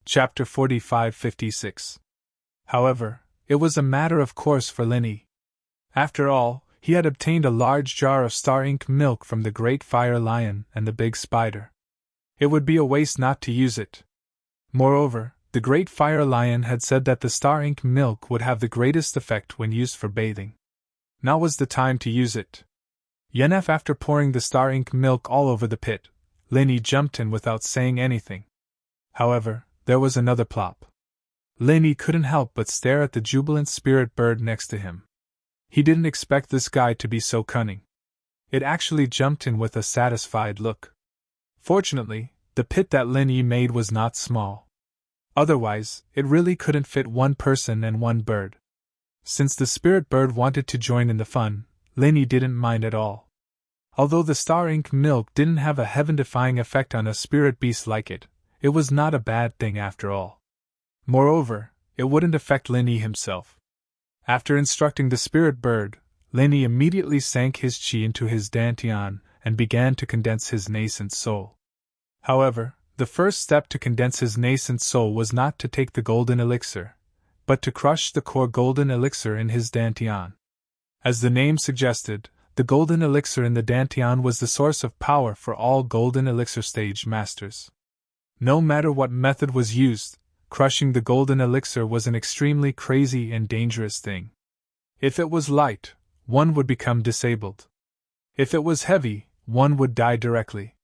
Chapter 45-56. However, it was a matter of course for Linny. After all, he had obtained a large jar of star ink milk from the great fire lion and the big spider. It would be a waste not to use it. Moreover, the great fire lion had said that the star ink milk would have the greatest effect when used for bathing. Now was the time to use it. Yennefer, after pouring the star ink milk all over the pit, Linny jumped in without saying anything. However, there was another plop. Linny couldn't help but stare at the jubilant spirit bird next to him. He didn't expect this guy to be so cunning. It actually jumped in with a satisfied look. Fortunately, the pit that Linny made was not small. Otherwise, it really couldn't fit one person and one bird. Since the spirit bird wanted to join in the fun, Linny didn't mind at all. Although the star ink milk didn't have a heaven-defying effect on a spirit beast like it, it was not a bad thing after all. Moreover, it wouldn't affect Linny himself. After instructing the spirit bird, Linny immediately sank his chi into his dantian and began to condense his nascent soul. However, the first step to condense his nascent soul was not to take the golden elixir, but to crush the core golden elixir in his dantian. As the name suggested, the golden elixir in the dantian was the source of power for all golden elixir stage masters. No matter what method was used, crushing the golden elixir was an extremely crazy and dangerous thing. If it was light, one would become disabled. If it was heavy, one would die directly.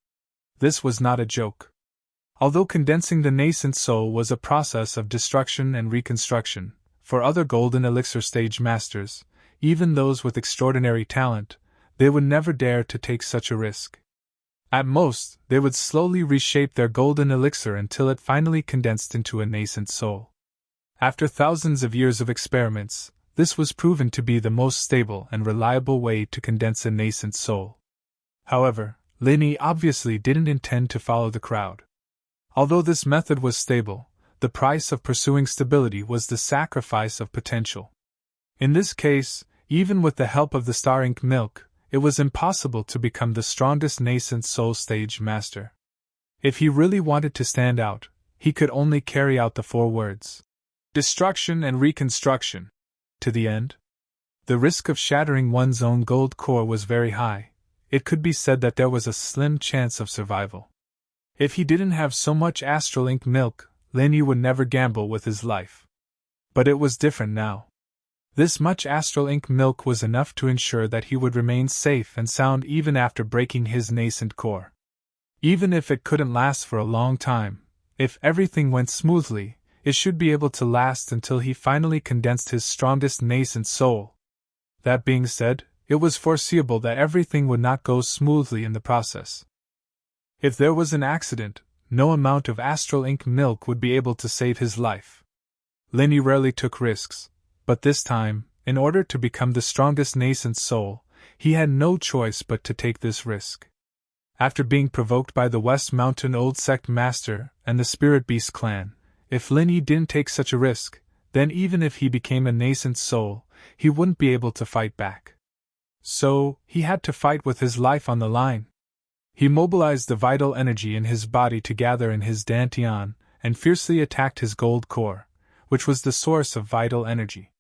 This was not a joke. Although condensing the nascent soul was a process of destruction and reconstruction, for other golden elixir stage masters, even those with extraordinary talent, they would never dare to take such a risk. At most, they would slowly reshape their golden elixir until it finally condensed into a nascent soul. After thousands of years of experiments, this was proven to be the most stable and reliable way to condense a nascent soul. However, Linny obviously didn't intend to follow the crowd. Although this method was stable, the price of pursuing stability was the sacrifice of potential. In this case, even with the help of the star ink milk, it was impossible to become the strongest nascent soul stage master. If he really wanted to stand out, he could only carry out the 4 words: destruction and reconstruction, to the end. The risk of shattering one's own gold core was very high. It could be said that there was a slim chance of survival. If he didn't have so much astral ink milk, Linny would never gamble with his life. But it was different now. This much astral ink milk was enough to ensure that he would remain safe and sound even after breaking his nascent core. Even if it couldn't last for a long time, if everything went smoothly, it should be able to last until he finally condensed his strongest nascent soul. That being said, it was foreseeable that everything would not go smoothly in the process. If there was an accident, no amount of astral ink milk would be able to save his life. Linny rarely took risks, but this time, in order to become the strongest nascent soul, he had no choice but to take this risk. After being provoked by the West Mountain Old Sect Master and the Spirit Beast clan, if Linny didn't take such a risk, then even if he became a nascent soul, he wouldn't be able to fight back. So, he had to fight with his life on the line. He mobilized the vital energy in his body to gather in his dantian, and fiercely attacked his gold core, which was the source of vital energy.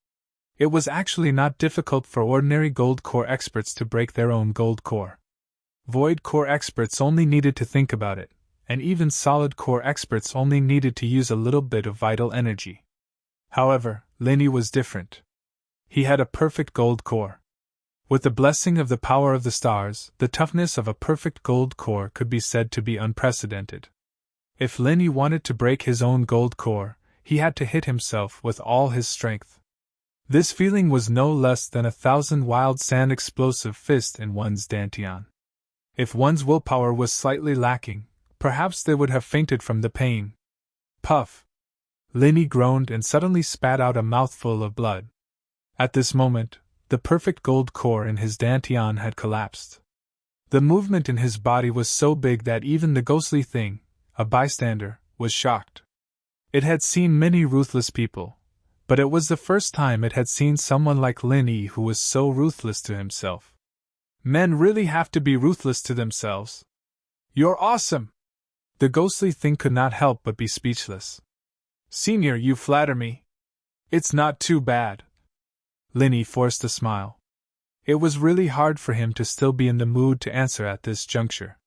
It was actually not difficult for ordinary gold core experts to break their own gold core. Void core experts only needed to think about it, and even solid core experts only needed to use a little bit of vital energy. However, Linny was different. He had a perfect gold core. With the blessing of the power of the stars, the toughness of a perfect gold core could be said to be unprecedented. If Linny wanted to break his own gold core, he had to hit himself with all his strength. This feeling was no less than 1,000 wild sand explosive fists in one's dantian. If one's willpower was slightly lacking, perhaps they would have fainted from the pain. Puff! Linny groaned and suddenly spat out a mouthful of blood. At this moment, the perfect gold core in his dantian had collapsed. The movement in his body was so big that even the ghostly thing, a bystander, was shocked. It had seen many ruthless people, but it was the first time it had seen someone like Linny who was so ruthless to himself. Men really have to be ruthless to themselves. You're awesome! The ghostly thing could not help but be speechless. Senior, you flatter me. It's not too bad. Linny forced a smile. It was really hard for him to still be in the mood to answer at this juncture.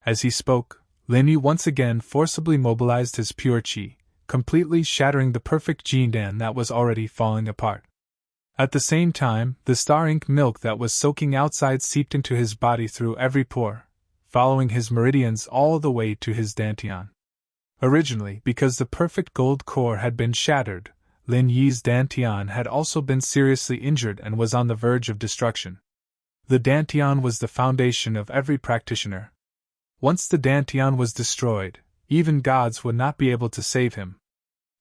As he spoke, Linny once again forcibly mobilized his pure chi, completely shattering the perfect Jindan that was already falling apart. At the same time, the star ink milk that was soaking outside seeped into his body through every pore, following his meridians all the way to his dantian. Originally, because the perfect gold core had been shattered, Lin Yi's dantian had also been seriously injured and was on the verge of destruction. The dantian was the foundation of every practitioner. Once the dantian was destroyed, even gods would not be able to save him.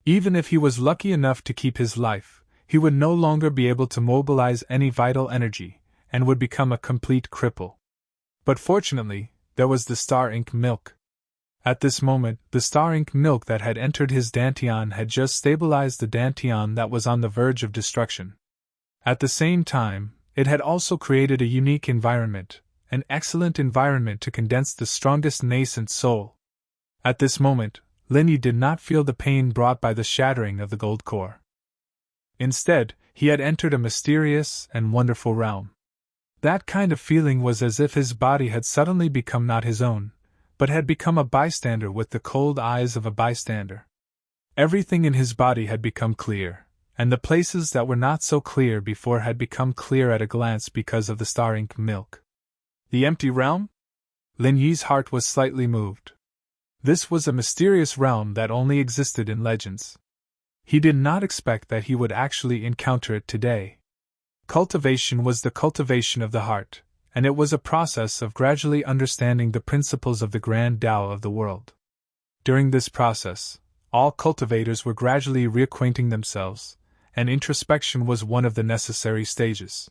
Even if he was lucky enough to keep his life, he would no longer be able to mobilize any vital energy, and would become a complete cripple. But fortunately, there was the star ink milk. At this moment, the star ink milk that had entered his dantian had just stabilized the dantian that was on the verge of destruction. At the same time, it had also created a unique environment, an excellent environment to condense the strongest nascent soul. At this moment, Linny did not feel the pain brought by the shattering of the gold core. Instead, he had entered a mysterious and wonderful realm. That kind of feeling was as if his body had suddenly become not his own, but had become a bystander with the cold eyes of a bystander. Everything in his body had become clear, and the places that were not so clear before had become clear at a glance because of the star ink milk. The empty realm? Lin Yi's heart was slightly moved. This was a mysterious realm that only existed in legends. He did not expect that he would actually encounter it today. Cultivation was the cultivation of the heart, and it was a process of gradually understanding the principles of the grand Tao of the world. During this process, all cultivators were gradually reacquainting themselves, and introspection was one of the necessary stages.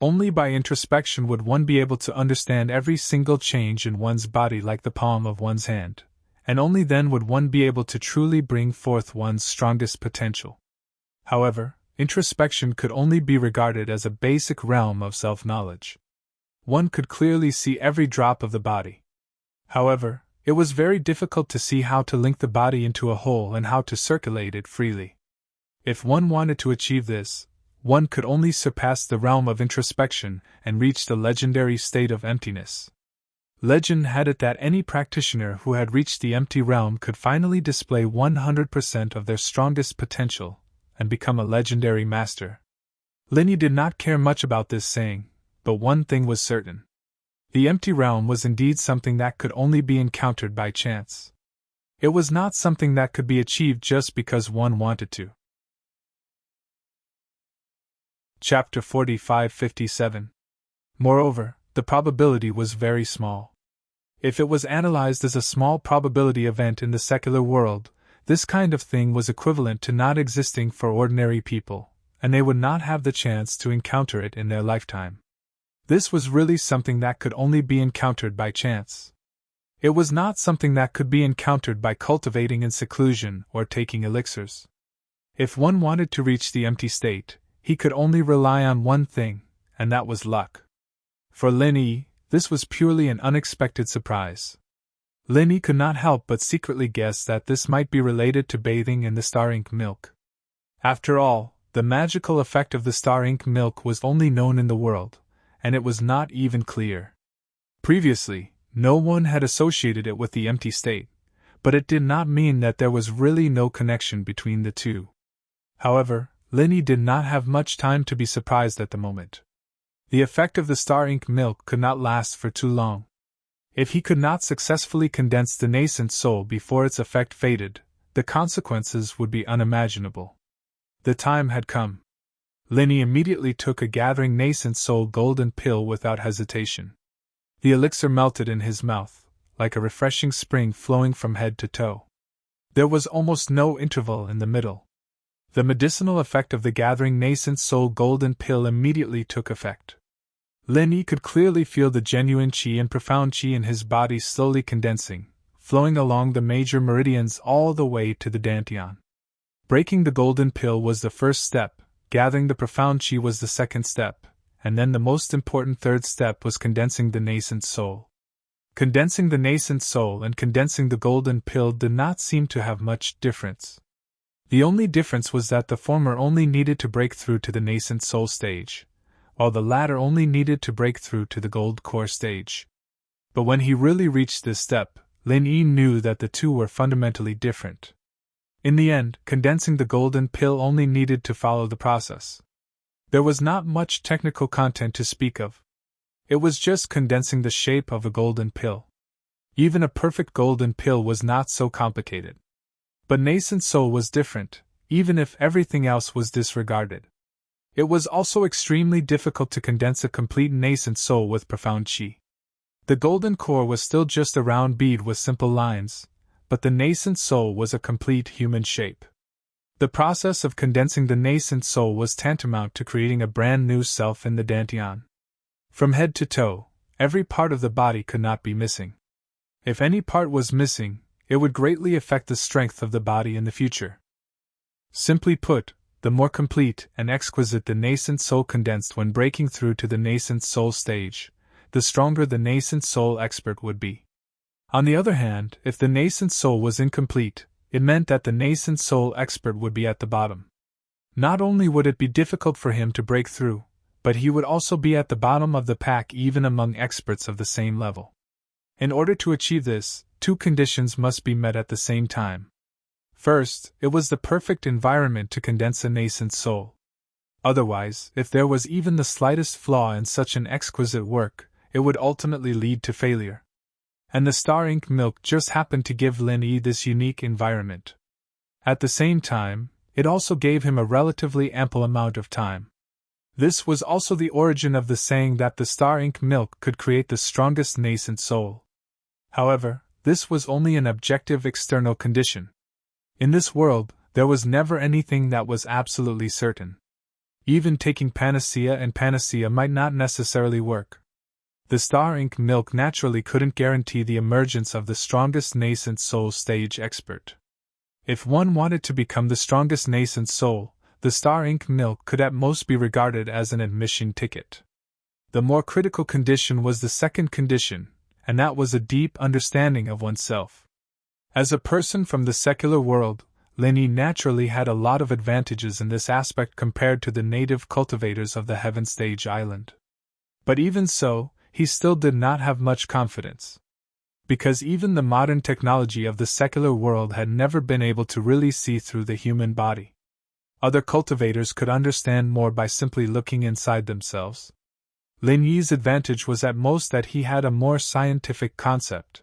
Only by introspection would one be able to understand every single change in one's body like the palm of one's hand, and only then would one be able to truly bring forth one's strongest potential. However, introspection could only be regarded as a basic realm of self-knowledge. One could clearly see every drop of the body. However, it was very difficult to see how to link the body into a whole and how to circulate it freely. If one wanted to achieve this, one could only surpass the realm of introspection and reach the legendary state of emptiness. Legend had it that any practitioner who had reached the empty realm could finally display 100% of their strongest potential and become a legendary master. Linny did not care much about this saying, but one thing was certain. The empty realm was indeed something that could only be encountered by chance. It was not something that could be achieved just because one wanted to. Chapter 45-57. Moreover, the probability was very small. If it was analyzed as a small probability event in the secular world, this kind of thing was equivalent to not existing for ordinary people, and they would not have the chance to encounter it in their lifetime. This was really something that could only be encountered by chance. It was not something that could be encountered by cultivating in seclusion or taking elixirs. If one wanted to reach the empty state, he could only rely on one thing, and that was luck. For Linny, this was purely an unexpected surprise. Linny could not help but secretly guess that this might be related to bathing in the star ink milk. After all, the magical effect of the star ink milk was only known in the world, and it was not even clear. Previously, no one had associated it with the empty state, but it did not mean that there was really no connection between the two. However, Linny did not have much time to be surprised at the moment. The effect of the star ink milk could not last for too long. If he could not successfully condense the nascent soul before its effect faded, the consequences would be unimaginable. The time had come. Linny immediately took a gathering nascent soul golden pill without hesitation. The elixir melted in his mouth, like a refreshing spring flowing from head to toe. There was almost no interval in the middle. The medicinal effect of the gathering nascent soul golden pill immediately took effect. Linny could clearly feel the genuine qi and profound qi in his body slowly condensing, flowing along the major meridians all the way to the dantian. Breaking the golden pill was the first step, gathering the profound qi was the second step, and then the most important third step was condensing the nascent soul. Condensing the nascent soul and condensing the golden pill did not seem to have much difference. The only difference was that the former only needed to break through to the nascent soul stage, while the latter only needed to break through to the gold core stage. But when he really reached this step, Lin Yi knew that the two were fundamentally different. In the end, condensing the golden pill only needed to follow the process. There was not much technical content to speak of. It was just condensing the shape of a golden pill. Even a perfect golden pill was not so complicated. But nascent soul was different, even if everything else was disregarded. It was also extremely difficult to condense a complete nascent soul with profound qi. The golden core was still just a round bead with simple lines, but the nascent soul was a complete human shape. The process of condensing the nascent soul was tantamount to creating a brand new self in the Dantian. From head to toe, every part of the body could not be missing. If any part was missing, it would greatly affect the strength of the body in the future. Simply put, the more complete and exquisite the nascent soul condensed when breaking through to the nascent soul stage, the stronger the nascent soul expert would be. On the other hand, if the nascent soul was incomplete, it meant that the nascent soul expert would be at the bottom. Not only would it be difficult for him to break through, but he would also be at the bottom of the pack even among experts of the same level. In order to achieve this, two conditions must be met at the same time. First, it was the perfect environment to condense a nascent soul. Otherwise, if there was even the slightest flaw in such an exquisite work, it would ultimately lead to failure. And the star ink milk just happened to give Lin Yi this unique environment. At the same time, it also gave him a relatively ample amount of time. This was also the origin of the saying that the star ink milk could create the strongest nascent soul. However, this was only an objective external condition. In this world, there was never anything that was absolutely certain. Even taking panacea and panacea might not necessarily work. The star ink milk naturally couldn't guarantee the emergence of the strongest nascent soul stage expert. If one wanted to become the strongest nascent soul, the star ink milk could at most be regarded as an admission ticket. The more critical condition was the second condition, and that was a deep understanding of oneself. As a person from the secular world, Lin Yi naturally had a lot of advantages in this aspect compared to the native cultivators of the Heaven Stage Island. But even so, he still did not have much confidence. Because even the modern technology of the secular world had never been able to really see through the human body. Other cultivators could understand more by simply looking inside themselves. Lin Yi's advantage was at most that he had a more scientific concept.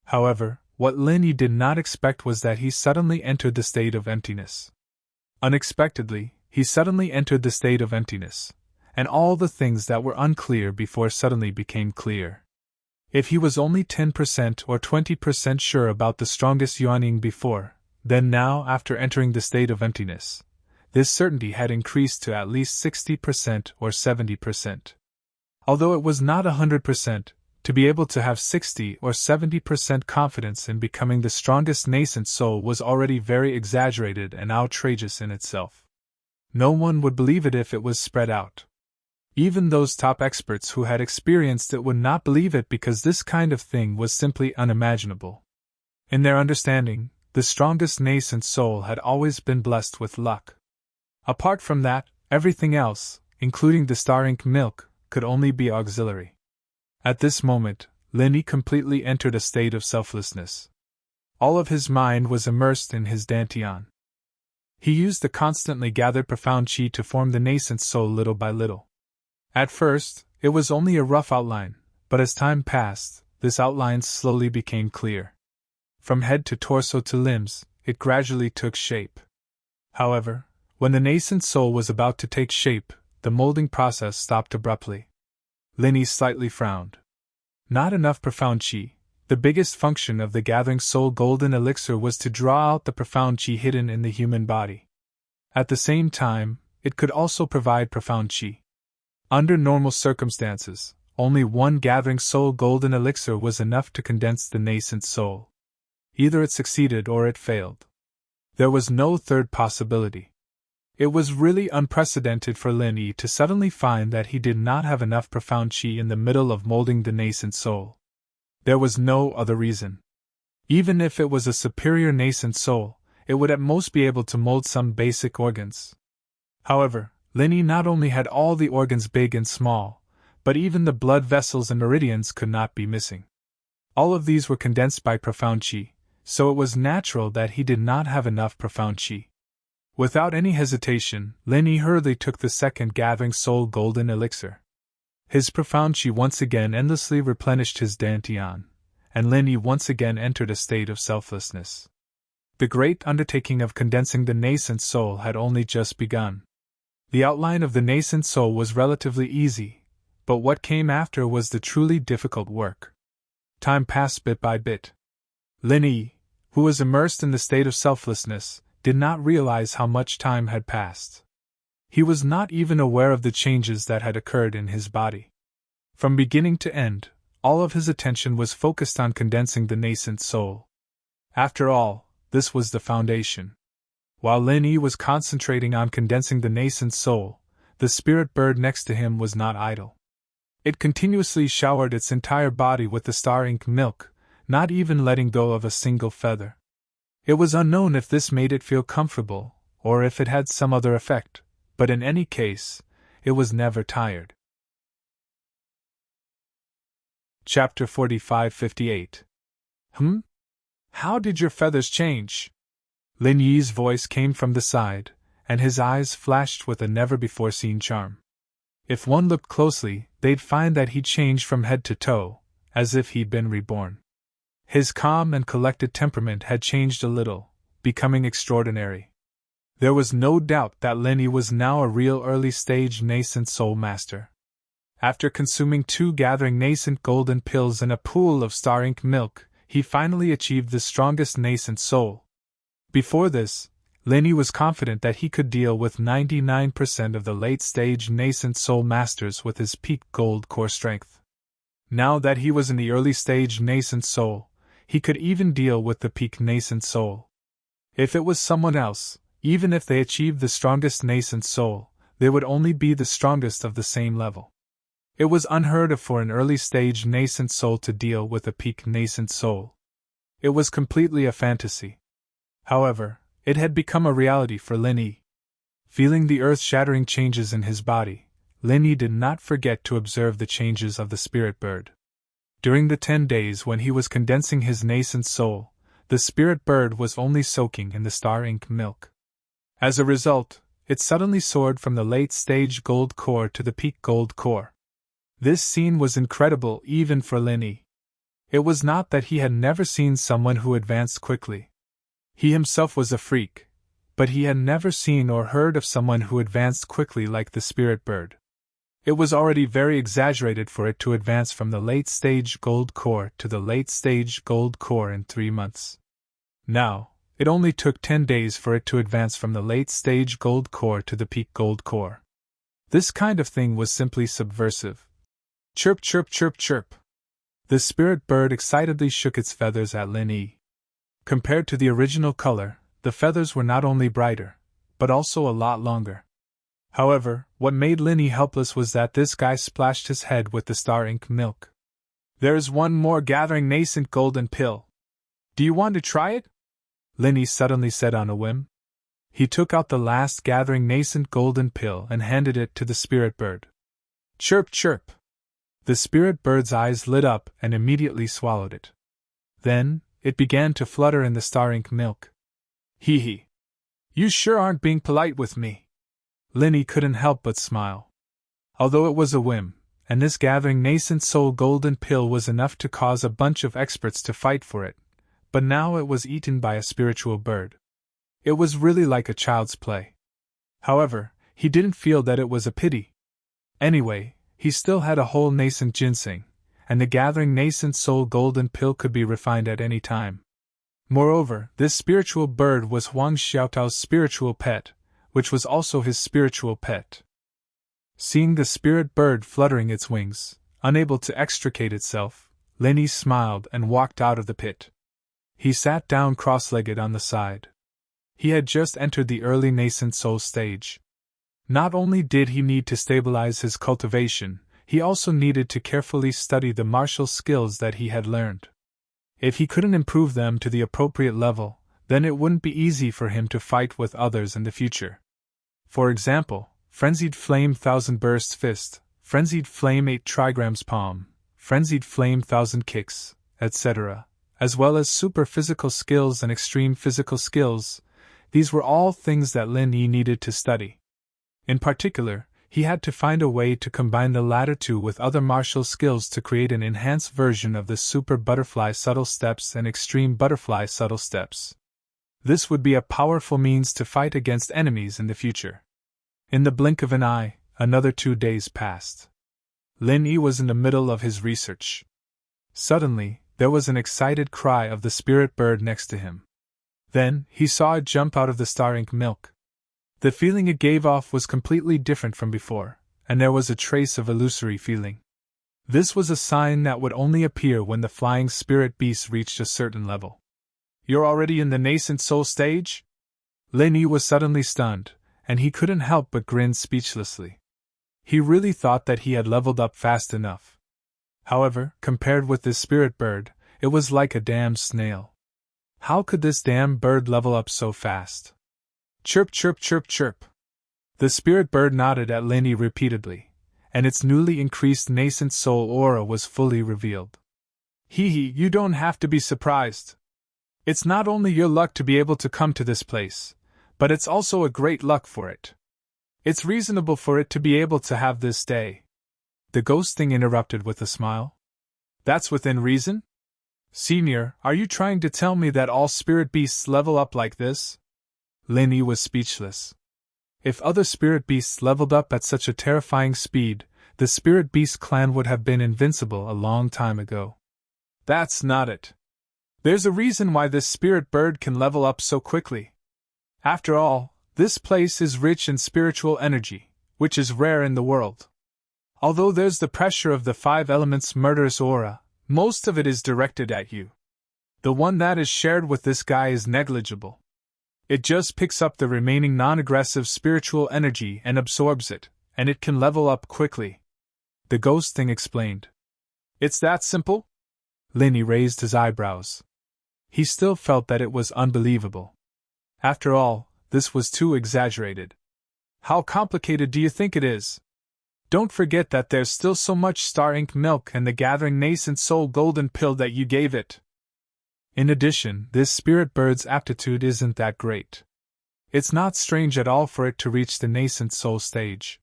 However, what Lin Yi did not expect was that he suddenly entered the state of emptiness. Unexpectedly, he suddenly entered the state of emptiness, and all the things that were unclear before suddenly became clear. If he was only 10% or 20% sure about the strongest Yuanying before, then now, after entering the state of emptiness, this certainty had increased to at least 60% or 70%. Although it was not 100%, to be able to have 60 or 70% confidence in becoming the strongest nascent soul was already very exaggerated and outrageous in itself. No one would believe it if it was spread out. Even those top experts who had experienced it would not believe it because this kind of thing was simply unimaginable. In their understanding, the strongest nascent soul had always been blessed with luck. Apart from that, everything else, including the star ink milk, could only be auxiliary. At this moment, Lin Yi completely entered a state of selflessness. All of his mind was immersed in his dantian. He used the constantly gathered profound qi to form the nascent soul little by little. At first, it was only a rough outline, but as time passed, this outline slowly became clear. From head to torso to limbs, it gradually took shape. However, when the nascent soul was about to take shape, the molding process stopped abruptly. Lin Yi slightly frowned. Not enough profound qi. The biggest function of the gathering soul golden elixir was to draw out the profound qi hidden in the human body. At the same time, it could also provide profound qi. Under normal circumstances, only one gathering soul golden elixir was enough to condense the nascent soul. Either it succeeded or it failed. There was no third possibility. It was really unprecedented for Lin Yi to suddenly find that he did not have enough profound qi in the middle of molding the nascent soul. There was no other reason. Even if it was a superior nascent soul, it would at most be able to mold some basic organs. However, Linny not only had all the organs big and small, but even the blood vessels and meridians could not be missing. All of these were condensed by profound qi, so it was natural that he did not have enough profound qi. Without any hesitation, Linny hurriedly took the second gathering soul golden elixir. His profound qi once again endlessly replenished his dantian, and Linny once again entered a state of selflessness. The great undertaking of condensing the nascent soul had only just begun. The outline of the nascent soul was relatively easy, but what came after was the truly difficult work. Time passed bit by bit. Linny, who was immersed in the state of selflessness, did not realize how much time had passed. He was not even aware of the changes that had occurred in his body. From beginning to end, all of his attention was focused on condensing the nascent soul. After all, this was the foundation. While Linny was concentrating on condensing the nascent soul, the spirit bird next to him was not idle. It continuously showered its entire body with the star ink milk, not even letting go of a single feather. It was unknown if this made it feel comfortable, or if it had some other effect, but in any case, it was never tired. Chapter 45-58. How did your feathers change? Lin Yi's voice came from the side, and his eyes flashed with a never-before-seen charm. If one looked closely, they'd find that he'd changed from head to toe, as if he'd been reborn. His calm and collected temperament had changed a little, becoming extraordinary. There was no doubt that Linny was now a real early-stage nascent soul master. After consuming 2 gathering nascent golden pills in a pool of star ink milk, he finally achieved the strongest nascent soul. Before this, Linny was confident that he could deal with 99% of the late-stage nascent soul masters with his peak gold core strength. Now that he was in the early-stage nascent soul, he could even deal with the peak nascent soul. If it was someone else, even if they achieved the strongest nascent soul, they would only be the strongest of the same level. It was unheard of for an early-stage nascent soul to deal with a peak nascent soul. It was completely a fantasy. However, it had become a reality for Linny. Feeling the earth-shattering changes in his body, Linny did not forget to observe the changes of the spirit bird. During the 10 days when he was condensing his nascent soul, the spirit bird was only soaking in the star ink milk. As a result, it suddenly soared from the late-stage gold core to the peak gold core. This scene was incredible even for Linny. It was not that he had never seen someone who advanced quickly. He himself was a freak, but he had never seen or heard of someone who advanced quickly like the spirit bird. It was already very exaggerated for it to advance from the late-stage gold core to the late-stage gold core in 3 months. Now, it only took 10 days for it to advance from the late-stage gold core to the peak gold core. This kind of thing was simply subversive. Chirp, chirp, chirp, chirp. The spirit bird excitedly shook its feathers at Linny. Compared to the original color, the feathers were not only brighter, but also a lot longer. However, what made Linny helpless was that this guy splashed his head with the star ink milk. There's one more gathering nascent golden pill. Do you want to try it? Linny suddenly said on a whim. He took out the last gathering nascent golden pill and handed it to the spirit bird. Chirp, chirp. The spirit bird's eyes lit up and immediately swallowed it. Then, it began to flutter in the star ink milk. Hee hee. You sure aren't being polite with me. Linny couldn't help but smile. Although it was a whim, and this gathering nascent soul golden pill was enough to cause a bunch of experts to fight for it, but now it was eaten by a spiritual bird. It was really like a child's play. However, he didn't feel that it was a pity. Anyway, he still had a whole nascent ginseng, and the gathering nascent soul golden pill could be refined at any time. Moreover, this spiritual bird was Huang Xiaotao's spiritual pet, which was also his spiritual pet. Seeing the spirit bird fluttering its wings, unable to extricate itself, Linny smiled and walked out of the pit. He sat down cross-legged on the side. He had just entered the early nascent soul stage. Not only did he need to stabilize his cultivation, he also needed to carefully study the martial skills that he had learned. If he couldn't improve them to the appropriate level, then it wouldn't be easy for him to fight with others in the future. For example, frenzied flame 1000 burst fist, frenzied flame 8 trigrams palm, frenzied flame 1000 kicks, etc., as well as super physical skills and extreme physical skills. These were all things that Lin Yi needed to study. In particular, he had to find a way to combine the latter two with other martial skills to create an enhanced version of the super butterfly subtle steps and extreme butterfly subtle steps. This would be a powerful means to fight against enemies in the future. In the blink of an eye, another 2 days passed. Lin Yi was in the middle of his research. Suddenly, there was an excited cry of the spirit bird next to him. Then, he saw it jump out of the star ink milk. The feeling it gave off was completely different from before, and there was a trace of illusory feeling. This was a sign that would only appear when the flying spirit beast reached a certain level. "You're already in the nascent soul stage?" Lin Yi was suddenly stunned, and he couldn't help but grin speechlessly. He really thought that he had leveled up fast enough. However, compared with this spirit bird, it was like a damn snail. How could this damn bird level up so fast? Chirp, chirp, chirp, chirp. The spirit bird nodded at Lin Yi repeatedly, and its newly increased nascent soul aura was fully revealed. Hee hee, you don't have to be surprised. It's not only your luck to be able to come to this place, but it's also a great luck for it. It's reasonable for it to be able to have this day. The ghost thing interrupted with a smile. That's within reason? Senior, are you trying to tell me that all spirit beasts level up like this? Lin Yi was speechless. If other spirit beasts leveled up at such a terrifying speed, the spirit beast clan would have been invincible a long time ago. That's not it. There's a reason why this spirit bird can level up so quickly. After all, this place is rich in spiritual energy, which is rare in the world. Although there's the pressure of the 5 elements' murderous aura, most of it is directed at you. The one that is shared with this guy is negligible. It just picks up the remaining non-aggressive spiritual energy and absorbs it, and it can level up quickly. The ghost thing explained. It's that simple? Lin Yi raised his eyebrows. He still felt that it was unbelievable. After all, this was too exaggerated. How complicated do you think it is? Don't forget that there's still so much star ink milk and the gathering nascent soul golden pill that you gave it. In addition, this spirit bird's aptitude isn't that great. It's not strange at all for it to reach the nascent soul stage.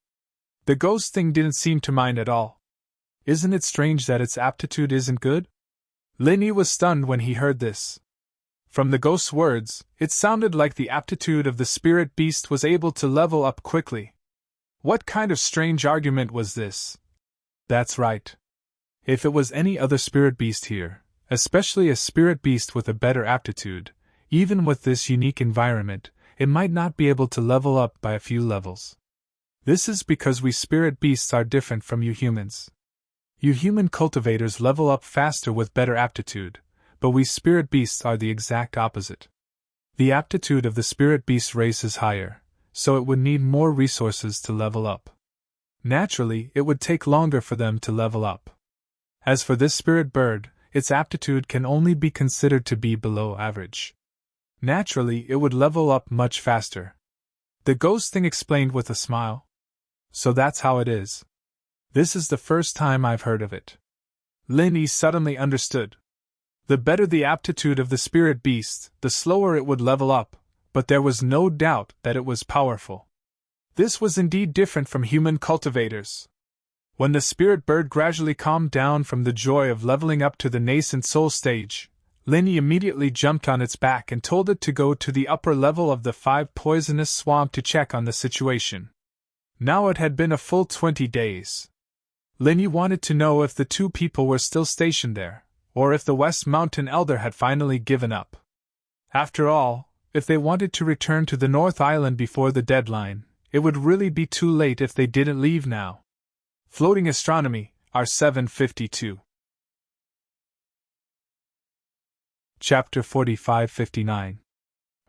The ghost thing didn't seem to mind at all. Isn't it strange that its aptitude isn't good? Lin Yi was stunned when he heard this. From the ghost's words, it sounded like the aptitude of the spirit beast was able to level up quickly. What kind of strange argument was this? That's right. If it was any other spirit beast here, especially a spirit beast with a better aptitude, even with this unique environment, it might not be able to level up by a few levels. This is because we spirit beasts are different from you humans. You human cultivators level up faster with better aptitude, but we spirit beasts are the exact opposite. The aptitude of the spirit beast race is higher, so it would need more resources to level up. Naturally, it would take longer for them to level up. As for this spirit bird, its aptitude can only be considered to be below average. Naturally, it would level up much faster. The ghost thing explained with a smile. So that's how it is. This is the first time I've heard of it. Lin Yi suddenly understood. The better the aptitude of the spirit beast, the slower it would level up, but there was no doubt that it was powerful. This was indeed different from human cultivators. When the spirit bird gradually calmed down from the joy of leveling up to the nascent soul stage, Lin Yi immediately jumped on its back and told it to go to the upper level of the 5 poisonous swamp to check on the situation. Now it had been a full 20 days. Lin Yi wanted to know if the 2 people were still stationed there, or if the West Mountain Elder had finally given up. After all, if they wanted to return to the North Island before the deadline, it would really be too late if they didn't leave now. Floating Astronomy, R752. Chapter 4559.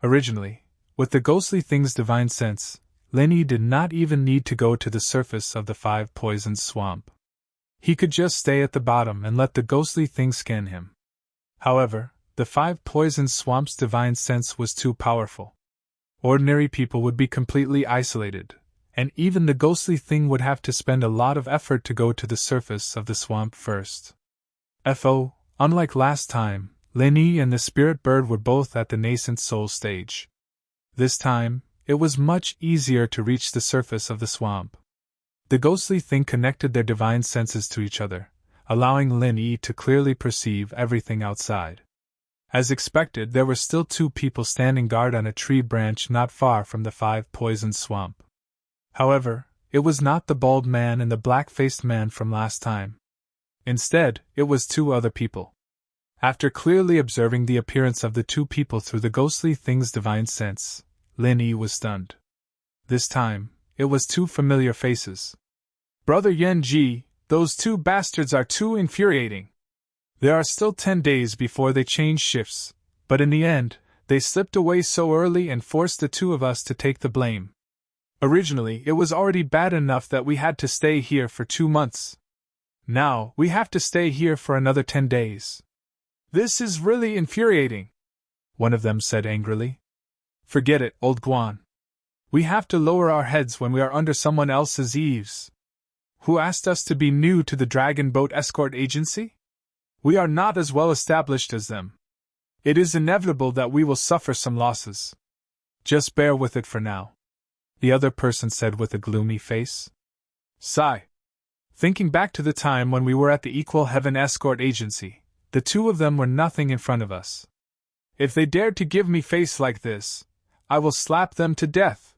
Originally, with the ghostly thing's divine sense, Lin Yi did not even need to go to the surface of the 5 poisoned swamp. He could just stay at the bottom and let the ghostly thing scan him. However, the the five poison swamps' divine sense was too powerful. Ordinary people would be completely isolated, and even the ghostly thing would have to spend a lot of effort to go to the surface of the swamp first. Unlike last time, Lin and the spirit bird were both at the nascent soul stage. This time, it was much easier to reach the surface of the swamp. The ghostly thing connected their divine senses to each other, allowing Lin to clearly perceive everything outside. As expected, there were still two people standing guard on a tree branch not far from the five poison swamp. However, it was not the bald man and the black-faced man from last time. Instead, it was two other people. After clearly observing the appearance of the two people through the ghostly thing's divine sense, Lin was stunned. This time, it was two familiar faces. Brother Yen-ji, those two bastards are too infuriating. There are still 10 days before they change shifts, but in the end, they slipped away so early and forced the two of us to take the blame. Originally, it was already bad enough that we had to stay here for 2 months. Now, we have to stay here for another 10 days. This is really infuriating, one of them said angrily. Forget it, old Guan. We have to lower our heads when we are under someone else's eaves. Who asked us to be new to the Dragon Boat Escort Agency? We are not as well established as them. It is inevitable that we will suffer some losses. Just bear with it for now, the other person said with a gloomy face. Sigh. Thinking back to the time when we were at the Equal Heaven Escort Agency, the two of them were nothing in front of us. If they dared to give me face like this, I will slap them to death.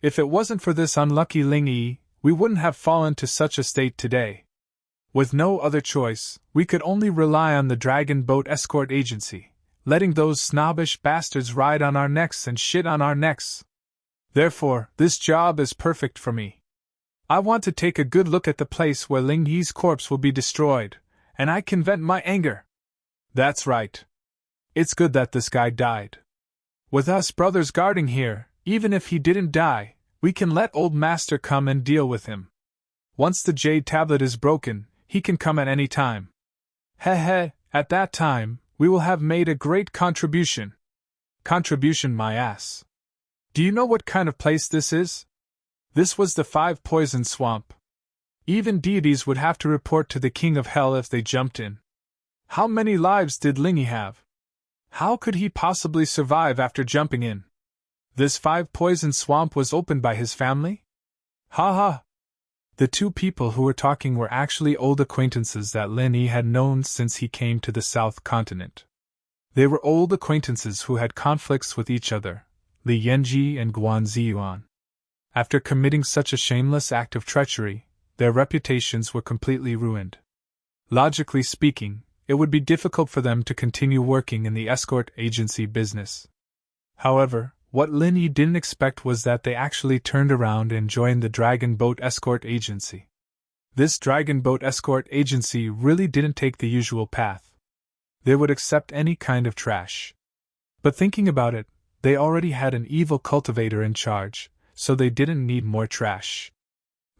If it wasn't for this unlucky Ling Yi, we wouldn't have fallen to such a state today. With no other choice, we could only rely on the Dragon Boat Escort Agency, letting those snobbish bastards ride on our necks and shit on our necks. Therefore, this job is perfect for me. I want to take a good look at the place where Ling Yi's corpse will be destroyed, and I can vent my anger. That's right. It's good that this guy died. With us brothers guarding here, even if he didn't die, we can let Old Master come and deal with him. Once the Jade Tablet is broken, he can come at any time. At that time, we will have made a great contribution. Contribution my ass. Do you know what kind of place this is? This was the Five Poison Swamp. Even deities would have to report to the King of Hell if they jumped in. How many lives did Lingy have? How could he possibly survive after jumping in? This Five Poison Swamp was opened by his family? Ha ha! The two people who were talking were actually old acquaintances that Lin Yi had known since he came to the South Continent. They were old acquaintances who had conflicts with each other, Li Yanji and Guan Ziyuan. After committing such a shameless act of treachery, their reputations were completely ruined. Logically speaking, it would be difficult for them to continue working in the escort agency business. However, what Lin Yi didn't expect was that they actually turned around and joined the Dragon Boat Escort Agency. This Dragon Boat Escort Agency really didn't take the usual path. They would accept any kind of trash. But thinking about it, they already had an evil cultivator in charge, so they didn't need more trash.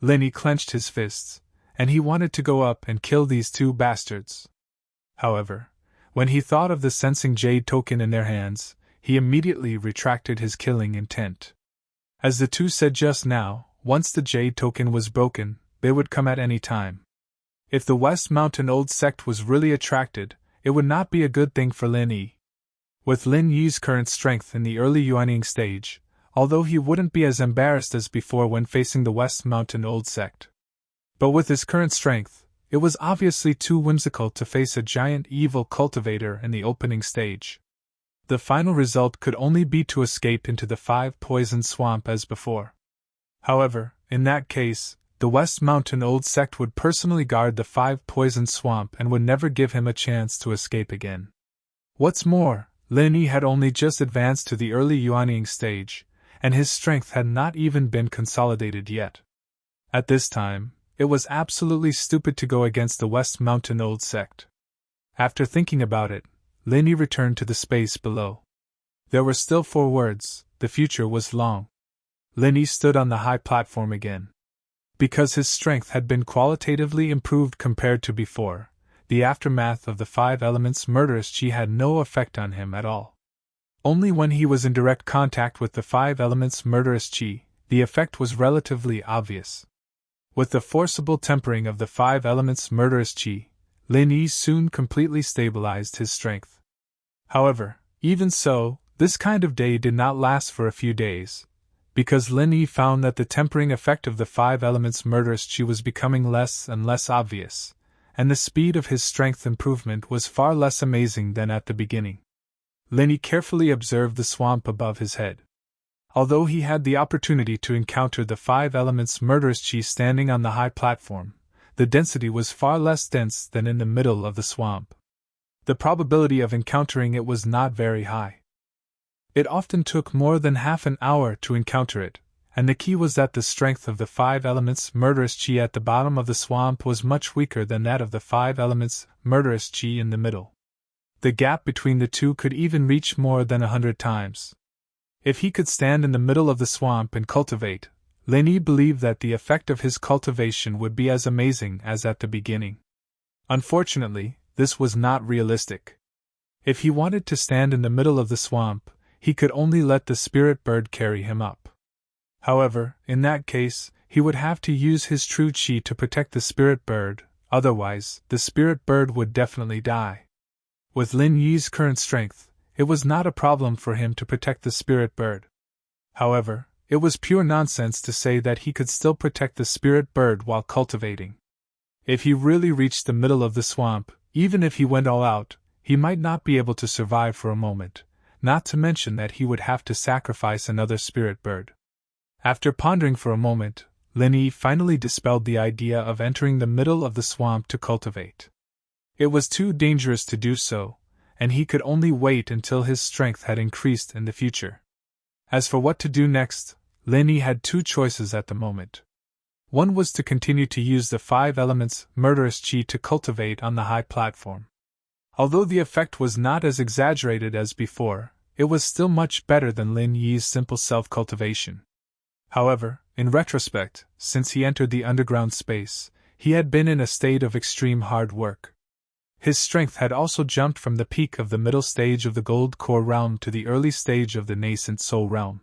Lin Yi clenched his fists, and he wanted to go up and kill these two bastards. However, when he thought of the sensing jade token in their hands, he immediately retracted his killing intent. As the two said just now, once the jade token was broken, they would come at any time. If the West Mountain Old Sect was really attracted, it would not be a good thing for Lin Yi. With Lin Yi's current strength in the early Yuaning stage, although he wouldn't be as embarrassed as before when facing the West Mountain Old Sect. But with his current strength, it was obviously too whimsical to face a giant evil cultivator in the opening stage. The final result could only be to escape into the Five Poison Swamp as before. However, in that case, the West Mountain Old Sect would personally guard the Five Poison Swamp and would never give him a chance to escape again. What's more, Lin Yi had only just advanced to the early Yuaning stage, and his strength had not even been consolidated yet. At this time, it was absolutely stupid to go against the West Mountain Old Sect. After thinking about it, Lin Yi returned to the space below. There were still 4 words, the future was long. Lin Yi stood on the high platform again. Because his strength had been qualitatively improved compared to before, the aftermath of the 5 elements murderous chi had no effect on him at all. Only when he was in direct contact with the 5 elements murderous chi, the effect was relatively obvious. With the forcible tempering of the 5 elements murderous chi, Lin Yi soon completely stabilized his strength. However, even so, this kind of day did not last for a few days, because Lin Yi found that the tempering effect of the 5 elements murderous chi was becoming less and less obvious, and the speed of his strength improvement was far less amazing than at the beginning. Lin Yi carefully observed the swamp above his head. Although he had the opportunity to encounter the 5 elements murderous chi standing on the high platform, the density was far less dense than in the middle of the swamp. The probability of encountering it was not very high. It often took more than half an hour to encounter it, and the key was that the strength of the 5 elements murderous chi at the bottom of the swamp was much weaker than that of the 5 elements murderous chi in the middle. The gap between the two could even reach more than 100 times. If he could stand in the middle of the swamp and cultivate, Lin Yi believed that the effect of his cultivation would be as amazing as at the beginning. Unfortunately, this was not realistic. If he wanted to stand in the middle of the swamp, he could only let the spirit bird carry him up. However, in that case, he would have to use his true chi to protect the spirit bird, otherwise, the spirit bird would definitely die. With Lin Yi's current strength, it was not a problem for him to protect the spirit bird. However, it was pure nonsense to say that he could still protect the spirit bird while cultivating. If he really reached the middle of the swamp, even if he went all out, he might not be able to survive for a moment, not to mention that he would have to sacrifice another spirit bird. After pondering for a moment, Lin Yi finally dispelled the idea of entering the middle of the swamp to cultivate. It was too dangerous to do so, and he could only wait until his strength had increased in the future. As for what to do next, Lin Yi had 2 choices at the moment. One was to continue to use the 5 elements murderous chi to cultivate on the high platform. Although the effect was not as exaggerated as before, it was still much better than Lin Yi's simple self-cultivation. However, in retrospect, since he entered the underground space, he had been in a state of extreme hard work. His strength had also jumped from the peak of the middle stage of the gold core realm to the early stage of the nascent soul realm.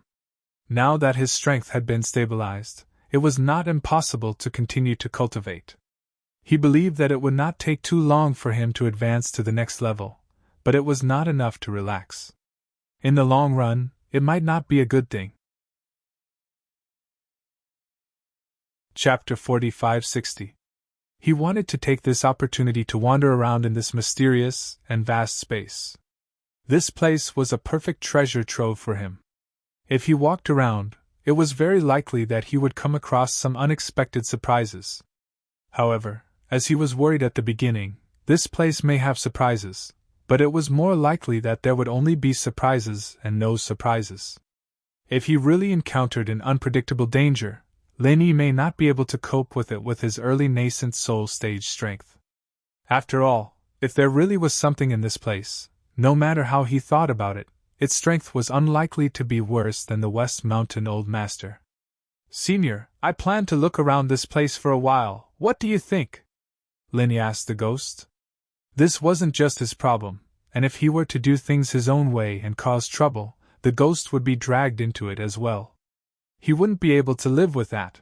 Now that his strength had been stabilized, it was not impossible to continue to cultivate. He believed that it would not take too long for him to advance to the next level, but it was not enough to relax. In the long run, it might not be a good thing. Chapter 45-60. He wanted to take this opportunity to wander around in this mysterious and vast space. This place was a perfect treasure trove for him. If he walked around, it was very likely that he would come across some unexpected surprises. However, as he was worried at the beginning, this place may have surprises, but it was more likely that there would only be surprises and no surprises. If he really encountered an unpredictable danger, Lin Yi may not be able to cope with it with his early nascent soul stage strength. After all, if there really was something in this place, no matter how he thought about it, its strength was unlikely to be worse than the West Mountain Old Master. "Senior, I plan to look around this place for a while, what do you think?" Lin Yi asked the ghost. This wasn't just his problem, and if he were to do things his own way and cause trouble, the ghost would be dragged into it as well. He wouldn't be able to live with that.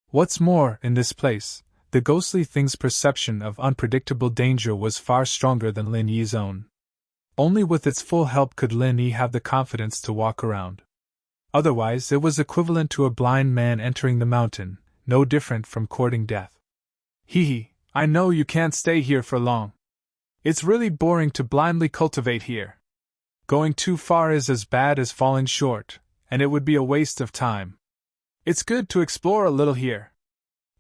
What's more, in this place, the ghostly thing's perception of unpredictable danger was far stronger than Lin Yi's own. Only with its full help could Lin Yi have the confidence to walk around. Otherwise, it was equivalent to a blind man entering the mountain, no different from courting death. "Hee, I know you can't stay here for long. It's really boring to blindly cultivate here. Going too far is as bad as falling short, and it would be a waste of time. It's good to explore a little here.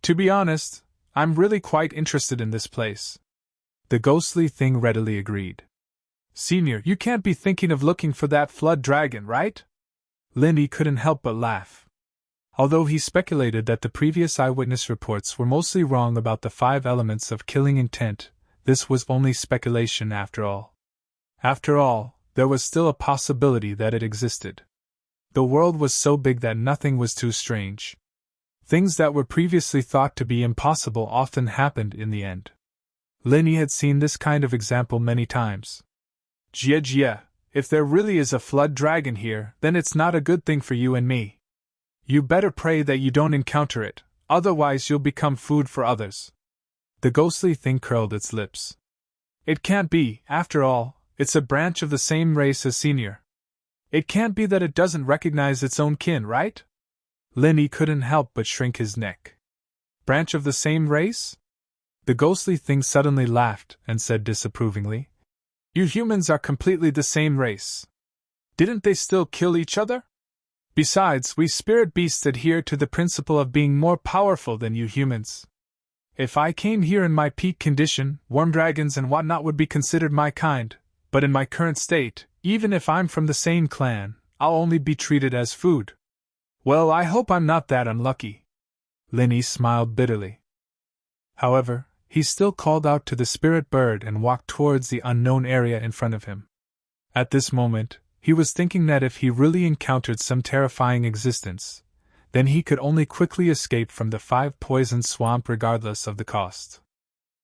To be honest, I'm really quite interested in this place." The ghostly thing readily agreed. "Senior, you can't be thinking of looking for that flood dragon, right?" Lin Yi couldn't help but laugh. Although he speculated that the previous eyewitness reports were mostly wrong about the 5 elements of killing intent, this was only speculation after all. After all, there was still a possibility that it existed. The world was so big that nothing was too strange. Things that were previously thought to be impossible often happened in the end. Linny had seen this kind of example many times. Jia, if there really is a flood dragon here, then it's not a good thing for you and me. You better pray that you don't encounter it, otherwise you'll become food for others. The ghostly thing curled its lips. It can't be, after all, it's a branch of the same race as Senior. It can't be that it doesn't recognize its own kin, right? Linny couldn't help but shrink his neck. Branch of the same race? The ghostly thing suddenly laughed and said disapprovingly, You humans are completely the same race. Didn't they still kill each other? Besides, we spirit beasts adhere to the principle of being more powerful than you humans. If I came here in my peak condition, worm dragons and whatnot would be considered my kind, but in my current state, even if I'm from the same clan, I'll only be treated as food. Well, I hope I'm not that unlucky. Linny smiled bitterly. However, he still called out to the spirit bird and walked towards the unknown area in front of him. At this moment, he was thinking that if he really encountered some terrifying existence, then he could only quickly escape from the 5-poison swamp regardless of the cost.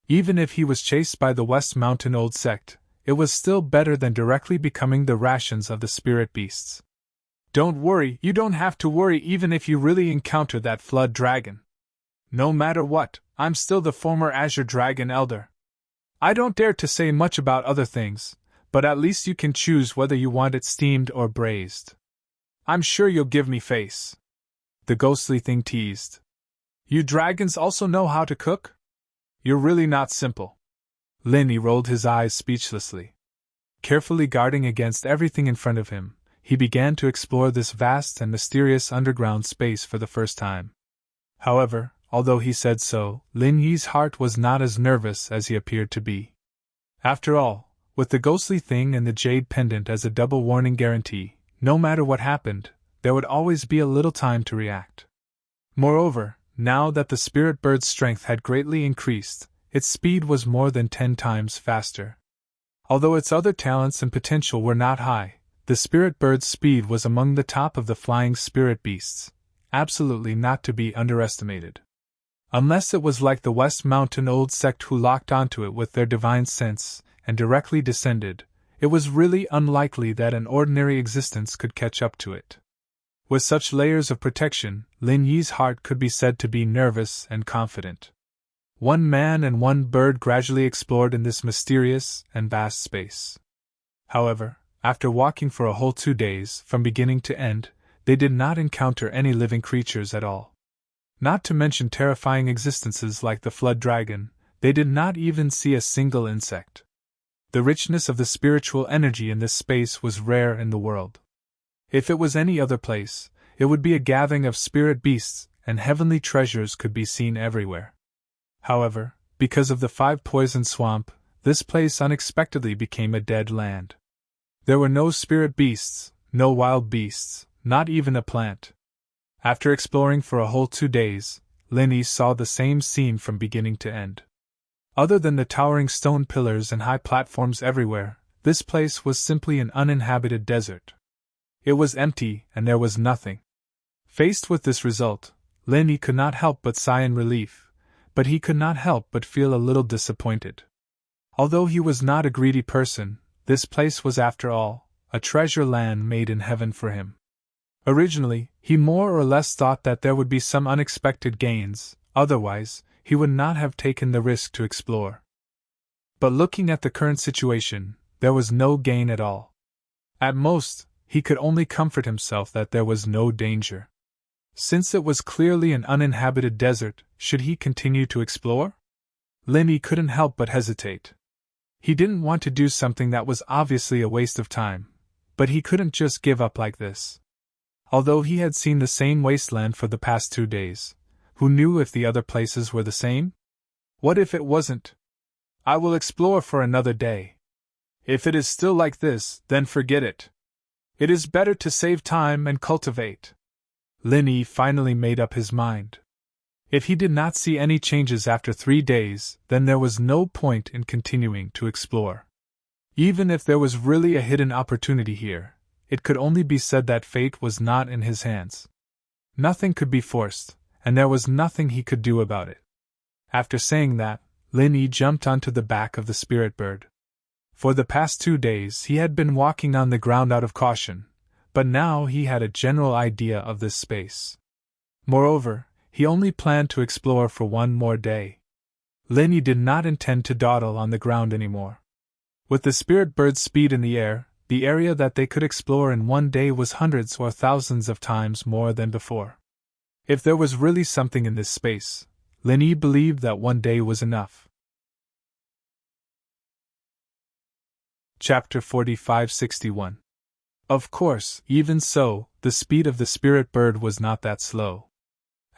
Even if he was chased by the West Mountain Old Sect, it was still better than directly becoming the rations of the spirit beasts. Don't worry, you don't have to worry even if you really encounter that flood dragon. No matter what, I'm still the former Azure Dragon Elder. I don't dare to say much about other things, but at least you can choose whether you want it steamed or braised. I'm sure you'll give me face. The ghostly thing teased. You dragons also know how to cook? You're really not simple. Linny rolled his eyes speechlessly. Carefully guarding against everything in front of him, he began to explore this vast and mysterious underground space for the first time. However, although he said so, Lin Yi's heart was not as nervous as he appeared to be. After all, with the ghostly thing and the jade pendant as a double warning guarantee, no matter what happened, there would always be a little time to react. Moreover, now that the spirit bird's strength had greatly increased, its speed was more than 10 times faster. Although its other talents and potential were not high, the spirit bird's speed was among the top of the flying spirit beasts, absolutely not to be underestimated. Unless it was like the West Mountain Old Sect who locked onto it with their divine sense and directly descended, it was really unlikely that an ordinary existence could catch up to it. With such layers of protection, Lin Yi's heart could be said to be nervous and confident. One man and one bird gradually explored in this mysterious and vast space. However, after walking for a whole 2 days, from beginning to end, they did not encounter any living creatures at all. Not to mention terrifying existences like the flood dragon, they did not even see a single insect. The richness of the spiritual energy in this space was rare in the world. If it was any other place, it would be a gathering of spirit beasts, and heavenly treasures could be seen everywhere. However, because of the 5-poison swamp, this place unexpectedly became a dead land. There were no spirit beasts, no wild beasts, not even a plant. After exploring for a whole 2 days, Linny saw the same scene from beginning to end. Other than the towering stone pillars and high platforms everywhere, this place was simply an uninhabited desert. It was empty, and there was nothing. Faced with this result, Linny could not help but sigh in relief, but he could not help but feel a little disappointed. Although he was not a greedy person, this place was after all a treasure land made in heaven for him. Originally, he more or less thought that there would be some unexpected gains, otherwise, he would not have taken the risk to explore. But looking at the current situation, there was no gain at all. At most, he could only comfort himself that there was no danger. Since it was clearly an uninhabited desert, should he continue to explore? Linny couldn't help but hesitate. He didn't want to do something that was obviously a waste of time, but he couldn't just give up like this. Although he had seen the same wasteland for the past 2 days, who knew if the other places were the same? What if it wasn't? I will explore for another day. If it is still like this, then forget it. It is better to save time and cultivate. Linny finally made up his mind. If he did not see any changes after 3 days, then there was no point in continuing to explore. Even if there was really a hidden opportunity here, it could only be said that fate was not in his hands. Nothing could be forced, and there was nothing he could do about it. After saying that, Linny jumped onto the back of the spirit bird. For the past 2 days he had been walking on the ground out of caution, but now he had a general idea of this space. Moreover, he only planned to explore for 1 more day. Linny did not intend to dawdle on the ground anymore. With the spirit bird's speed in the air, the area that they could explore in 1 day was hundreds or thousands of times more than before. If there was really something in this space, Linny believed that 1 day was enough. Chapter 4561. Of course, even so, the speed of the spirit bird was not that slow.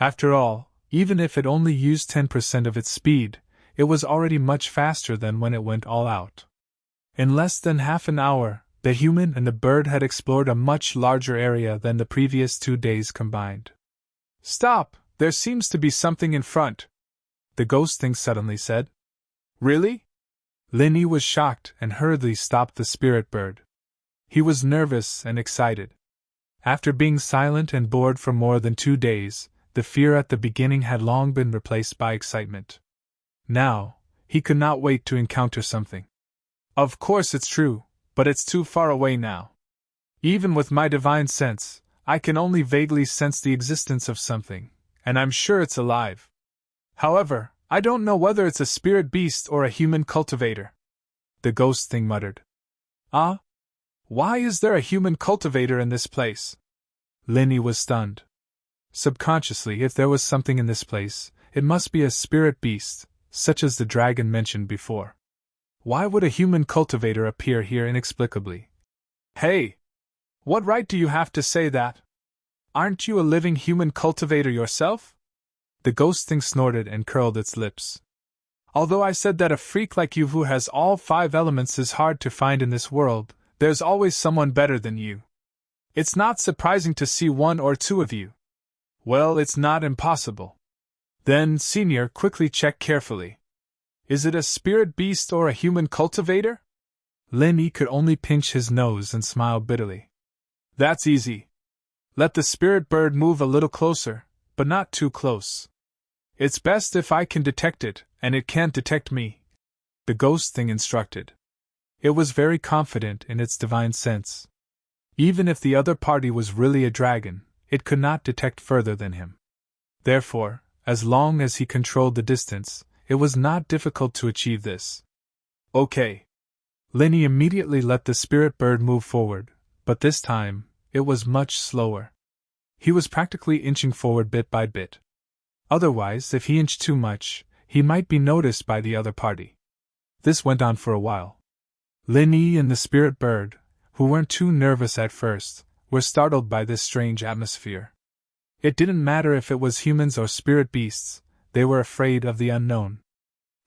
After all, even if it only used 10% of its speed, it was already much faster than when it went all out. In less than half an hour, the human and the bird had explored a much larger area than the previous 2 days combined. "Stop! There seems to be something in front," the ghost thing suddenly said. "Really?" Linny was shocked and hurriedly stopped the spirit bird. He was nervous and excited. After being silent and bored for more than 2 days, the fear at the beginning had long been replaced by excitement. Now, he could not wait to encounter something. "Of course it's true, but it's too far away now. Even with my divine sense, I can only vaguely sense the existence of something, and I'm sure it's alive. However, I don't know whether it's a spirit beast or a human cultivator," the ghost thing muttered. "Ah? Why is there a human cultivator in this place?" Linny was stunned. Subconsciously, if there was something in this place, it must be a spirit beast, such as the dragon mentioned before. Why would a human cultivator appear here inexplicably? "Hey! What right do you have to say that? Aren't you a living human cultivator yourself?" The ghost thing snorted and curled its lips. "Although I said that a freak like you who has all 5 elements is hard to find in this world, there's always someone better than you. It's not surprising to see 1 or 2 of you. Well, it's not impossible. Then, Senior, quickly check carefully. Is it a spirit beast or a human cultivator?" Linny could only pinch his nose and smile bitterly. "That's easy. Let the spirit bird move a little closer, but not too close. It's best if I can detect it, and it can't detect me," the ghost thing instructed. It was very confident in its divine sense. Even if the other party was really a dragon, it could not detect further than him. Therefore, as long as he controlled the distance, it was not difficult to achieve this. "Okay." Linny immediately let the spirit bird move forward, but this time, it was much slower. He was practically inching forward bit by bit. Otherwise, if he inched too much, he might be noticed by the other party. This went on for a while. Linny and the spirit bird, who weren't too nervous at first, were startled by this strange atmosphere. It didn't matter if it was humans or spirit beasts, they were afraid of the unknown.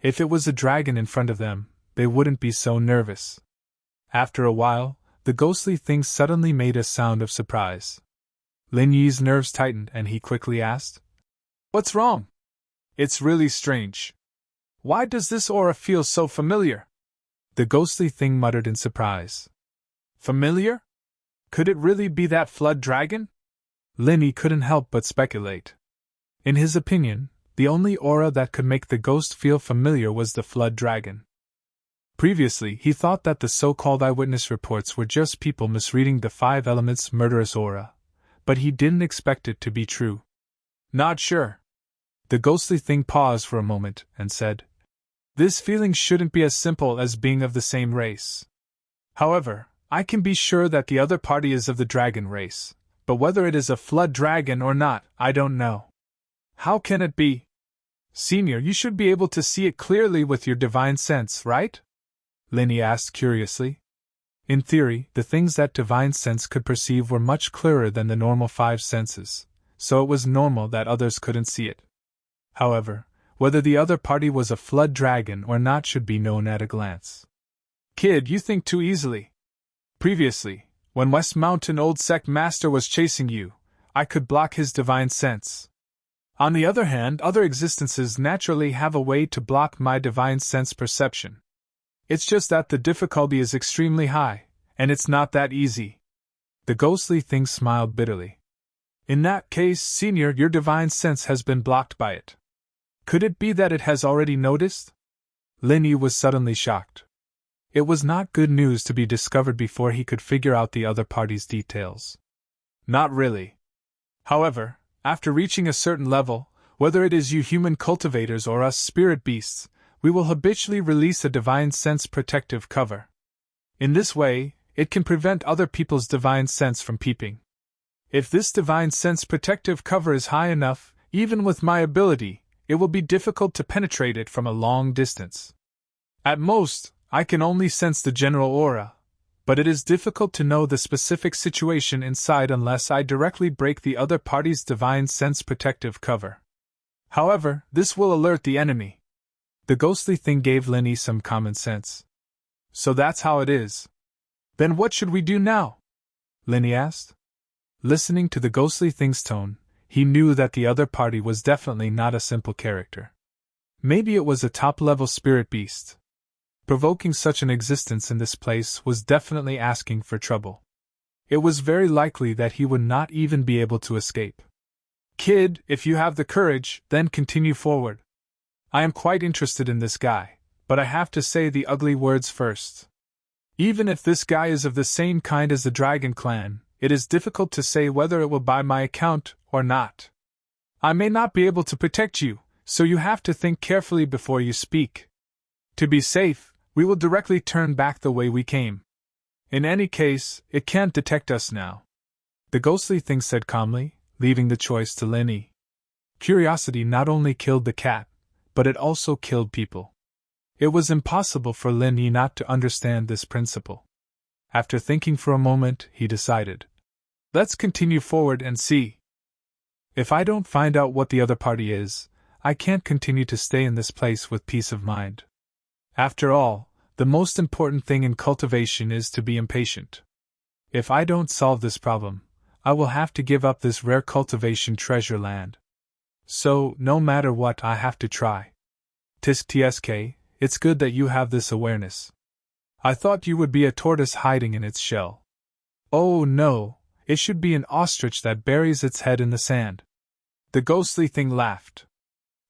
If it was a dragon in front of them, they wouldn't be so nervous. After a while, the ghostly thing suddenly made a sound of surprise. Linny's nerves tightened and he quickly asked, "What's wrong? It's really strange. Why does this aura feel so familiar?" The ghostly thing muttered in surprise. "Familiar? Could it really be that flood dragon?" Linny couldn't help but speculate. In his opinion, the only aura that could make the ghost feel familiar was the flood dragon. Previously, he thought that the so-called eyewitness reports were just people misreading the 5 elements' murderous aura, but he didn't expect it to be true. "Not sure." The ghostly thing paused for a moment and said, "This feeling shouldn't be as simple as being of the same race. However, I can be sure that the other party is of the dragon race, but whether it is a flood dragon or not, I don't know." "How can it be?" "Senior, you should be able to see it clearly with your divine sense, right?" Linny asked curiously. In theory, the things that divine sense could perceive were much clearer than the normal 5 senses, so it was normal that others couldn't see it. However, whether the other party was a flood dragon or not should be known at a glance. "Kid, you think too easily. Previously, when West Mountain Old Sect Master was chasing you, I could block his divine sense. On the other hand, other existences naturally have a way to block my divine sense perception. It's just that the difficulty is extremely high, and it's not that easy." The ghostly thing smiled bitterly. "In that case, Senior, your divine sense has been blocked by it. Could it be that it has already noticed?" Lin Yi was suddenly shocked. It was not good news to be discovered before he could figure out the other party's details. Not really. However, after reaching a certain level, whether it is you human cultivators or us spirit beasts, we will habitually release a divine sense protective cover. In this way, it can prevent other people's divine sense from peeping. If this divine sense protective cover is high enough, even with my ability, it will be difficult to penetrate it from a long distance. At most, I can only sense the general aura, but it is difficult to know the specific situation inside unless I directly break the other party's divine sense protective cover. However, this will alert the enemy. The ghostly thing gave Lin Yi some common sense. So that's how it is. Then what should we do now? Lin Yi asked. Listening to the ghostly thing's tone, he knew that the other party was definitely not a simple character. Maybe it was a top-level spirit beast. Provoking such an existence in this place was definitely asking for trouble. It was very likely that he would not even be able to escape. Kid, if you have the courage, then continue forward. I am quite interested in this guy, but I have to say the ugly words first. Even if this guy is of the same kind as the Dragon Clan, it is difficult to say whether it will buy my account or not. I may not be able to protect you, so you have to think carefully before you speak. To be safe, we will directly turn back the way we came. In any case, it can't detect us now. The ghostly thing said calmly, leaving the choice to Lin Yi. Curiosity not only killed the cat, but it also killed people. It was impossible for Lin Yi not to understand this principle. After thinking for a moment, he decided. Let's continue forward and see. If I don't find out what the other party is, I can't continue to stay in this place with peace of mind. After all, the most important thing in cultivation is to be impatient. If I don't solve this problem, I will have to give up this rare cultivation treasure land. So, no matter what, I have to try. Tsk, it's good that you have this awareness. I thought you would be a tortoise hiding in its shell. Oh no, it should be an ostrich that buries its head in the sand. The ghostly thing laughed.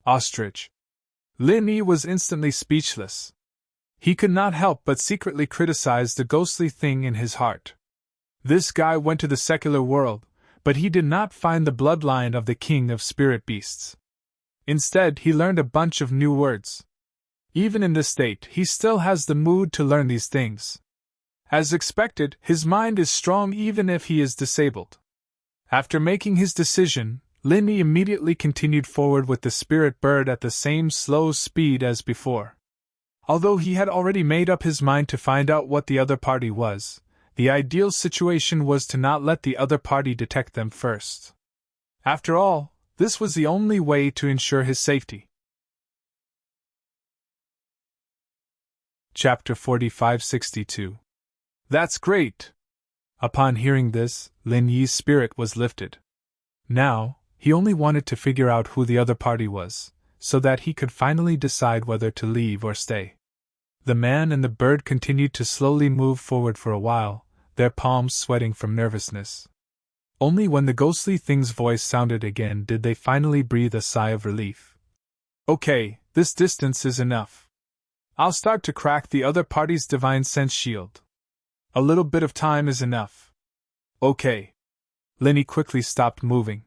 Ostrich. Lin Yi was instantly speechless. He could not help but secretly criticize the ghostly thing in his heart. This guy went to the secular world, but he did not find the bloodline of the king of spirit beasts. Instead, he learned a bunch of new words. Even in this state, he still has the mood to learn these things. As expected, his mind is strong even if he is disabled. After making his decision, Lin Yi immediately continued forward with the spirit bird at the same slow speed as before. Although he had already made up his mind to find out what the other party was, the ideal situation was to not let the other party detect them first. After all, this was the only way to ensure his safety. Chapter 4562. That's great! Upon hearing this, Lin Yi's spirit was lifted. Now, he only wanted to figure out who the other party was, so that he could finally decide whether to leave or stay. The man and the bird continued to slowly move forward for a while, their palms sweating from nervousness. Only when the ghostly thing's voice sounded again did they finally breathe a sigh of relief. Okay, this distance is enough. I'll start to crack the other party's divine sense shield. A little bit of time is enough. Okay. Lin Yi quickly stopped moving.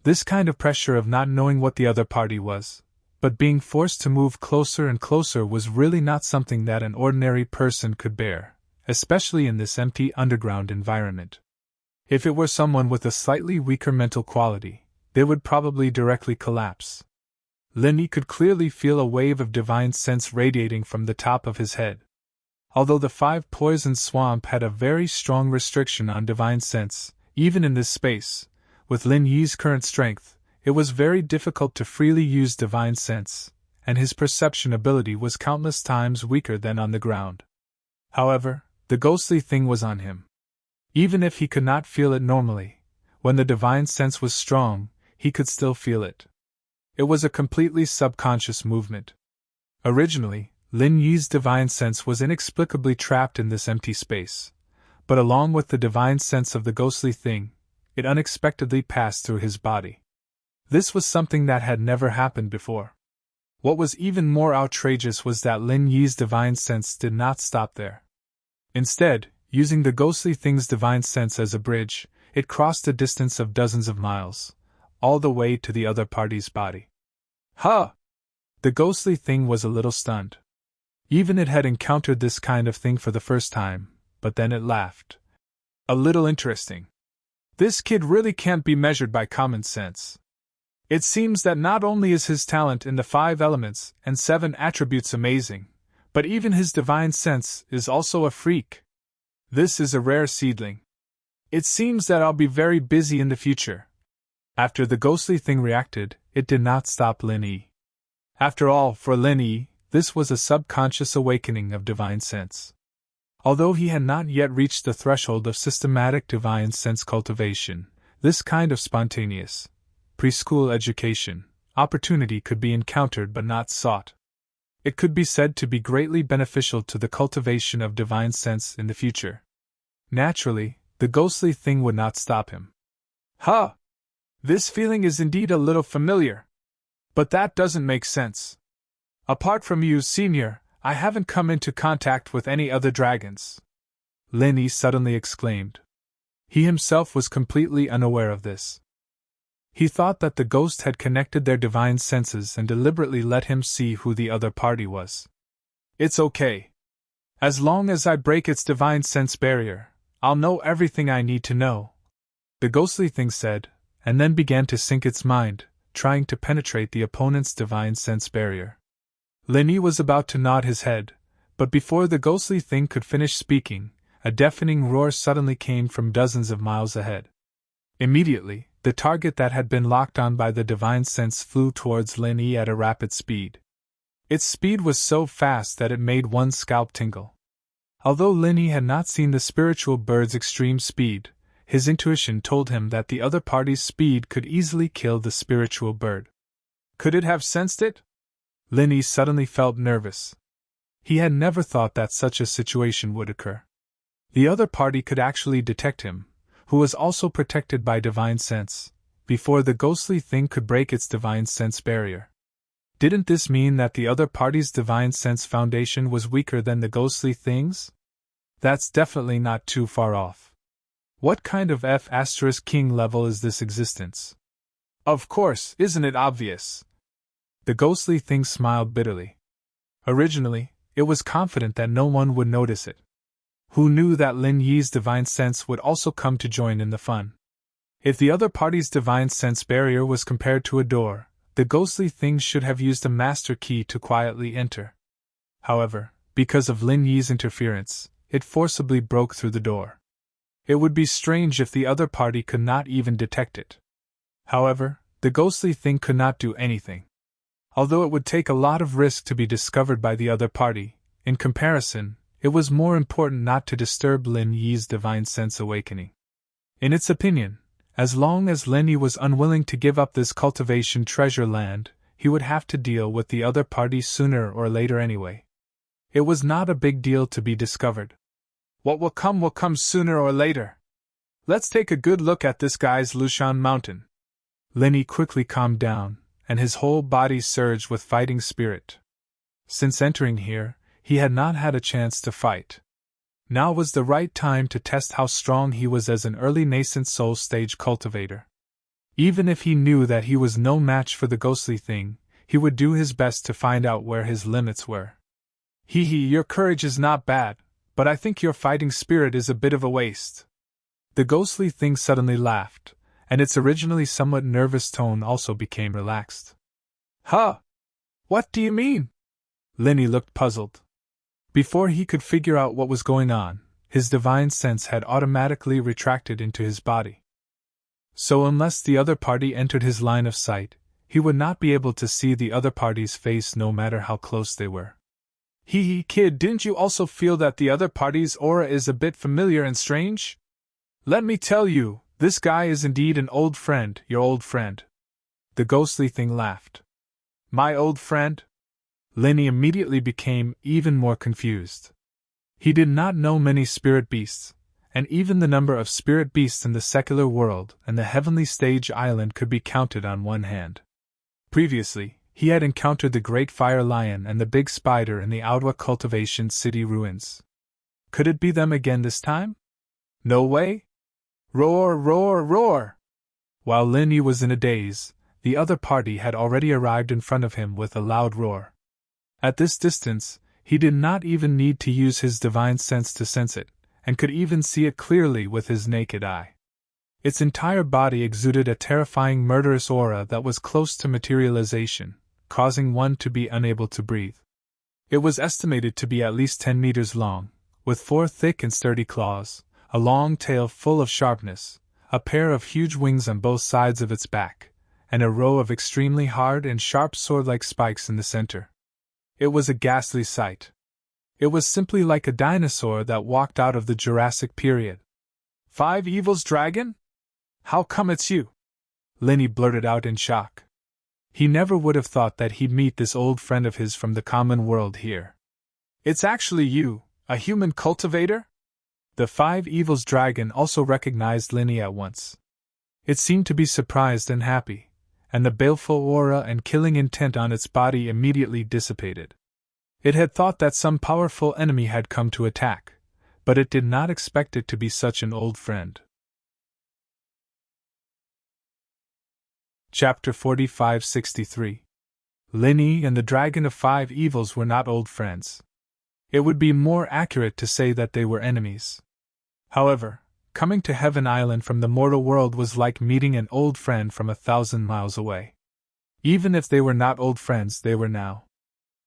This kind of pressure of not knowing what the other party was, but being forced to move closer and closer was really not something that an ordinary person could bear, especially in this empty underground environment. If it were someone with a slightly weaker mental quality, they would probably directly collapse. Lin Yi could clearly feel a wave of divine sense radiating from the top of his head. Although the 5 Poison Swamp had a very strong restriction on divine sense, even in this space, with Lin Yi's current strength, it was very difficult to freely use divine sense, and his perception ability was countless times weaker than on the ground. However, the ghostly thing was on him. Even if he could not feel it normally, when the divine sense was strong, he could still feel it. It was a completely subconscious movement. Originally, Lin Yi's divine sense was inexplicably trapped in this empty space, but along with the divine sense of the ghostly thing, it unexpectedly passed through his body. This was something that had never happened before. What was even more outrageous was that Lin Yi's divine sense did not stop there. Instead, using the ghostly thing's divine sense as a bridge, it crossed a distance of dozens of miles, all the way to the other party's body. Huh! The ghostly thing was a little stunned. Even it had encountered this kind of thing for the first time, but then it laughed. A little interesting. This kid really can't be measured by common sense. It seems that not only is his talent in the 5 elements and 7 attributes amazing, but even his divine sense is also a freak. This is a rare seedling. It seems that I'll be very busy in the future. After the ghostly thing reacted, it did not stop Lin Yi. After all, for Lin Yi, this was a subconscious awakening of divine sense. Although he had not yet reached the threshold of systematic divine sense cultivation, this kind of spontaneous, preschool education opportunity could be encountered but not sought. It could be said to be greatly beneficial to the cultivation of divine sense in the future. Naturally, the ghostly thing would not stop him. Huh! This feeling is indeed a little familiar. But that doesn't make sense. Apart from you, Senior, I haven't come into contact with any other dragons. Lin Yi suddenly exclaimed. He himself was completely unaware of this. He thought that the ghost had connected their divine senses and deliberately let him see who the other party was. It's okay. As long as I break its divine sense barrier, I'll know everything I need to know, the ghostly thing said, and then began to sink its mind, trying to penetrate the opponent's divine sense barrier. Lin Yi was about to nod his head, but before the ghostly thing could finish speaking, a deafening roar suddenly came from dozens of miles ahead. Immediately, the target that had been locked on by the divine sense flew towards Lin Yi at a rapid speed. Its speed was so fast that it made one's scalp tingle. Although Lin Yi had not seen the spiritual bird's extreme speed, his intuition told him that the other party's speed could easily kill the spiritual bird. Could it have sensed it? Lin Yi suddenly felt nervous. He had never thought that such a situation would occur. The other party could actually detect him, who was also protected by divine sense, before the ghostly thing could break its divine sense barrier. Didn't this mean that the other party's divine sense foundation was weaker than the ghostly thing's? That's definitely not too far off. What kind of F*King level is this existence? Of course, isn't it obvious? The ghostly thing smiled bitterly. Originally, it was confident that no one would notice it. Who knew that Lin Yi's divine sense would also come to join in the fun? If the other party's divine sense barrier was compared to a door, the ghostly thing should have used a master key to quietly enter. However, because of Lin Yi's interference, it forcibly broke through the door. It would be strange if the other party could not even detect it. However, the ghostly thing could not do anything. Although it would take a lot of risk to be discovered by the other party, in comparison, it was more important not to disturb Lin Yi's divine sense awakening. In its opinion, as long as Lin Yi was unwilling to give up this cultivation treasure land, he would have to deal with the other party sooner or later anyway. It was not a big deal to be discovered. What will come sooner or later. Let's take a good look at this guy's Lushan Mountain. Lin Yi quickly calmed down, and his whole body surged with fighting spirit. Since entering here, he had not had a chance to fight. Now was the right time to test how strong he was as an early nascent soul stage cultivator. Even if he knew that he was no match for the ghostly thing, he would do his best to find out where his limits were. Your courage is not bad, but I think your fighting spirit is a bit of a waste. The ghostly thing suddenly laughed, and its originally somewhat nervous tone also became relaxed. Huh? What do you mean? Lin Yi looked puzzled. Before he could figure out what was going on, his divine sense had automatically retracted into his body. So unless the other party entered his line of sight, he would not be able to see the other party's face no matter how close they were. Kid, didn't you also feel that the other party's aura is a bit familiar and strange? Let me tell you, this guy is indeed an old friend, your old friend. The ghostly thing laughed. My old friend? Lin Yi immediately became even more confused. He did not know many spirit beasts, and even the number of spirit beasts in the secular world and the heavenly stage island could be counted on one hand. Previously, he had encountered the great fire lion and the big spider in the Audiobook cultivation city ruins. Could it be them again this time? No way? Roar, roar, roar! While Lin Yi was in a daze, the other party had already arrived in front of him with a loud roar. At this distance, he did not even need to use his divine sense to sense it, and could even see it clearly with his naked eye. Its entire body exuded a terrifying murderous aura that was close to materialization, causing one to be unable to breathe. It was estimated to be at least 10 meters long, with 4 thick and sturdy claws, a long tail full of sharpness, a pair of huge wings on both sides of its back, and a row of extremely hard and sharp sword-like spikes in the center. It was a ghastly sight. It was simply like a dinosaur that walked out of the Jurassic period. 5 Evils Dragon? How come it's you? Lin Yi blurted out in shock. He never would have thought that he'd meet this old friend of his from the common world here. It's actually you, a human cultivator? The 5 Evils Dragon also recognized Lin Yi at once. It seemed to be surprised and happy, and the baleful aura and killing intent on its body immediately dissipated. It had thought that some powerful enemy had come to attack, but it did not expect it to be such an old friend. Chapter 4563. Lin Yi and the Dragon of 5 Evils were not old friends. It would be more accurate to say that they were enemies. However, coming to Heaven Island from the mortal world was like meeting an old friend from 1,000 miles away. Even if they were not old friends, they were now.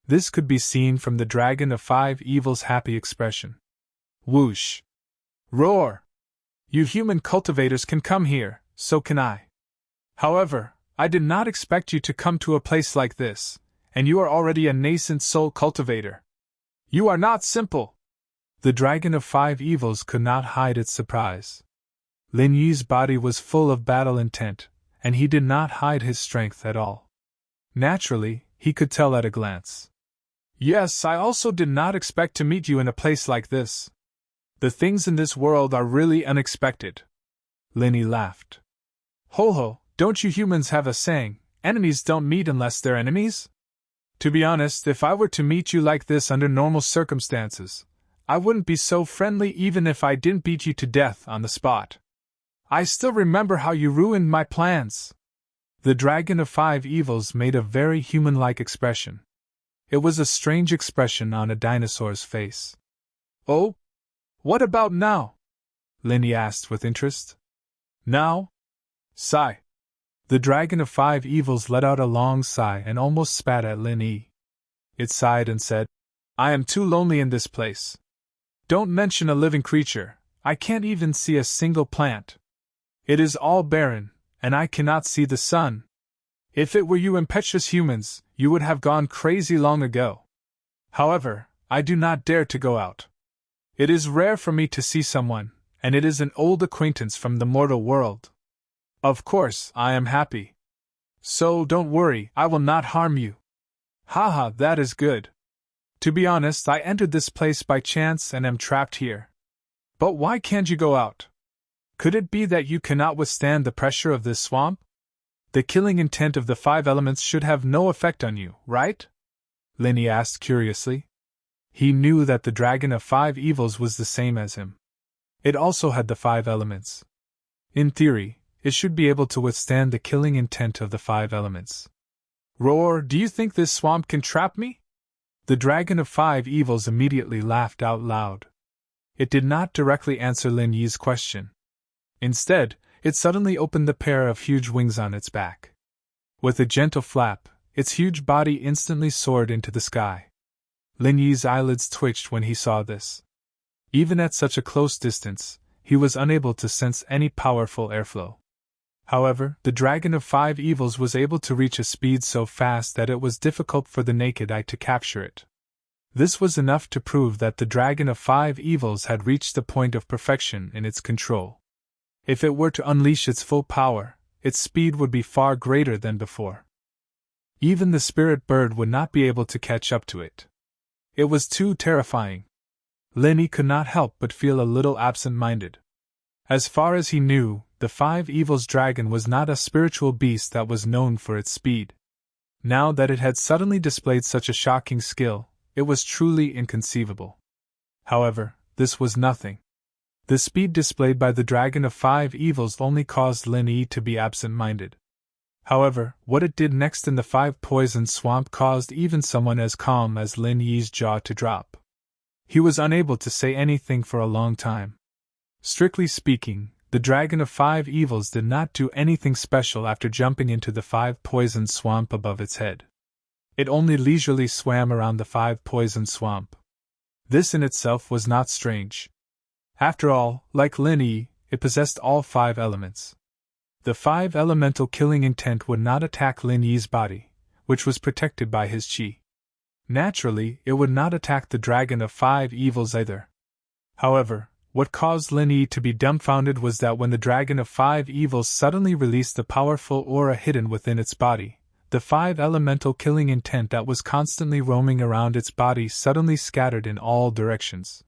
This could be seen from the Dragon of 5 Evils' happy expression. Whoosh! Roar! You human cultivators can come here, so can I. However, I did not expect you to come to a place like this, and you are already a nascent soul cultivator. You are not simple! The Dragon of 5 Evils could not hide its surprise. Lin Yi's body was full of battle intent, and he did not hide his strength at all. Naturally, he could tell at a glance. Yes, I also did not expect to meet you in a place like this. The things in this world are really unexpected. Lin Yi laughed. Ho ho, don't you humans have a saying, enemies don't meet unless they're enemies? To be honest, if I were to meet you like this under normal circumstances, I wouldn't be so friendly even if I didn't beat you to death on the spot. I still remember how you ruined my plans. The Dragon of 5 Evils made a very human-like expression. It was a strange expression on a dinosaur's face. Oh? What about now? Lin Yi asked with interest. Now? Sigh. The Dragon of 5 Evils let out a long sigh and almost spat at Lin Yi. It sighed and said, I am too lonely in this place. Don't mention a living creature, I can't even see a single plant. It is all barren, and I cannot see the sun. If it were you impetuous humans, you would have gone crazy long ago. However, I do not dare to go out. It is rare for me to see someone, and it is an old acquaintance from the mortal world. Of course, I am happy. So don't worry, I will not harm you. Haha, that is good. To be honest, I entered this place by chance and am trapped here. But why can't you go out? Could it be that you cannot withstand the pressure of this swamp? The killing intent of the 5 elements should have no effect on you, right? Lin Yi asked curiously. He knew that the Dragon of 5 Evils was the same as him. It also had the 5 elements. In theory, it should be able to withstand the killing intent of the 5 elements. Roar, do you think this swamp can trap me? The Dragon of 5 Evils immediately laughed out loud. It did not directly answer Lin Yi's question. Instead, it suddenly opened the pair of huge wings on its back. With a gentle flap, its huge body instantly soared into the sky. Lin Yi's eyelids twitched when he saw this. Even at such a close distance, he was unable to sense any powerful airflow. However, the Dragon of 5 Evils was able to reach a speed so fast that it was difficult for the naked eye to capture it. This was enough to prove that the Dragon of 5 Evils had reached the point of perfection in its control. If it were to unleash its full power, its speed would be far greater than before. Even the spirit bird would not be able to catch up to it. It was too terrifying. Lin Yi could not help but feel a little absent-minded. As far as he knew, the 5 Evils dragon was not a spiritual beast that was known for its speed. Now that it had suddenly displayed such a shocking skill, it was truly inconceivable. However, this was nothing. The speed displayed by the Dragon of Five Evils only caused Lin Yi to be absent-minded. However, what it did next in the Five Poison Swamp caused even someone as calm as Lin Yi's jaw to drop. He was unable to say anything for a long time. Strictly speaking, the Dragon of Five Evils did not do anything special after jumping into the Five Poison Swamp above its head. It only leisurely swam around the Five Poison Swamp. This in itself was not strange. After all, like Lin Yi, it possessed all five elements. The five elemental killing intent would not attack Lin Yi's body, which was protected by his qi. Naturally, it would not attack the Dragon of Five Evils either. However, what caused Lin Yi to be dumbfounded was that when the Dragon of Five Evils suddenly released the powerful aura hidden within its body, the five elemental killing intent that was constantly roaming around its body suddenly scattered in all directions.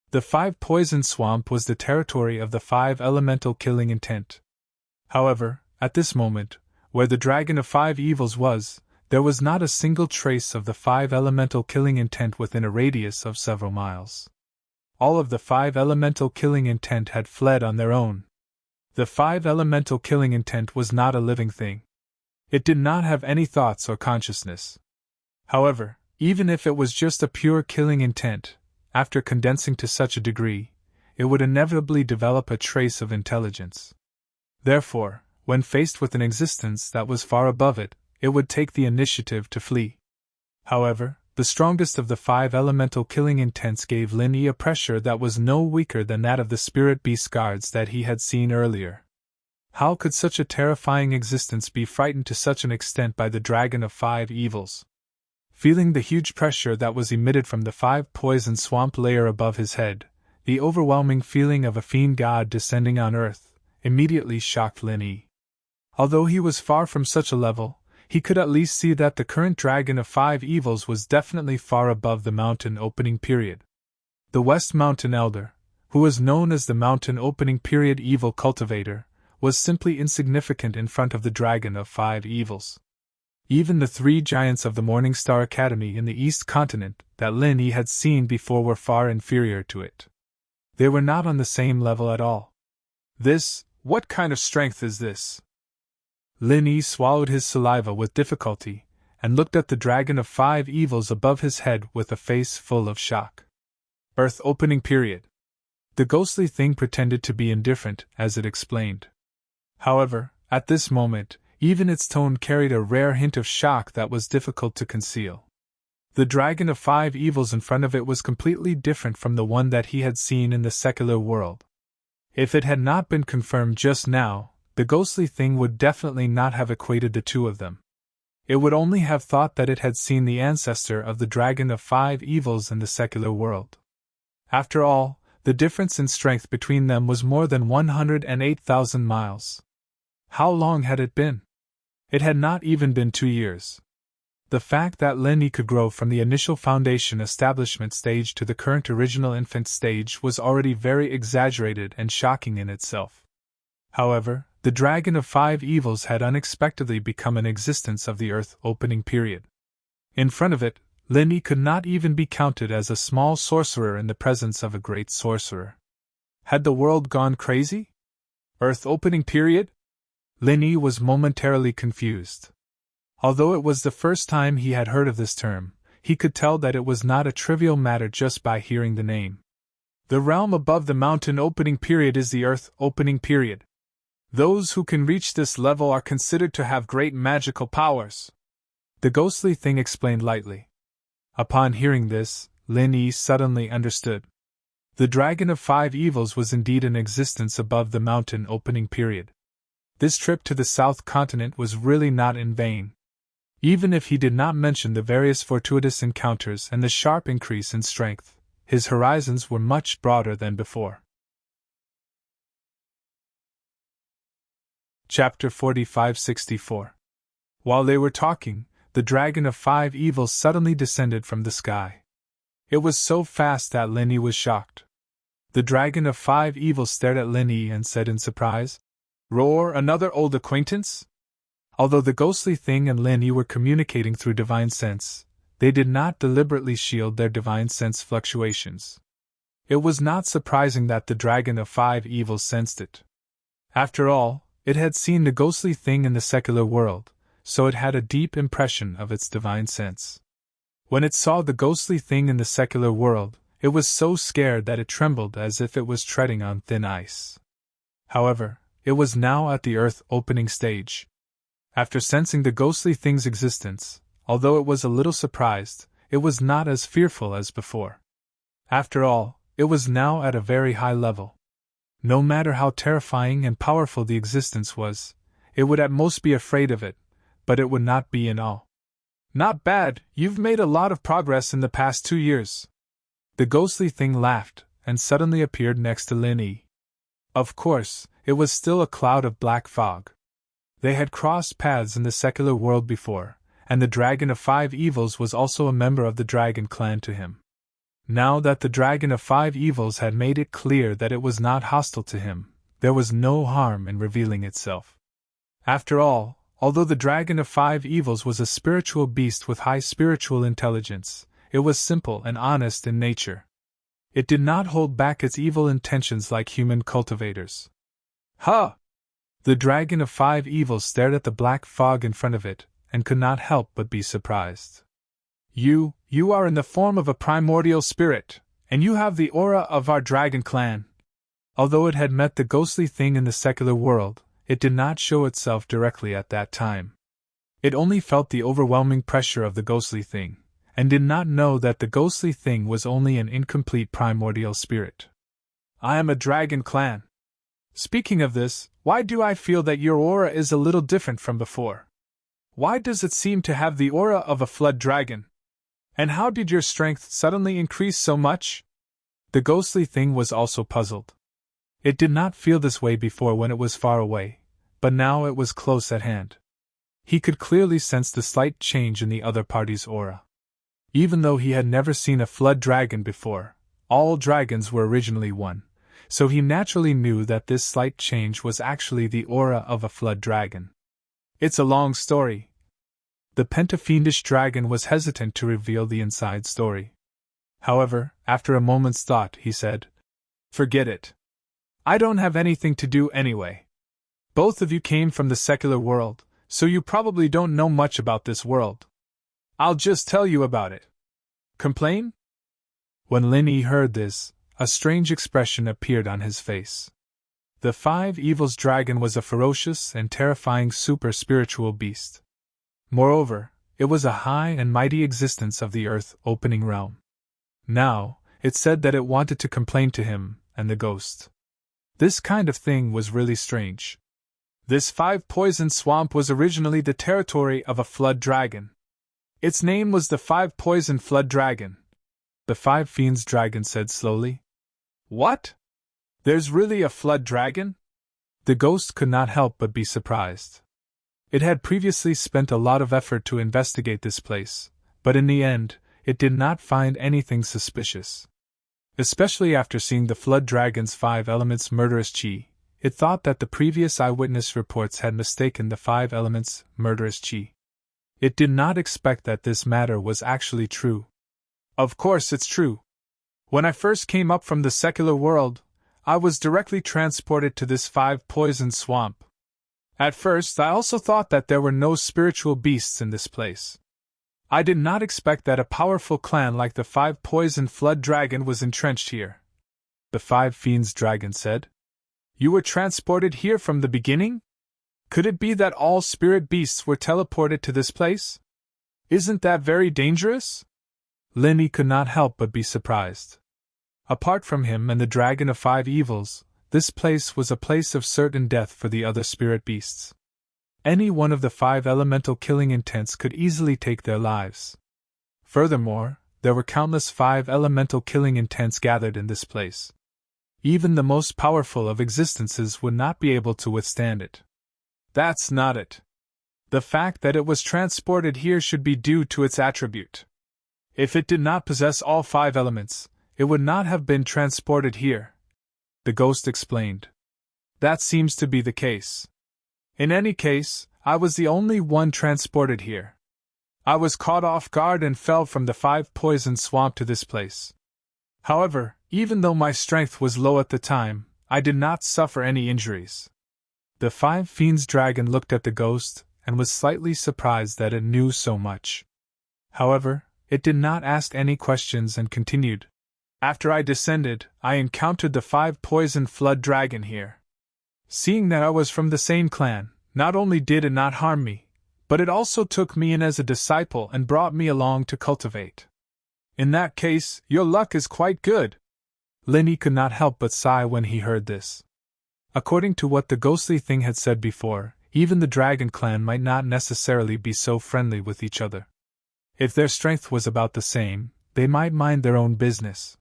The Five Poison Swamp was the territory of the five elemental killing intent. However, at this moment, where the Dragon of Five Evils was, there was not a single trace of the five elemental killing intent within a radius of several miles. All of the five elemental killing intent had fled on their own. The five elemental killing intent was not a living thing. It did not have any thoughts or consciousness. However, even if it was just a pure killing intent, after condensing to such a degree, it would inevitably develop a trace of intelligence. Therefore, when faced with an existence that was far above it, it would take the initiative to flee. However, the strongest of the five elemental killing intents gave Lin Yi a pressure that was no weaker than that of the spirit beast guards that he had seen earlier. How could such a terrifying existence be frightened to such an extent by the Dragon of Five Evils? Feeling the huge pressure that was emitted from the Five Poison Swamp layer above his head, the overwhelming feeling of a fiend god descending on earth immediately shocked Lin Yi. Although he was far from such a level, he could at least see that the current Dragon of Five Evils was definitely far above the mountain opening period. The West Mountain Elder, who was known as the Mountain Opening Period Evil Cultivator, was simply insignificant in front of the Dragon of Five Evils. Even the three giants of the Morning Star Academy in the East Continent that Lin Yi had seen before were far inferior to it. They were not on the same level at all. What kind of strength is this? Lin Yi swallowed his saliva with difficulty, and looked at the Dragon of Five Evils above his head with a face full of shock. Earth opening period. The ghostly thing pretended to be indifferent as it explained. However, at this moment, even its tone carried a rare hint of shock that was difficult to conceal. The Dragon of Five Evils in front of it was completely different from the one that he had seen in the secular world. If it had not been confirmed just now, the ghostly thing would definitely not have equated the two of them. It would only have thought that it had seen the ancestor of the Dragon of Five Evils in the secular world. After all, the difference in strength between them was more than 108,000 miles. How long had it been? It had not even been 2 years. The fact that Lin Yi could grow from the initial foundation establishment stage to the current original infant stage was already very exaggerated and shocking in itself. However, the Dragon of Five Evils had unexpectedly become an existence of the Earth opening period. In front of it, Lin Yi could not even be counted as a small sorcerer in the presence of a great sorcerer. Had the world gone crazy? Earth opening period? Lin Yi was momentarily confused. Although it was the first time he had heard of this term, he could tell that it was not a trivial matter just by hearing the name. The realm above the mountain opening period is the Earth opening period. Those who can reach this level are considered to have great magical powers, the ghostly thing explained lightly. Upon hearing this, Lin Yi suddenly understood. The Dragon of Five Evils was indeed in existence above the mountain opening period. This trip to the South Continent was really not in vain. Even if he did not mention the various fortuitous encounters and the sharp increase in strength, his horizons were much broader than before. Chapter 45-64. While they were talking, the Dragon of Five Evils suddenly descended from the sky. It was so fast that Lin Yi was shocked. The Dragon of Five Evils stared at Lin Yi and said in surprise, "Roar, another old acquaintance?" Although the ghostly thing and Linny were communicating through divine sense, they did not deliberately shield their divine sense fluctuations. It was not surprising that the dragon of 5 evils sensed it. After all, it had seen the ghostly thing in the secular world, so it had a deep impression of its divine sense. When it saw the ghostly thing in the secular world, it was so scared that it trembled as if it was treading on thin ice. However, it was now at the earth-opening stage. After sensing the ghostly thing's existence, although it was a little surprised, it was not as fearful as before. After all, it was now at a very high level. No matter how terrifying and powerful the existence was, it would at most be afraid of it, but it would not be in awe. Not bad, you've made a lot of progress in the past 2 years. The ghostly thing laughed, and suddenly appeared next to Linny. Of course, it was still a cloud of black fog. They had crossed paths in the secular world before, and the dragon of 5 evils was also a member of the dragon clan to him. Now that the dragon of 5 evils had made it clear that it was not hostile to him, there was no harm in revealing itself. After all, although the dragon of 5 evils was a spiritual beast with high spiritual intelligence, it was simple and honest in nature. It did not hold back its evil intentions like human cultivators. Ha! The dragon of 5 evils stared at the black fog in front of it, and could not help but be surprised. You are in the form of a primordial spirit, and you have the aura of our dragon clan. Although it had met the ghostly thing in the secular world, it did not show itself directly at that time. It only felt the overwhelming pressure of the ghostly thing, and did not know that the ghostly thing was only an incomplete primordial spirit. I am a dragon clan. Speaking of this, why do I feel that your aura is a little different from before? Why does it seem to have the aura of a flood dragon? And how did your strength suddenly increase so much? The ghostly thing was also puzzled. It did not feel this way before when it was far away, but now it was close at hand. He could clearly sense the slight change in the other party's aura. Even though he had never seen a flood dragon before, all dragons were originally one, so he naturally knew that this slight change was actually the aura of a flood dragon. It's a long story. The pentafiendish dragon was hesitant to reveal the inside story. However, after a moment's thought, he said, "Forget it. I don't have anything to do anyway. Both of you came from the secular world, so you probably don't know much about this world. I'll just tell you about it. Complain?" When Linny heard this, a strange expression appeared on his face. The 5 evils dragon was a ferocious and terrifying super-spiritual beast. Moreover, it was a high and mighty existence of the earth-opening realm. Now, it said that it wanted to complain to him and the ghost. This kind of thing was really strange. This 5-poison swamp was originally the territory of a flood dragon. Its name was the 5-poison flood dragon. The 5 fiends dragon said slowly. What? There's really a flood dragon? The ghost could not help but be surprised. It had previously spent a lot of effort to investigate this place, but in the end, it did not find anything suspicious. Especially after seeing the flood dragon's 5 elements' murderous chi, it thought that the previous eyewitness reports had mistaken the 5 elements' murderous chi. It did not expect that this matter was actually true. Of course it's true. When I first came up from the secular world, I was directly transported to this 5-poison swamp. At first, I also thought that there were no spiritual beasts in this place. I did not expect that a powerful clan like the 5-poison flood dragon was entrenched here. The 5 fiends dragon said. You were transported here from the beginning? Could it be that all spirit beasts were teleported to this place? Isn't that very dangerous? Linny could not help but be surprised. Apart from him and the dragon of 5 evils, this place was a place of certain death for the other spirit beasts. Any one of the 5 elemental killing intents could easily take their lives. Furthermore, there were countless 5 elemental killing intents gathered in this place. Even the most powerful of existences would not be able to withstand it. That's not it. The fact that it was transported here should be due to its attribute. If it did not possess all 5 elements, it would not have been transported here. The ghost explained. That seems to be the case. In any case, I was the only one transported here. I was caught off guard and fell from the 5-poison swamp to this place. However, even though my strength was low at the time, I did not suffer any injuries. The 5 Fiends dragon looked at the ghost and was slightly surprised that it knew so much. However, it did not ask any questions and continued. After I descended, I encountered the 5-poison flood dragon here. Seeing that I was from the same clan, not only did it not harm me, but it also took me in as a disciple and brought me along to cultivate. In that case, your luck is quite good. Linny could not help but sigh when he heard this. According to what the ghostly thing had said before, even the dragon clan might not necessarily be so friendly with each other. If their strength was about the same, they might mind their own business.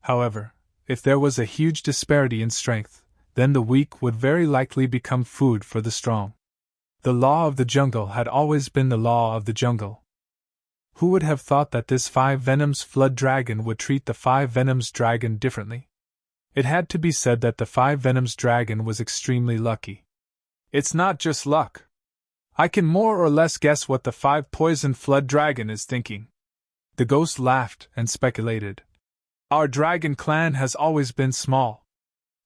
However, if there was a huge disparity in strength, then the weak would very likely become food for the strong. The law of the jungle had always been the law of the jungle. Who would have thought that this 5 Venoms flood dragon would treat the 5 Venoms dragon differently? It had to be said that the 5 Venoms dragon was extremely lucky. It's not just luck. I can more or less guess what the 5 poison flood dragon is thinking. The ghost laughed and speculated. Our dragon clan has always been small.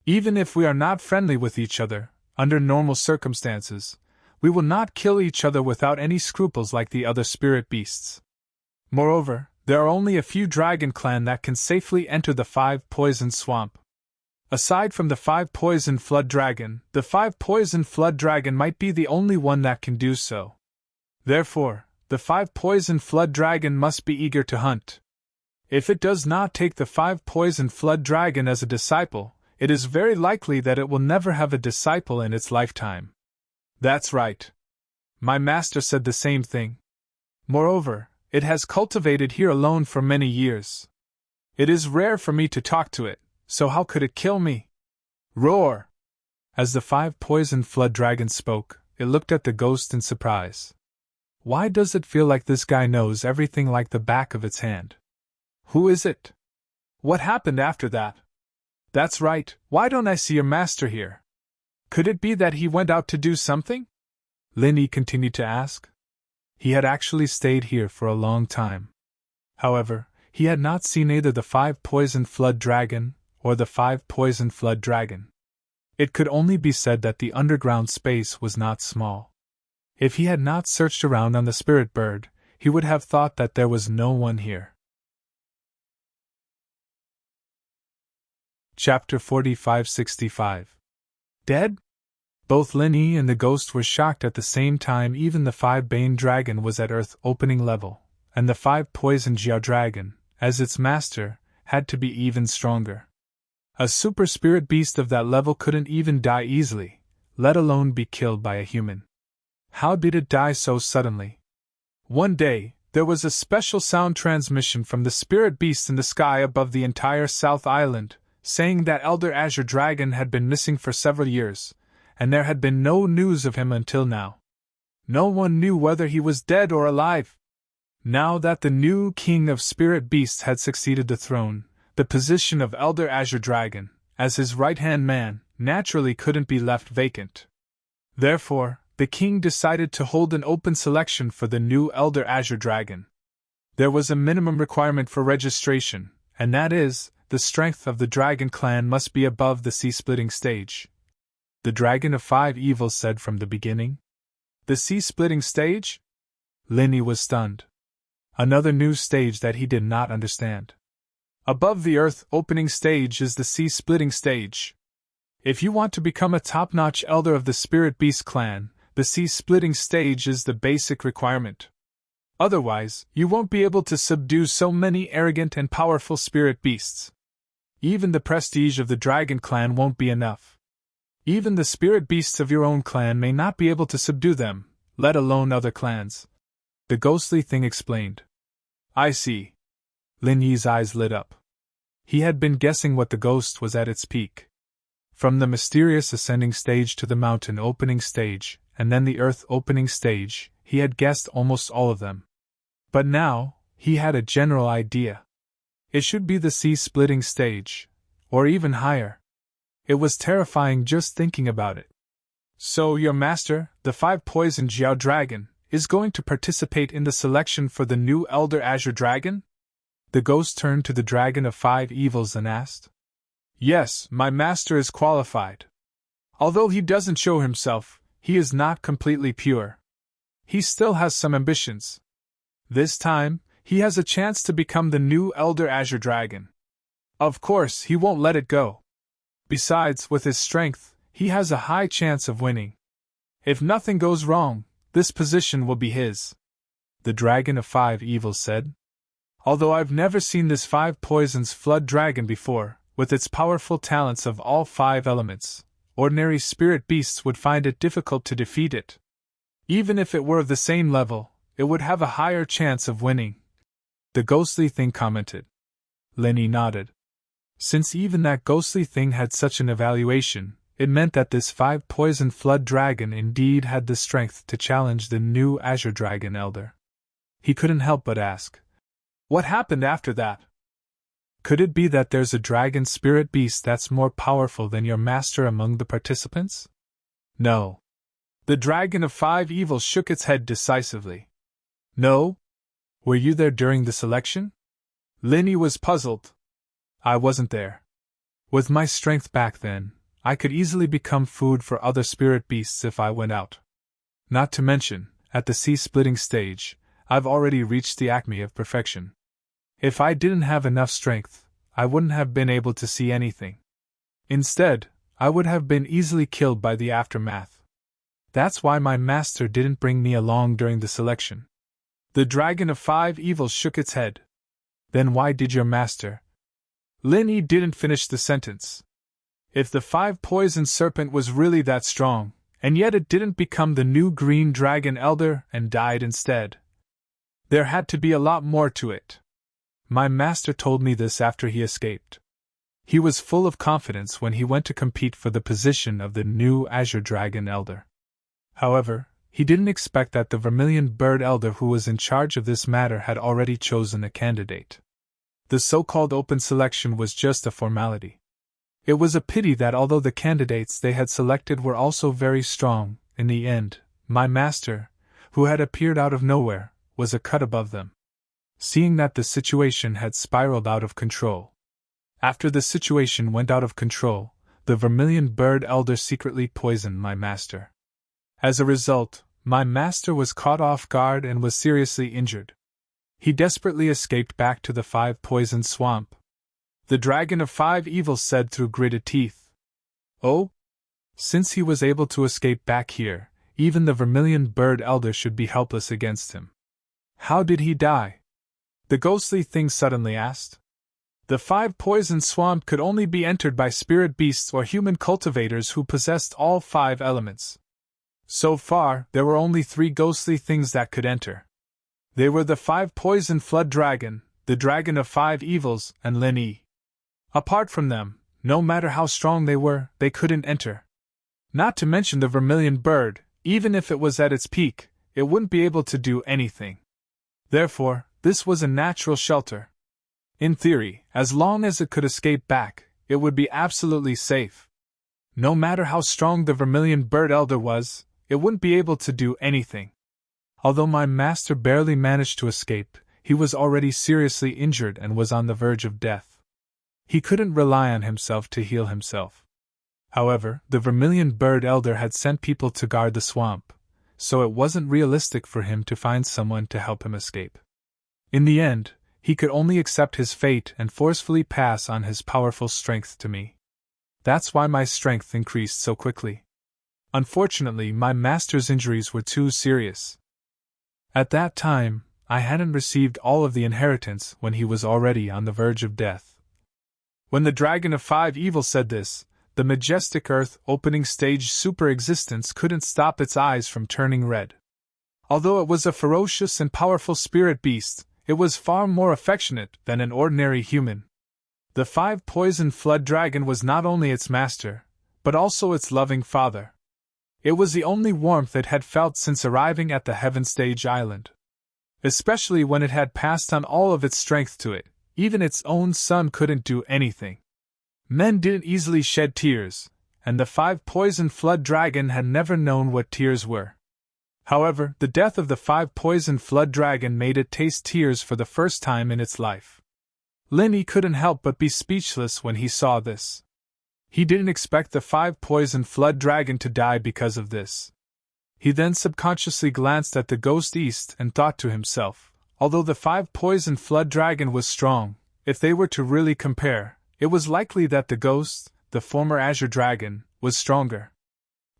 Even if we are not friendly with each other, under normal circumstances, we will not kill each other without any scruples like the other spirit beasts. Moreover, there are only a few dragon clan that can safely enter the 5 poison swamp. Aside from the 5 poison flood dragon, the 5 poison flood dragon might be the only one that can do so. Therefore, the 5 poison flood dragon must be eager to hunt. If it does not take the 5 poison flood dragon as a disciple, it is very likely that it will never have a disciple in its lifetime. That's right. My master said the same thing. Moreover, it has cultivated here alone for many years. It is rare for me to talk to it, so how could it kill me? Roar! As the 5 poison flood dragon spoke, it looked at the ghost in surprise. Why does it feel like this guy knows everything like the back of its hand? Who is it? What happened after that? That's right, why don't I see your master here? Could it be that he went out to do something? Linny continued to ask. He had actually stayed here for a long time. However, he had not seen either the 5 poison flood dragon or the 5 poison flood dragon. It could only be said that the underground space was not small. If he had not searched around on the spirit bird, he would have thought that there was no one here. Chapter 4565. Dead? Both Linny and the ghost were shocked at the same time. Even the 5 Bane dragon was at Earth opening level, and the 5 poison Jiao dragon, as its master, had to be even stronger. A super spirit beast of that level couldn't even die easily, let alone be killed by a human. How did it die so suddenly? One day, there was a special sound transmission from the spirit beast in the sky above the entire South Island, saying that Elder Azure Dragon had been missing for several years, and there had been no news of him until now. No one knew whether he was dead or alive. Now that the new king of spirit beasts had succeeded the throne, the position of Elder Azure Dragon, as his right-hand man, naturally couldn't be left vacant. Therefore, the king decided to hold an open selection for the new Elder Azure Dragon. There was a minimum requirement for registration, and that is, the strength of the dragon clan must be above the sea-splitting stage. The Dragon of 5 Evils said from the beginning. The sea-splitting stage? Linny was stunned. Another new stage that he did not understand. Above the earth opening stage is the sea-splitting stage. If you want to become a top-notch elder of the Spirit Beast clan, the sea-splitting stage is the basic requirement. Otherwise, you won't be able to subdue so many arrogant and powerful spirit beasts. Even the prestige of the dragon clan won't be enough. Even the spirit beasts of your own clan may not be able to subdue them, let alone other clans. The ghostly thing explained. I see. Lin Yi's eyes lit up. He had been guessing what the ghost was at its peak. From the mysterious ascending stage to the mountain opening stage, and then the earth opening stage, he had guessed almost all of them. But now, he had a general idea. It should be the sea-splitting stage, or even higher. It was terrifying just thinking about it. So your master, the 5-poisoned Jiao Dragon, is going to participate in the selection for the new Elder Azure Dragon? The ghost turned to the Dragon of 5 Evils and asked. Yes, my master is qualified. Although he doesn't show himself, he is not completely pure. He still has some ambitions. This time, he has a chance to become the new Elder Azure Dragon. Of course, he won't let it go. Besides, with his strength, he has a high chance of winning. If nothing goes wrong, this position will be his. The Dragon of 5 Evils said. Although I've never seen this 5 Poisons Flood Dragon before, with its powerful talents of all 5 elements, ordinary spirit beasts would find it difficult to defeat it. Even if it were of the same level, it would have a higher chance of winning. The ghostly thing commented. Lenny nodded. Since even that ghostly thing had such an evaluation, it meant that this 5 Poison Flood Dragon indeed had the strength to challenge the new Azure Dragon Elder. He couldn't help but ask, what happened after that? Could it be that there's a dragon spirit beast that's more powerful than your master among the participants? No. The Dragon of 5 Evils shook its head decisively. No? Were you there during the selection? Linny was puzzled. I wasn't there. With my strength back then, I could easily become food for other spirit beasts if I went out. Not to mention, at the sea-splitting stage, I've already reached the acme of perfection. If I didn't have enough strength, I wouldn't have been able to see anything. Instead, I would have been easily killed by the aftermath. That's why my master didn't bring me along during the selection. The Dragon of 5 Evils shook its head. Then why did your master? Linny didn't finish the sentence. If the 5 Poison Serpent was really that strong, and yet it didn't become the new Green Dragon Elder and died instead, there had to be a lot more to it. My master told me this after he escaped. He was full of confidence when he went to compete for the position of the new Azure Dragon Elder. However, he didn't expect that the Vermilion Bird Elder who was in charge of this matter had already chosen a candidate. The so-called open selection was just a formality. It was a pity that although the candidates they had selected were also very strong, in the end, my master, who had appeared out of nowhere, was a cut above them. Seeing that the situation had spiraled out of control. After the situation went out of control, the Vermilion Bird Elder secretly poisoned my master. As a result, my master was caught off guard and was seriously injured. He desperately escaped back to the 5 Poison Swamp. The Dragon of 5 Evils said through gritted teeth. Oh? Since he was able to escape back here, even the Vermilion Bird Elder should be helpless against him. How did he die? The ghostly thing suddenly asked. The 5 Poison Swamp could only be entered by spirit beasts or human cultivators who possessed all 5 elements. So far, there were only 3 ghostly things that could enter. They were the 5 Poison Flood Dragon, the Dragon of 5 Evils, and Linny. Apart from them, no matter how strong they were, they couldn't enter. Not to mention the Vermilion Bird, even if it was at its peak, it wouldn't be able to do anything. Therefore, this was a natural shelter. In theory, as long as it could escape back, it would be absolutely safe. No matter how strong the Vermilion Bird Elder was, it wouldn't be able to do anything. Although my master barely managed to escape, he was already seriously injured and was on the verge of death. He couldn't rely on himself to heal himself. However, the Vermilion Bird Elder had sent people to guard the swamp, so it wasn't realistic for him to find someone to help him escape. In the end, he could only accept his fate and forcefully pass on his powerful strength to me. That's why my strength increased so quickly. Unfortunately, my master's injuries were too serious. At that time, I hadn't received all of the inheritance when he was already on the verge of death. When the Dragon of 5 Evils said this, the majestic Earth opening stage super-existence couldn't stop its eyes from turning red. Although it was a ferocious and powerful spirit beast, it was far more affectionate than an ordinary human. The 5 Poison Flood Dragon was not only its master, but also its loving father. It was the only warmth it had felt since arriving at the Heaven Stage Island. Especially when it had passed on all of its strength to it, even its own son couldn't do anything. Men didn't easily shed tears, and the 5-poison flood dragon had never known what tears were. However, the death of the 5-poison flood dragon made it taste tears for the first time in its life. Linny couldn't help but be speechless when he saw this. He didn't expect the 5-poison flood dragon to die because of this. He then subconsciously glanced at the ghost east and thought to himself, although the 5-poison flood dragon was strong, if they were to really compare, it was likely that the ghost, the former azure dragon, was stronger.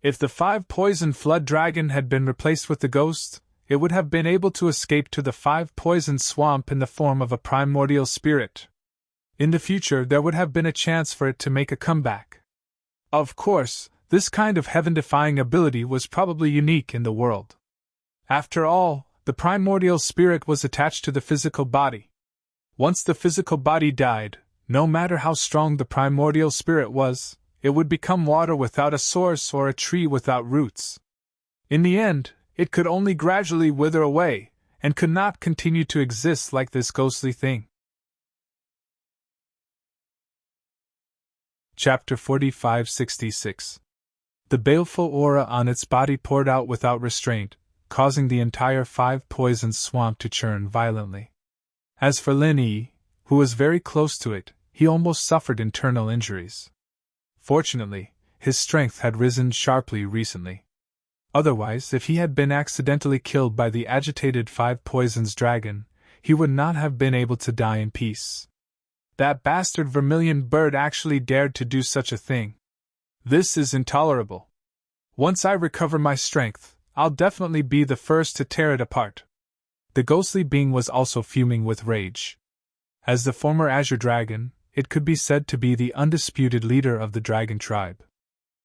If the 5-poison flood dragon had been replaced with the ghost, it would have been able to escape to the 5-poison swamp in the form of a primordial spirit. In the future, there would have been a chance for it to make a comeback. Of course, this kind of heaven-defying ability was probably unique in the world. After all, the primordial spirit was attached to the physical body. Once the physical body died, no matter how strong the primordial spirit was, it would become water without a source or a tree without roots. In the end, it could only gradually wither away, and could not continue to exist like this ghostly thing. Chapter 45-66. The baleful aura on its body poured out without restraint, causing the entire 5-poison swamp to churn violently. As for Linny, who was very close to it, he almost suffered internal injuries. Fortunately, his strength had risen sharply recently. Otherwise, if he had been accidentally killed by the agitated 5-poisons dragon, he would not have been able to die in peace. That bastard vermilion bird actually dared to do such a thing. This is intolerable. Once I recover my strength, I'll definitely be the first to tear it apart. The ghostly being was also fuming with rage. As the former azure dragon, it could be said to be the undisputed leader of the dragon tribe.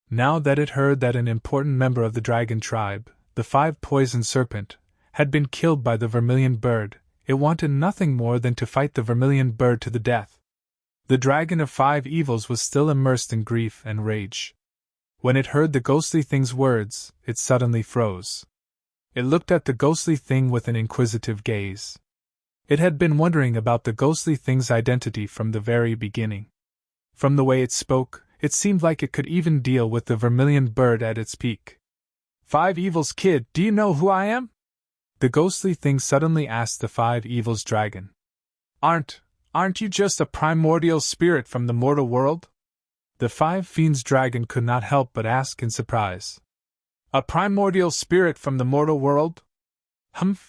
Now that it heard that an important member of the dragon tribe, the 5-poison serpent, had been killed by the vermilion bird, it wanted nothing more than to fight the vermilion bird to the death. The dragon of 5 evils was still immersed in grief and rage. When it heard the ghostly thing's words, it suddenly froze. It looked at the ghostly thing with an inquisitive gaze. It had been wondering about the ghostly thing's identity from the very beginning. From the way it spoke, it seemed like it could even deal with the vermilion bird at its peak. 5 evils kid, do you know who I am? The ghostly thing suddenly asked the 5 evils dragon. Aren't you just a primordial spirit from the mortal world? The 5 fiends dragon could not help but ask in surprise. A primordial spirit from the mortal world?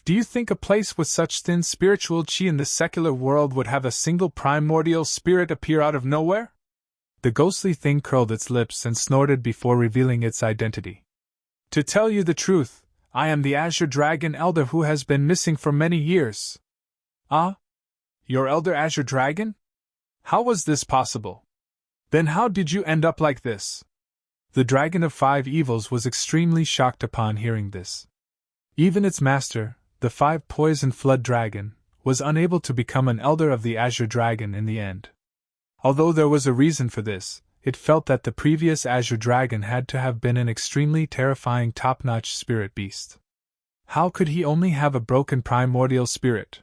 Do you think a place with such thin spiritual chi in the secular world would have a single primordial spirit appear out of nowhere? The ghostly thing curled its lips and snorted before revealing its identity. To tell you the truth, I am the Azure Dragon Elder who has been missing for many years. Ah? Your Elder Azure Dragon? How was this possible? Then how did you end up like this? The Dragon of 5 Evils was extremely shocked upon hearing this. Even its master, the 5-poison flood dragon, was unable to become an Elder of the Azure Dragon in the end. Although there was a reason for this, it felt that the previous Azure Dragon had to have been an extremely terrifying top-notch spirit beast. How could he only have a broken primordial spirit?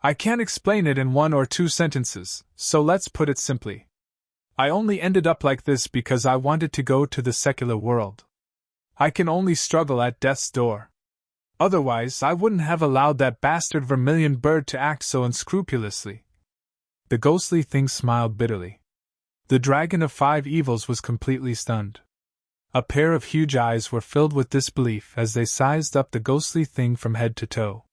I can't explain it in 1 or 2 sentences, so let's put it simply. I only ended up like this because I wanted to go to the secular world. I can only struggle at death's door. Otherwise, I wouldn't have allowed that bastard vermilion bird to act so unscrupulously. The ghostly thing smiled bitterly. The Dragon of 5 Evils was completely stunned. A pair of huge eyes were filled with disbelief as they sized up the ghostly thing from head to toe.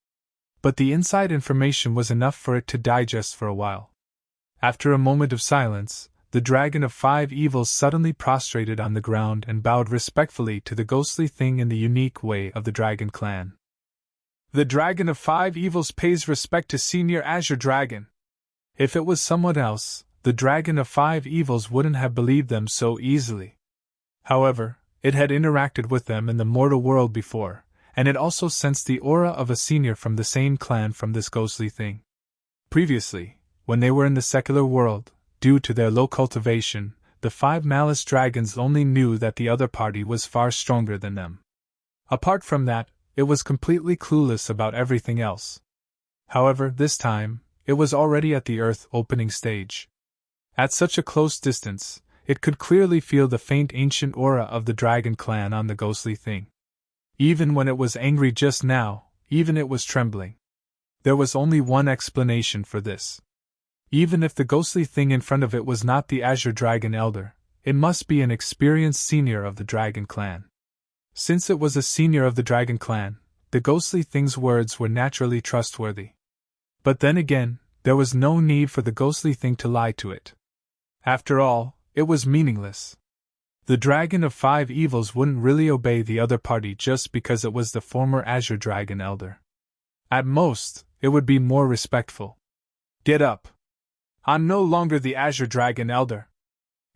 But the inside information was enough for it to digest for a while. After a moment of silence, the Dragon of 5 Evils suddenly prostrated on the ground and bowed respectfully to the ghostly thing in the unique way of the Dragon clan. The Dragon of 5 Evils pays respect to Senior Azure Dragon. If it was someone else, the Dragon of 5 Evils wouldn't have believed them so easily. However, it had interacted with them in the mortal world before, and it also sensed the aura of a senior from the same clan from this ghostly thing. Previously, when they were in the secular world, due to their low cultivation, the 5 malice dragons only knew that the other party was far stronger than them. Apart from that, it was completely clueless about everything else. However, this time, it was already at the Earth opening stage. At such a close distance, it could clearly feel the faint ancient aura of the dragon clan on the ghostly thing. Even when it was angry just now, even it was trembling. There was only one explanation for this. Even if the ghostly thing in front of it was not the Azure Dragon Elder, it must be an experienced senior of the Dragon Clan. Since it was a senior of the Dragon Clan, the ghostly thing's words were naturally trustworthy. But then again, there was no need for the ghostly thing to lie to it. After all, it was meaningless. The Dragon of Five Evils wouldn't really obey the other party just because it was the former Azure Dragon Elder. At most, it would be more respectful. Get up. I'm no longer the Azure Dragon Elder.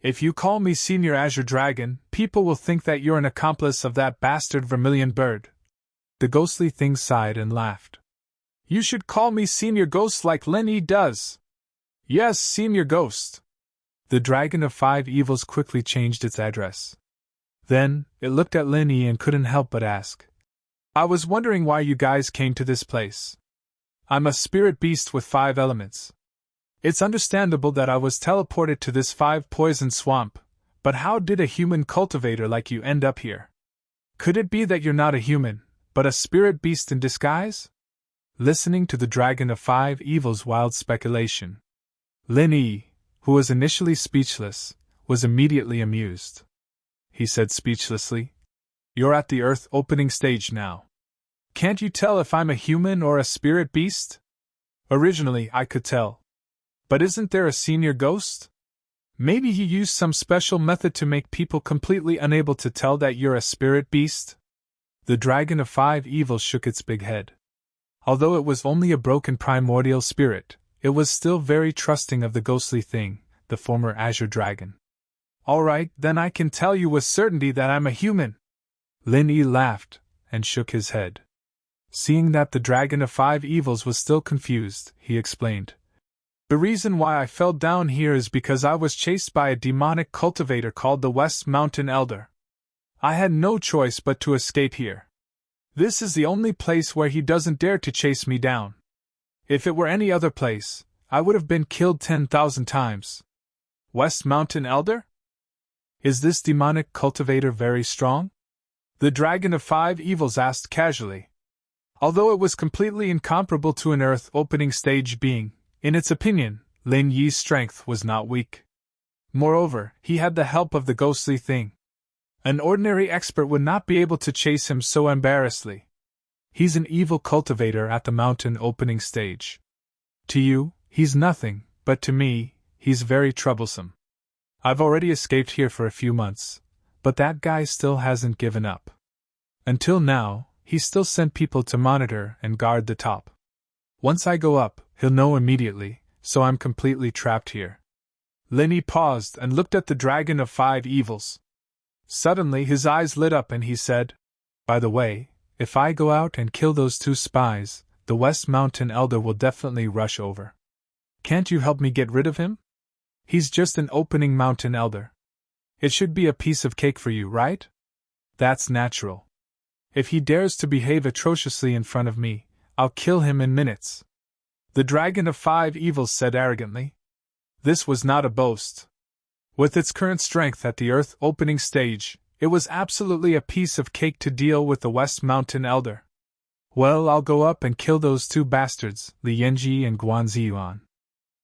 If you call me Senior Azure Dragon, people will think that you're an accomplice of that bastard Vermilion Bird. The ghostly thing sighed and laughed. You should call me Senior Ghost like Lenny does. Yes, Senior Ghost. The Dragon of Five Evils quickly changed its address. Then, it looked at Lenny and couldn't help but ask. I was wondering why you guys came to this place. I'm a spirit beast with 5 elements. It's understandable that I was teleported to this 5-poison swamp, but how did a human cultivator like you end up here? Could it be that you're not a human, but a spirit beast in disguise? Listening to the Dragon of Five Evils' wild speculation, Lenny, who was initially speechless, was immediately amused. He said speechlessly, You're at the Earth opening stage now. Can't you tell if I'm a human or a spirit beast? Originally, I could tell. But isn't there a senior ghost? Maybe you used some special method to make people completely unable to tell that you're a spirit beast? The Dragon of Five Evils shook its big head. Although it was only a broken primordial spirit, it was still very trusting of the ghostly thing, the former Azure Dragon. All right, then I can tell you with certainty that I'm a human. Lin Yi laughed, and shook his head. Seeing that the Dragon of Five Evils was still confused, he explained. The reason why I fell down here is because I was chased by a demonic cultivator called the West Mountain Elder. I had no choice but to escape here. This is the only place where he doesn't dare to chase me down. If it were any other place, I would have been killed 10,000 times. West Mountain Elder? Is this demonic cultivator very strong? The Dragon of Five Evils asked casually. Although it was completely incomparable to an Earth opening stage being, in its opinion, Lin Yi's strength was not weak. Moreover, he had the help of the ghostly thing. An ordinary expert would not be able to chase him so embarrassedly. He's an evil cultivator at the mountain opening stage. To you, he's nothing, but to me, he's very troublesome. I've already escaped here for a few months, but that guy still hasn't given up. Until now, he still sent people to monitor and guard the top. Once I go up, he'll know immediately, so I'm completely trapped here. Lenny paused and looked at the Dragon of Five Evils. Suddenly his eyes lit up and he said, By the way, if I go out and kill those 2 spies, the West Mountain Elder will definitely rush over. Can't you help me get rid of him? He's just an opening mountain elder. It should be a piece of cake for you, right? That's natural. If he dares to behave atrociously in front of me, I'll kill him in minutes. The Dragon of Five Evils said arrogantly. This was not a boast. With its current strength at the Earth opening stage, it was absolutely a piece of cake to deal with the West Mountain Elder. Well, I'll go up and kill those 2 bastards, Li Yanji and Guan Ziyuan.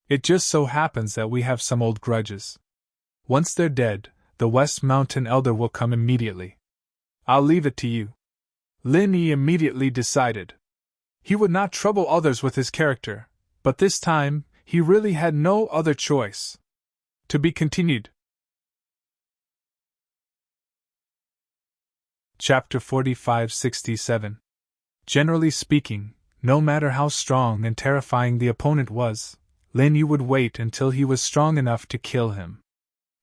It just so happens that we have some old grudges. Once they're dead, the West Mountain Elder will come immediately. I'll leave it to you. Lin Yi immediately decided. He would not trouble others with his character, but this time, he really had no other choice. To be continued. Chapter 4567. Generally speaking, no matter how strong and terrifying the opponent was, Lin Yu would wait until he was strong enough to kill him.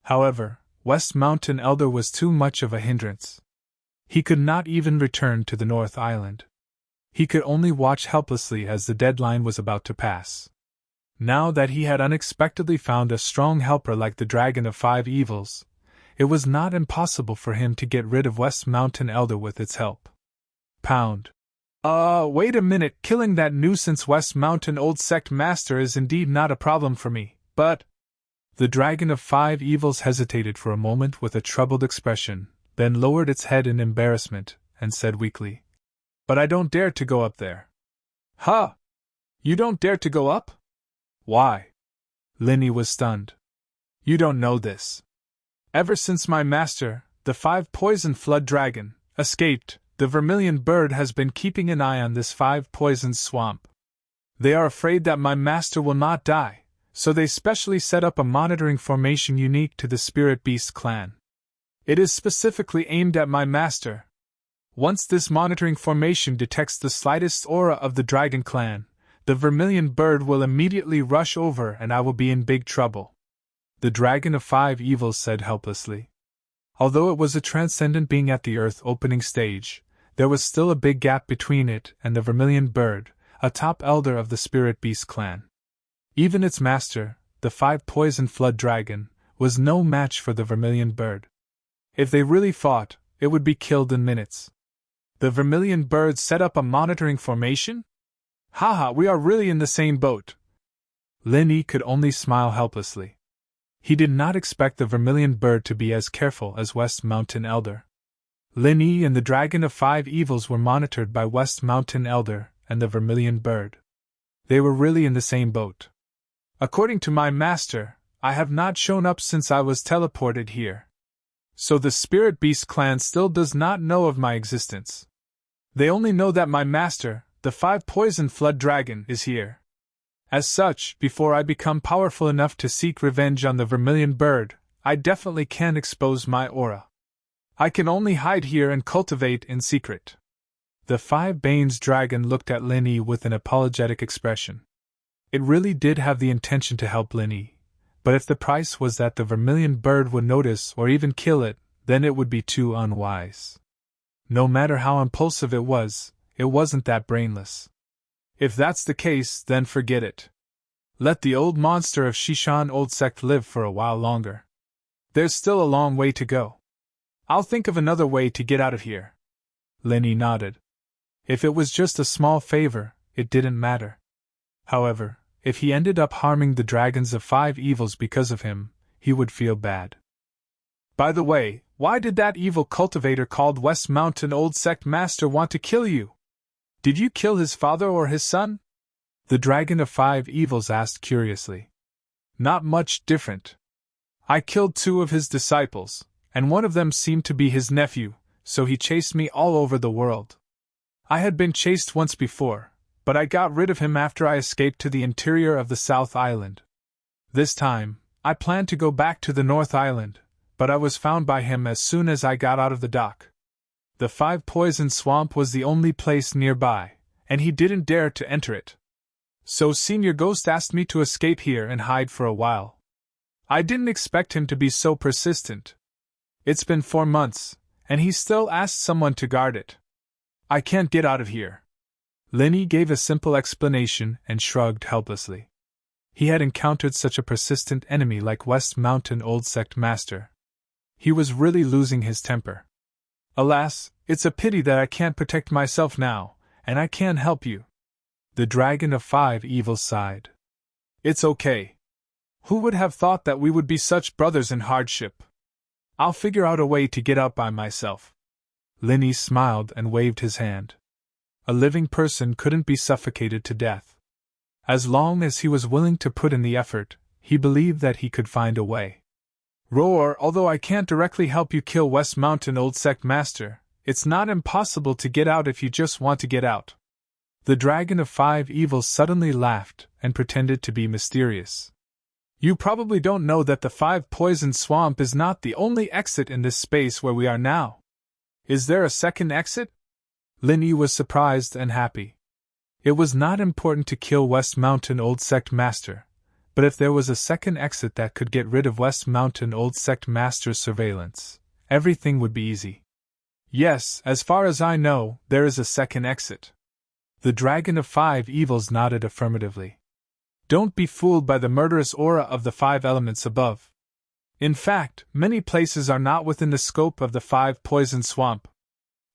However, West Mountain Elder was too much of a hindrance. He could not even return to the North Island. He could only watch helplessly as the deadline was about to pass. Now that he had unexpectedly found a strong helper like the Dragon of Five Evils, it was not impossible for him to get rid of West Mountain Elder with its help. Pound. Wait a minute, killing that nuisance West Mountain Old Sect Master is indeed not a problem for me, but... The dragon of 5 evils hesitated for a moment with a troubled expression, then lowered its head in embarrassment, and said weakly, "But I don't dare to go up there." "Huh! You don't dare to go up? Why?" Linny was stunned. "You don't know this. Ever since my master, the 5-poison flood dragon, escaped, the vermilion bird has been keeping an eye on this 5-poison swamp. They are afraid that my master will not die, so they specially set up a monitoring formation unique to the Spirit Beast clan. It is specifically aimed at my master. Once this monitoring formation detects the slightest aura of the dragon clan, the vermilion bird will immediately rush over and I will be in big trouble." The dragon of 5 evils said helplessly. Although it was a transcendent being at the Earth opening stage, there was still a big gap between it and the vermilion bird, a top elder of the Spirit Beast clan. Even its master, the 5-poison flood dragon, was no match for the vermilion bird. If they really fought, it would be killed in minutes. The vermilion bird set up a monitoring formation? Haha, we are really in the same boat. Linny could only smile helplessly. He did not expect the vermilion bird to be as careful as West Mountain Elder. Linny and the dragon of 5 evils were monitored by West Mountain Elder and the vermilion bird. They were really in the same boat. According to my master, I have not shown up since I was teleported here. So the Spirit Beast clan still does not know of my existence. They only know that my master, the 5-poison flood dragon, is here. As such, before I become powerful enough to seek revenge on the vermilion bird, I definitely can't expose my aura. I can only hide here and cultivate in secret. The 5-Banes dragon looked at Linny with an apologetic expression. It really did have the intention to help Linny, but if the price was that the vermilion bird would notice or even kill it, then it would be too unwise. No matter how impulsive it wasn't that brainless. If that's the case, then forget it. Let the old monster of Shishan Old Sect live for a while longer. There's still a long way to go. I'll think of another way to get out of here. Linny nodded. If it was just a small favor, it didn't matter. However, if he ended up harming the dragons of 5 evils because of him, he would feel bad. By the way, why did that evil cultivator called West Mountain Old Sect Master want to kill you? Did you kill his father or his son? The dragon of 5 evils asked curiously. Not much different. I killed 2 of his disciples, and one of them seemed to be his nephew, so he chased me all over the world. I had been chased once before, but I got rid of him after I escaped to the interior of the South Island. This time, I planned to go back to the North Island, but I was found by him as soon as I got out of the dock. The 5-poison swamp was the only place nearby, and he didn't dare to enter it. So Senior Ghost asked me to escape here and hide for a while. I didn't expect him to be so persistent. It's been 4 months, and he still asked someone to guard it. I can't get out of here. Linny gave a simple explanation and shrugged helplessly. He had encountered such a persistent enemy like West Mountain Old Sect Master. He was really losing his temper. Alas, it's a pity that I can't protect myself now, and I can't help you. The dragon of 5 evils sighed. It's okay. Who would have thought that we would be such brothers in hardship? I'll figure out a way to get out by myself. Linny smiled and waved his hand. A living person couldn't be suffocated to death. As long as he was willing to put in the effort, he believed that he could find a way. Roar, although I can't directly help you kill West Mountain Old Sect Master, it's not impossible to get out if you just want to get out. The dragon of 5 evils suddenly laughed and pretended to be mysterious. You probably don't know that the 5-poison swamp is not the only exit in this space where we are now. Is there a second exit? Linny was surprised and happy. It was not important to kill West Mountain Old Sect Master, but if there was a second exit that could get rid of West Mountain Old Sect Master's surveillance, everything would be easy. Yes, as far as I know, there is a second exit. The dragon of 5 evils nodded affirmatively. Don't be fooled by the murderous aura of the 5 elements above. In fact, many places are not within the scope of the 5-poison swamp.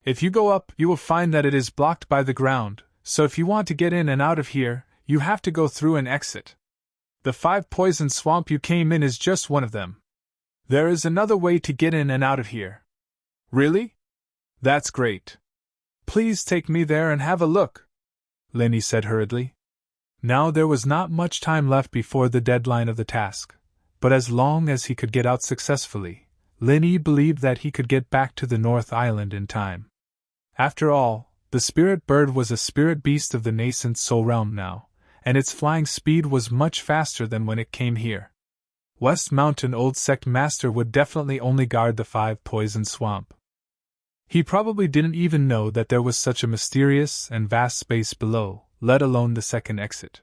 If you go up, you will find that it is blocked by the ground, so if you want to get in and out of here, you have to go through an exit. The 5-poison swamp you came in is just one of them. There is another way to get in and out of here. Really? That's great. Please take me there and have a look, Linny said hurriedly. Now there was not much time left before the deadline of the task, but as long as he could get out successfully, Linny believed that he could get back to the North Island in time. After all, the spirit bird was a spirit beast of the nascent soul realm now, and its flying speed was much faster than when it came here. West Mountain Old Sect Master would definitely only guard the 5-poison swamp. He probably didn't even know that there was such a mysterious and vast space below, let alone the second exit.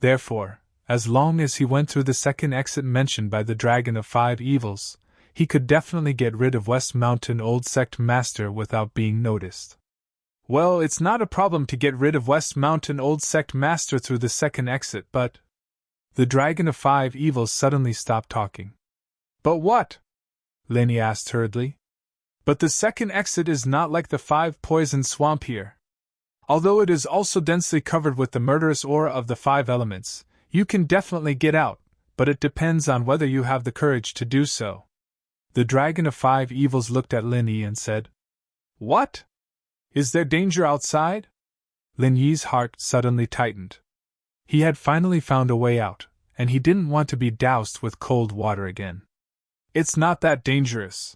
Therefore, as long as he went through the second exit mentioned by the Dragon of 5 Evils, he could definitely get rid of West Mountain Old Sect Master without being noticed. Well, it's not a problem to get rid of West Mountain Old Sect Master through the second exit, but... The Dragon of 5 Evils suddenly stopped talking. But what? Linny asked hurriedly. But the second exit is not like the 5-poison swamp here. Although it is also densely covered with the murderous aura of the 5 elements, you can definitely get out, but it depends on whether you have the courage to do so. The Dragon of 5 Evils looked at Linny and said, What? Is there danger outside? Linny's heart suddenly tightened. He had finally found a way out, and he didn't want to be doused with cold water again. It's not that dangerous.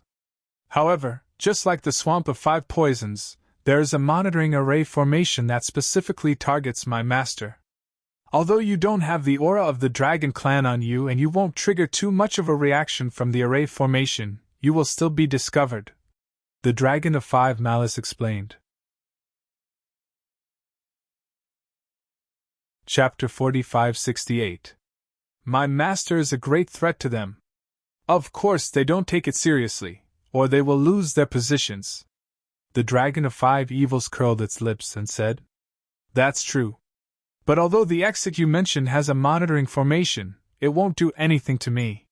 However, just like the swamp of 5 poisons, there is a monitoring array formation that specifically targets my master. Although you don't have the aura of the Dragon Clan on you and you won't trigger too much of a reaction from the array formation, you will still be discovered, the Dragon of 5 Malice explained. Chapter 4568. My master is a great threat to them. Of course they don't take it seriously, or they will lose their positions. The Dragon of 5 Evils curled its lips and said, That's true. But although the exit you mentioned has a monitoring formation, it won't do anything to me.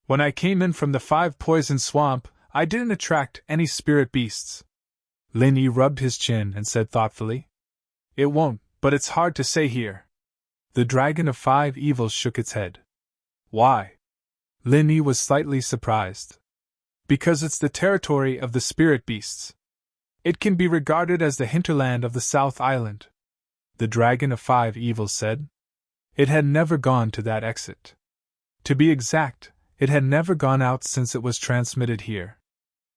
When I came in from the 5-poison swamp, I didn't attract any spirit beasts. Linny rubbed his chin and said thoughtfully, It won't, but it's hard to say here. The Dragon of 5 Evils shook its head. Why? Linny was slightly surprised. Because it's the territory of the spirit beasts. It can be regarded as the hinterland of the South Island, the Dragon of 5 Evils said. It had never gone to that exit. To be exact, it had never gone out since it was transmitted here.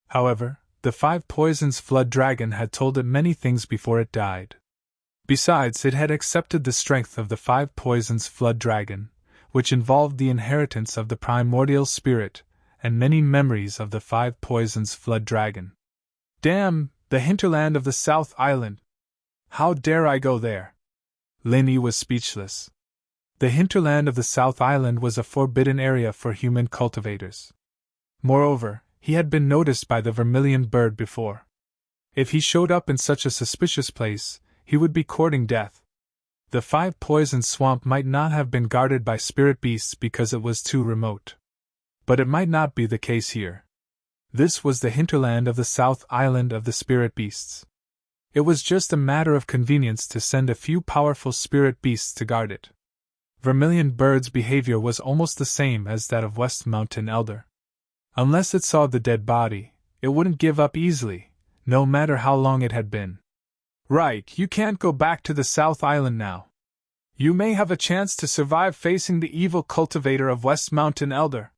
However, the 5 Poisons Flood Dragon had told it many things before it died. Besides, it had accepted the strength of the 5 Poisons Flood Dragon, which involved the inheritance of the primordial spirit, and many memories of the 5 Poisons Flood Dragon. Damn, the hinterland of the South Island! How dare I go there? Linny was speechless. The hinterland of the South Island was a forbidden area for human cultivators. Moreover, he had been noticed by the vermilion bird before. If he showed up in such a suspicious place, he would be courting death. The 5 Poison Swamp might not have been guarded by spirit beasts because it was too remote. But it might not be the case here. This was the hinterland of the South Island of the spirit beasts. It was just a matter of convenience to send a few powerful spirit beasts to guard it. Vermilion Bird's behavior was almost the same as that of West Mountain Elder. Unless it saw the dead body, it wouldn't give up easily, no matter how long it had been. Right, you can't go back to the South Island now. You may have a chance to survive facing the evil cultivator of West Mountain Elder.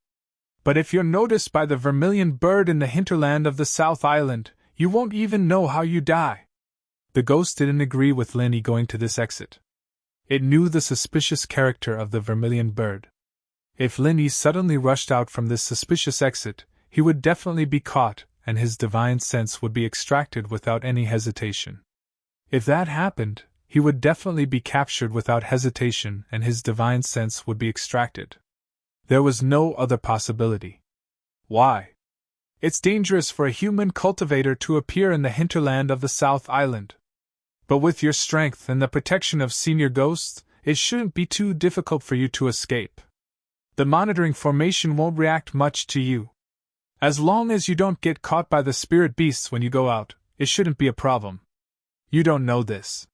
But if you're noticed by the vermilion bird in the hinterland of the South Island, you won't even know how you die. The ghost didn't agree with Linny going to this exit. It knew the suspicious character of the vermilion bird. If Linny suddenly rushed out from this suspicious exit, he would definitely be caught, and his divine sense would be extracted without any hesitation. If that happened, he would definitely be captured without hesitation and his divine sense would be extracted. There was no other possibility. Why? It's dangerous for a human cultivator to appear in the hinterland of the South Island. But with your strength and the protection of senior ghosts, it shouldn't be too difficult for you to escape. The monitoring formation won't react much to you. As long as you don't get caught by the spirit beasts when you go out, it shouldn't be a problem. You don't know this.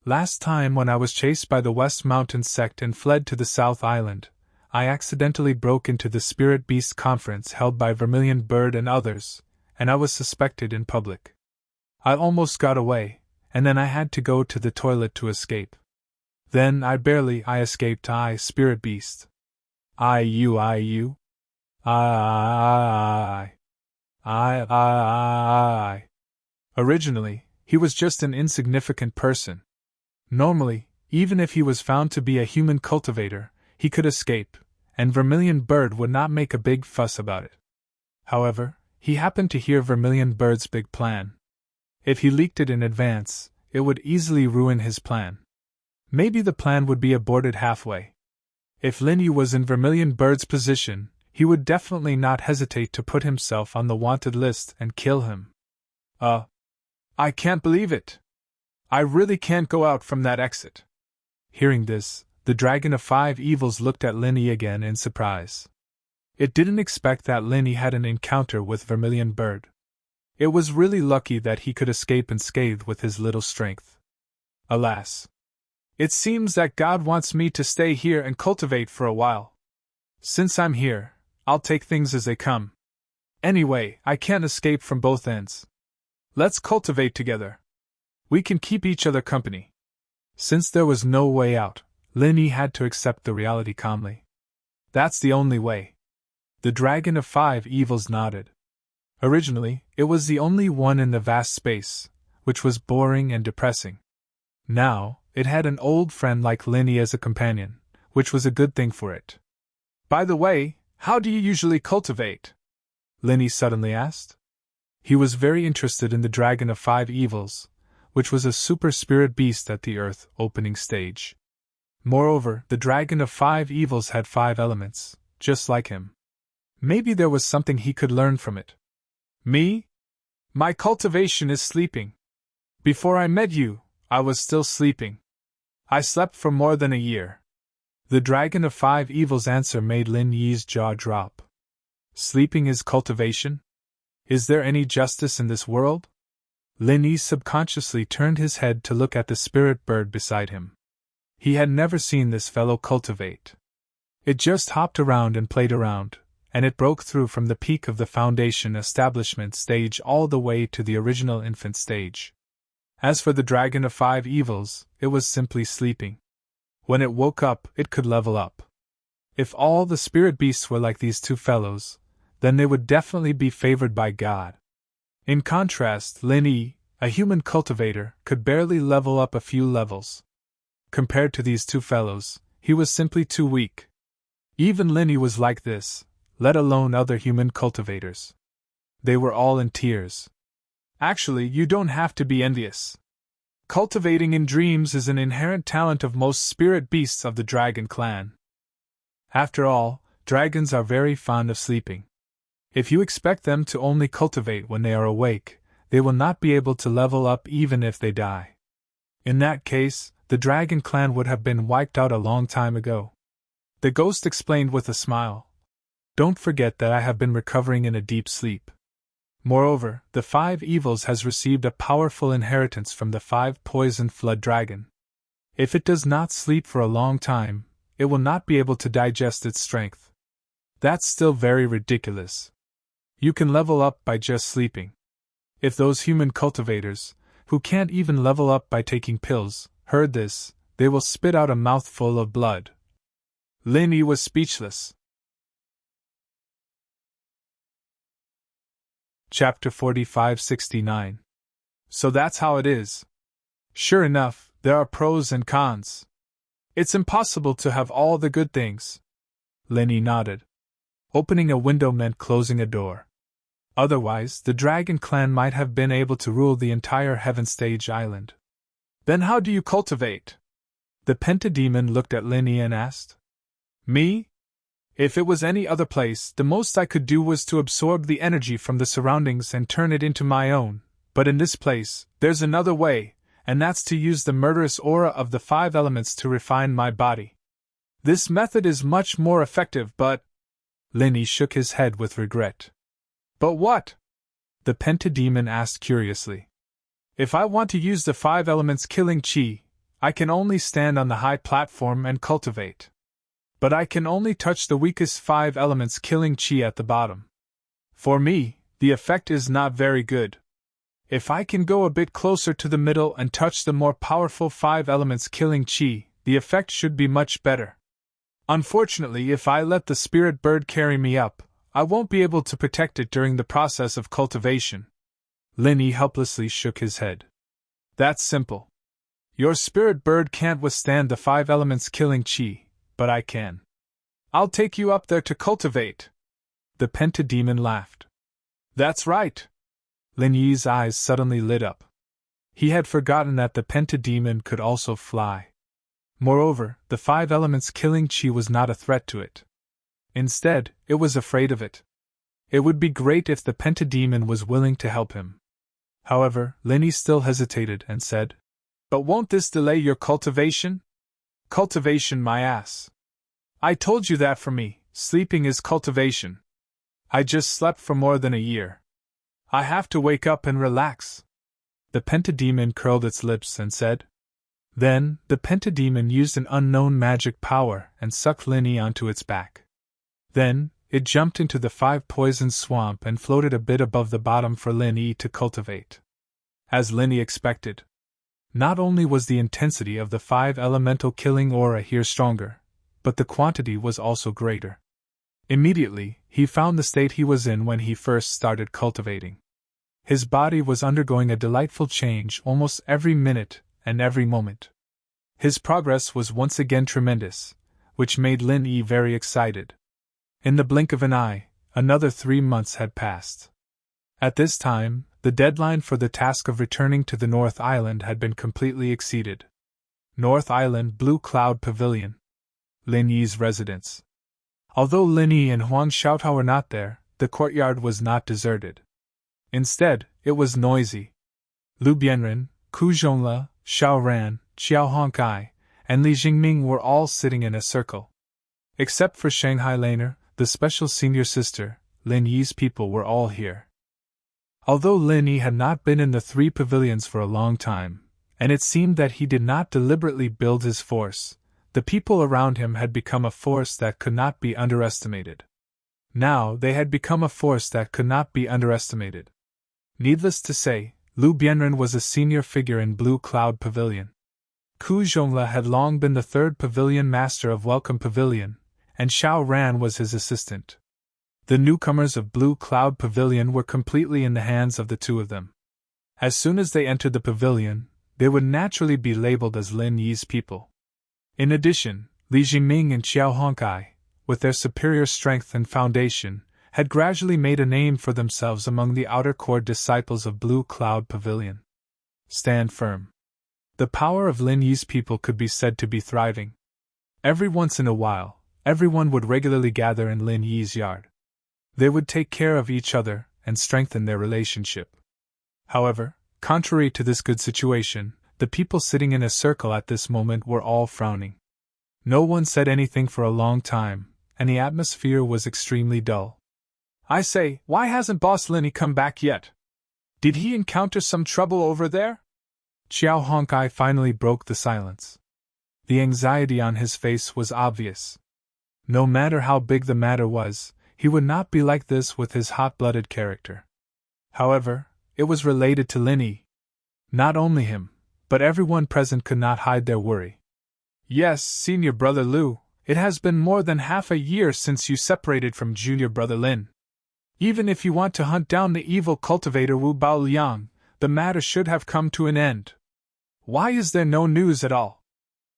Last time when I was chased by the West Mountain sect and fled to the South Island, I accidentally broke into the Spirit Beast conference held by Vermilion Bird and others, and I was suspected in public. I almost got away, and then I had to go to the toilet to escape. Then I escaped. Spirit Beast. I. Originally, he was just an insignificant person. Normally, even if he was found to be a human cultivator, he could escape, and Vermilion Bird would not make a big fuss about it. However, he happened to hear Vermilion Bird's big plan. If he leaked it in advance, it would easily ruin his plan. Maybe the plan would be aborted halfway. If Linny was in Vermilion Bird's position, he would definitely not hesitate to put himself on the wanted list and kill him. I can't believe it. I really can't go out from that exit. Hearing this, the Dragon of Five Evils looked at Linny again in surprise. It didn't expect that Linny had an encounter with Vermilion Bird. It was really lucky that he could escape unscathed with his little strength. Alas. It seems that God wants me to stay here and cultivate for a while. Since I'm here, I'll take things as they come. Anyway, I can't escape from both ends. Let's cultivate together. We can keep each other company. Since there was no way out, Linny had to accept the reality calmly. That's the only way. The Dragon of Five Evils nodded. Originally, it was the only one in the vast space, which was boring and depressing. Now, it had an old friend like Linny as a companion, which was a good thing for it. By the way, how do you usually cultivate? Linny suddenly asked. He was very interested in the Dragon of Five Evils, which was a super spirit beast at the Earth opening stage. Moreover, the Dragon of Five Evils had 5 elements, just like him. Maybe there was something he could learn from it. Me? My cultivation is sleeping. Before I met you, I was still sleeping. I slept for more than a year. The Dragon of Five Evils' answer made Lin Yi's jaw drop. Sleeping is cultivation? Is there any justice in this world? Lin Yi subconsciously turned his head to look at the spirit bird beside him. He had never seen this fellow cultivate. It just hopped around and played around, and it broke through from the peak of the foundation establishment stage all the way to the original infant stage. As for the Dragon of Five Evils, it was simply sleeping. When it woke up, it could level up. If all the spirit beasts were like these two fellows, then they would definitely be favored by God. In contrast, Lin Yi, a human cultivator, could barely level up a few levels. Compared to these two fellows, he was simply too weak. Even Lin Yi was like this, let alone other human cultivators. They were all in tears. Actually, you don't have to be envious. Cultivating in dreams is an inherent talent of most spirit beasts of the dragon clan. After all, dragons are very fond of sleeping. If you expect them to only cultivate when they are awake, they will not be able to level up even if they die. In that case, the dragon clan would have been wiped out a long time ago. The ghost explained with a smile. Don't forget that I have been recovering in a deep sleep. Moreover, the Five Evils has received a powerful inheritance from the 5-poisoned flood dragon. If it does not sleep for a long time, it will not be able to digest its strength. That's still very ridiculous. You can level up by just sleeping. If those human cultivators, who can't even level up by taking pills, heard this, they will spit out a mouthful of blood. Lin Yi was speechless. Chapter 4569. So that's how it is. Sure enough, there are pros and cons. It's impossible to have all the good things. Lin Yi nodded. Opening a window meant closing a door. Otherwise, the Dragon clan might have been able to rule the entire Heaven Stage Island. Then how do you cultivate? The Pentademon looked at Lin Yi and asked. Me? If it was any other place, the most I could do was to absorb the energy from the surroundings and turn it into my own, but in this place, there's another way, and that's to use the murderous aura of the 5 elements to refine my body. This method is much more effective, but… Lin Yi shook his head with regret. But what? The Pentademon asked curiously. If I want to use the 5 elements killing chi, I can only stand on the high platform and cultivate. But I can only touch the weakest 5 elements killing chi at the bottom. For me, the effect is not very good. If I can go a bit closer to the middle and touch the more powerful 5 elements killing chi, the effect should be much better. Unfortunately, if I let the spirit bird carry me up, I won't be able to protect it during the process of cultivation. Lin Yi helplessly shook his head. That's simple. Your spirit bird can't withstand the 5 elements killing chi, but I can. I'll take you up there to cultivate. The pentademon laughed. That's right. Lin Yi's eyes suddenly lit up. He had forgotten that the pentademon could also fly. Moreover, the 5 elements killing chi was not a threat to it. Instead, it was afraid of it. It would be great if the pentademon was willing to help him. However, Lin Yi still hesitated and said, But won't this delay your cultivation? Cultivation, my ass. I told you that for me, sleeping is cultivation. I just slept for more than a year. I have to wake up and relax. The pentademon curled its lips and said. Then, the pentademon used an unknown magic power and sucked Lin Yi onto its back. Then, it jumped into the 5-poison swamp and floated a bit above the bottom for Lin Yi to cultivate. As Lin Yi expected. Not only was the intensity of the 5 elemental killing aura here stronger, but the quantity was also greater. Immediately, he found the state he was in when he first started cultivating. His body was undergoing a delightful change almost every minute and every moment. His progress was once again tremendous, which made Lin Yi very excited. In the blink of an eye, another 3 months had passed. At this time, the deadline for the task of returning to the North Island had been completely exceeded. North Island Blue Cloud Pavilion. Lin Yi's residence. Although Lin Yi and Huang Xiaotao were not there, the courtyard was not deserted. Instead, it was noisy. Lu Bianren, Ku Zhongla, Xiao Ran, Qiao Hongkai, and Li Jingming were all sitting in a circle. Except for Shanghai Laner, the special senior sister, Lin Yi's people were all here. Although Lin Yi had not been in the 3 pavilions for a long time, and it seemed that he did not deliberately build his force, the people around him had become a force that could not be underestimated. Now they had become a force that could not be underestimated. Needless to say, Lu Bianren was a senior figure in Blue Cloud Pavilion. Ku Zhongla had long been the 3rd pavilion master of Welcome Pavilion, and Xiao Ran was his assistant. The newcomers of Blue Cloud Pavilion were completely in the hands of the 2 of them. As soon as they entered the pavilion, they would naturally be labeled as Lin Yi's people. In addition, Li Jingming and Qiao Hongkai, with their superior strength and foundation, had gradually made a name for themselves among the outer core disciples of Blue Cloud Pavilion. Stand firm. The power of Lin Yi's people could be said to be thriving. Every once in a while, everyone would regularly gather in Lin Yi's yard. They would take care of each other and strengthen their relationship. However, contrary to this good situation, the people sitting in a circle at this moment were all frowning. No one said anything for a long time, and the atmosphere was extremely dull. I say, why hasn't Boss Lin Yi come back yet? Did he encounter some trouble over there? Qiao Hongkai finally broke the silence. The anxiety on his face was obvious. No matter how big the matter was, he would not be like this with his hot-blooded character. However, it was related to Lin Yi. Not only him, but everyone present could not hide their worry. Yes, senior brother Lu, it has been more than half a year since you separated from junior brother Lin. Even if you want to hunt down the evil cultivator Wu Baoliang, the matter should have come to an end. Why is there no news at all?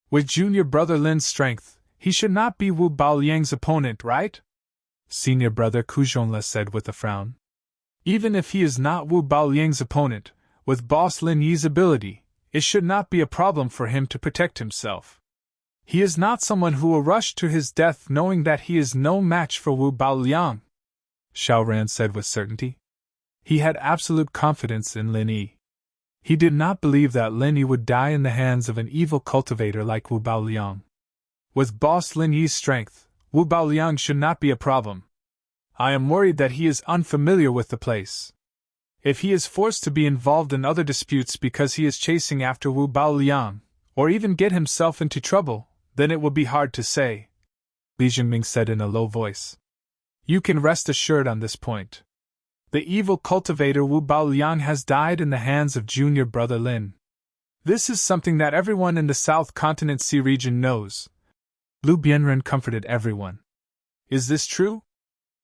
With junior brother Lin's strength, he should not be Wu Baoliang's opponent, right? Senior brother Ku Zhongla said with a frown. Even if he is not Wu Baoliang's opponent, with Boss Lin Yi's ability, it should not be a problem for him to protect himself. He is not someone who will rush to his death knowing that he is no match for Wu Baoliang, Xiao Ran said with certainty. He had absolute confidence in Lin Yi. He did not believe that Lin Yi would die in the hands of an evil cultivator like Wu Baoliang. With Boss Lin Yi's strength, Wu Baoliang should not be a problem. I am worried that he is unfamiliar with the place. If he is forced to be involved in other disputes because he is chasing after Wu Baoliang, or even get himself into trouble, then it would be hard to say, Li Jingming said in a low voice. You can rest assured on this point. The evil cultivator Wu Baoliang has died in the hands of junior brother Lin. This is something that everyone in the South Continent Sea region knows. Lu Bianren comforted everyone. Is this true?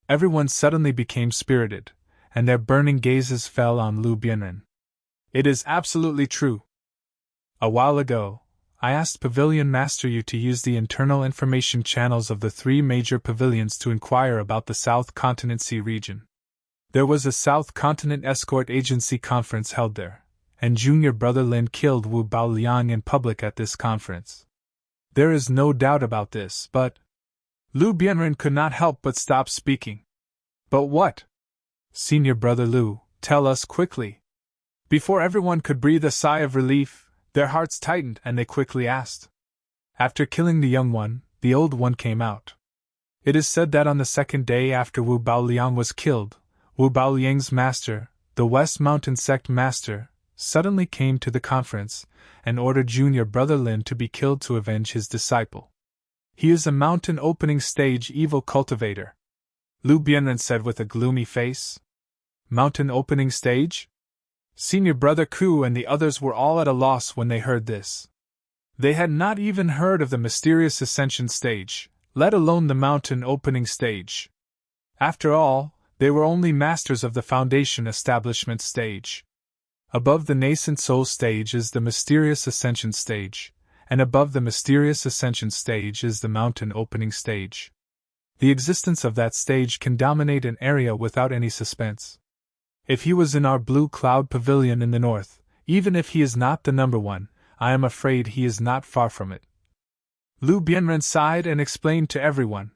Everyone suddenly became spirited, and their burning gazes fell on Lu Bianren. It is absolutely true. A while ago, I asked Pavilion Master Yu to use the internal information channels of the 3 major pavilions to inquire about the South Continent Sea region. There was a South Continent Escort Agency conference held there, and junior brother Lin killed Wu Baoliang in public at this conference. There is no doubt about this, but Lu Bianren could not help but stop speaking. But what? Senior brother Lu, tell us quickly. Before everyone could breathe a sigh of relief, their hearts tightened and they quickly asked. After killing the young one, the old one came out. It is said that on the 2nd day after Wu Baoliang was killed, Wu Baoliang's master, the West Mountain Sect master, suddenly came to the conference and ordered junior brother Lin to be killed to avenge his disciple. He is a mountain opening stage evil cultivator, Lu Bianren said with a gloomy face. Mountain opening stage? Senior brother Ku and the others were all at a loss when they heard this. They had not even heard of the mysterious ascension stage, let alone the mountain opening stage. After all, they were only masters of the foundation establishment stage. Above the nascent soul stage is the mysterious ascension stage, and above the mysterious ascension stage is the mountain opening stage. The existence of that stage can dominate an area without any suspense. If he was in our Blue Cloud Pavilion in the north, even if he is not the number 1, I am afraid he is not far from it. Lu Bianren sighed and explained to everyone.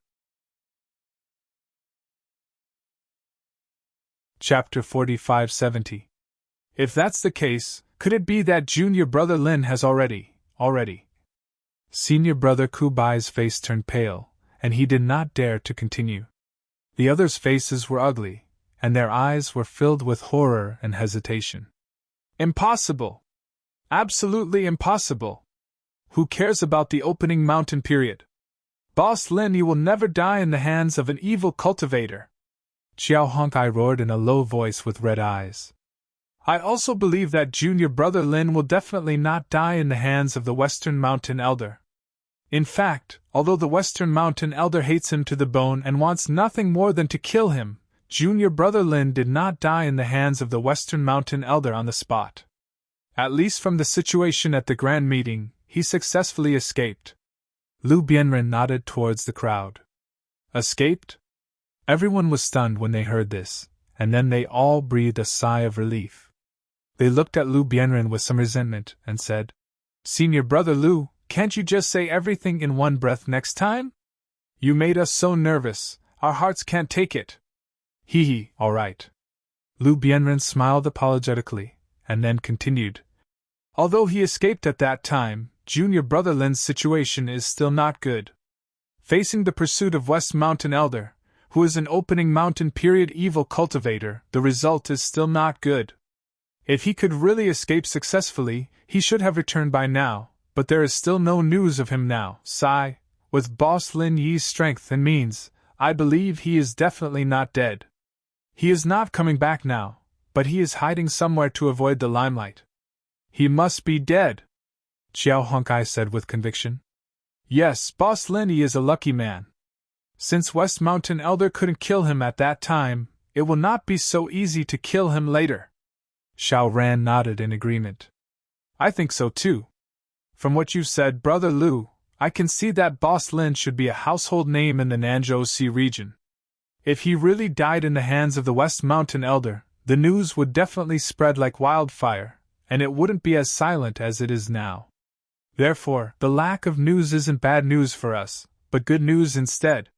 Chapter 4570. If that's the case, could it be that junior brother Lin has already? Senior brother Ku Bai's face turned pale, and he did not dare to continue. The others' faces were ugly, and their eyes were filled with horror and hesitation. Impossible! Absolutely impossible! Who cares about the opening mountain period? Boss Lin, you will never die in the hands of an evil cultivator! Xiao Honkai roared in a low voice with red eyes. I also believe that junior brother Lin will definitely not die in the hands of the Western Mountain Elder. In fact, although the Western Mountain Elder hates him to the bone and wants nothing more than to kill him, junior brother Lin did not die in the hands of the Western Mountain Elder on the spot. At least from the situation at the grand meeting, he successfully escaped. Lu Bianren nodded towards the crowd. Escaped? Everyone was stunned when they heard this, and then they all breathed a sigh of relief. They looked at Lu Bianren with some resentment and said, Senior brother Lu, can't you just say everything in one breath next time? You made us so nervous, our hearts can't take it. Hee, all right. Lu Bianren smiled apologetically, and then continued. Although he escaped at that time, junior brother Lin's situation is still not good. Facing the pursuit of West Mountain Elder, who is an opening mountain period evil cultivator, the result is still not good. If he could really escape successfully, he should have returned by now, but there is still no news of him now. Sigh, with Boss Lin Yi's strength and means, I believe he is definitely not dead. He is not coming back now, but he is hiding somewhere to avoid the limelight. He must be dead, Xiao Honkai said with conviction. Yes, Boss Lin Yi is a lucky man. Since West Mountain Elder couldn't kill him at that time, it will not be so easy to kill him later. Xiao Ran nodded in agreement. I think so too. From what you said, Brother Lu, I can see that Boss Lin should be a household name in the Nanzhou Sea region. If he really died in the hands of the West Mountain Elder, the news would definitely spread like wildfire, and it wouldn't be as silent as it is now. Therefore, the lack of news isn't bad news for us, but good news instead,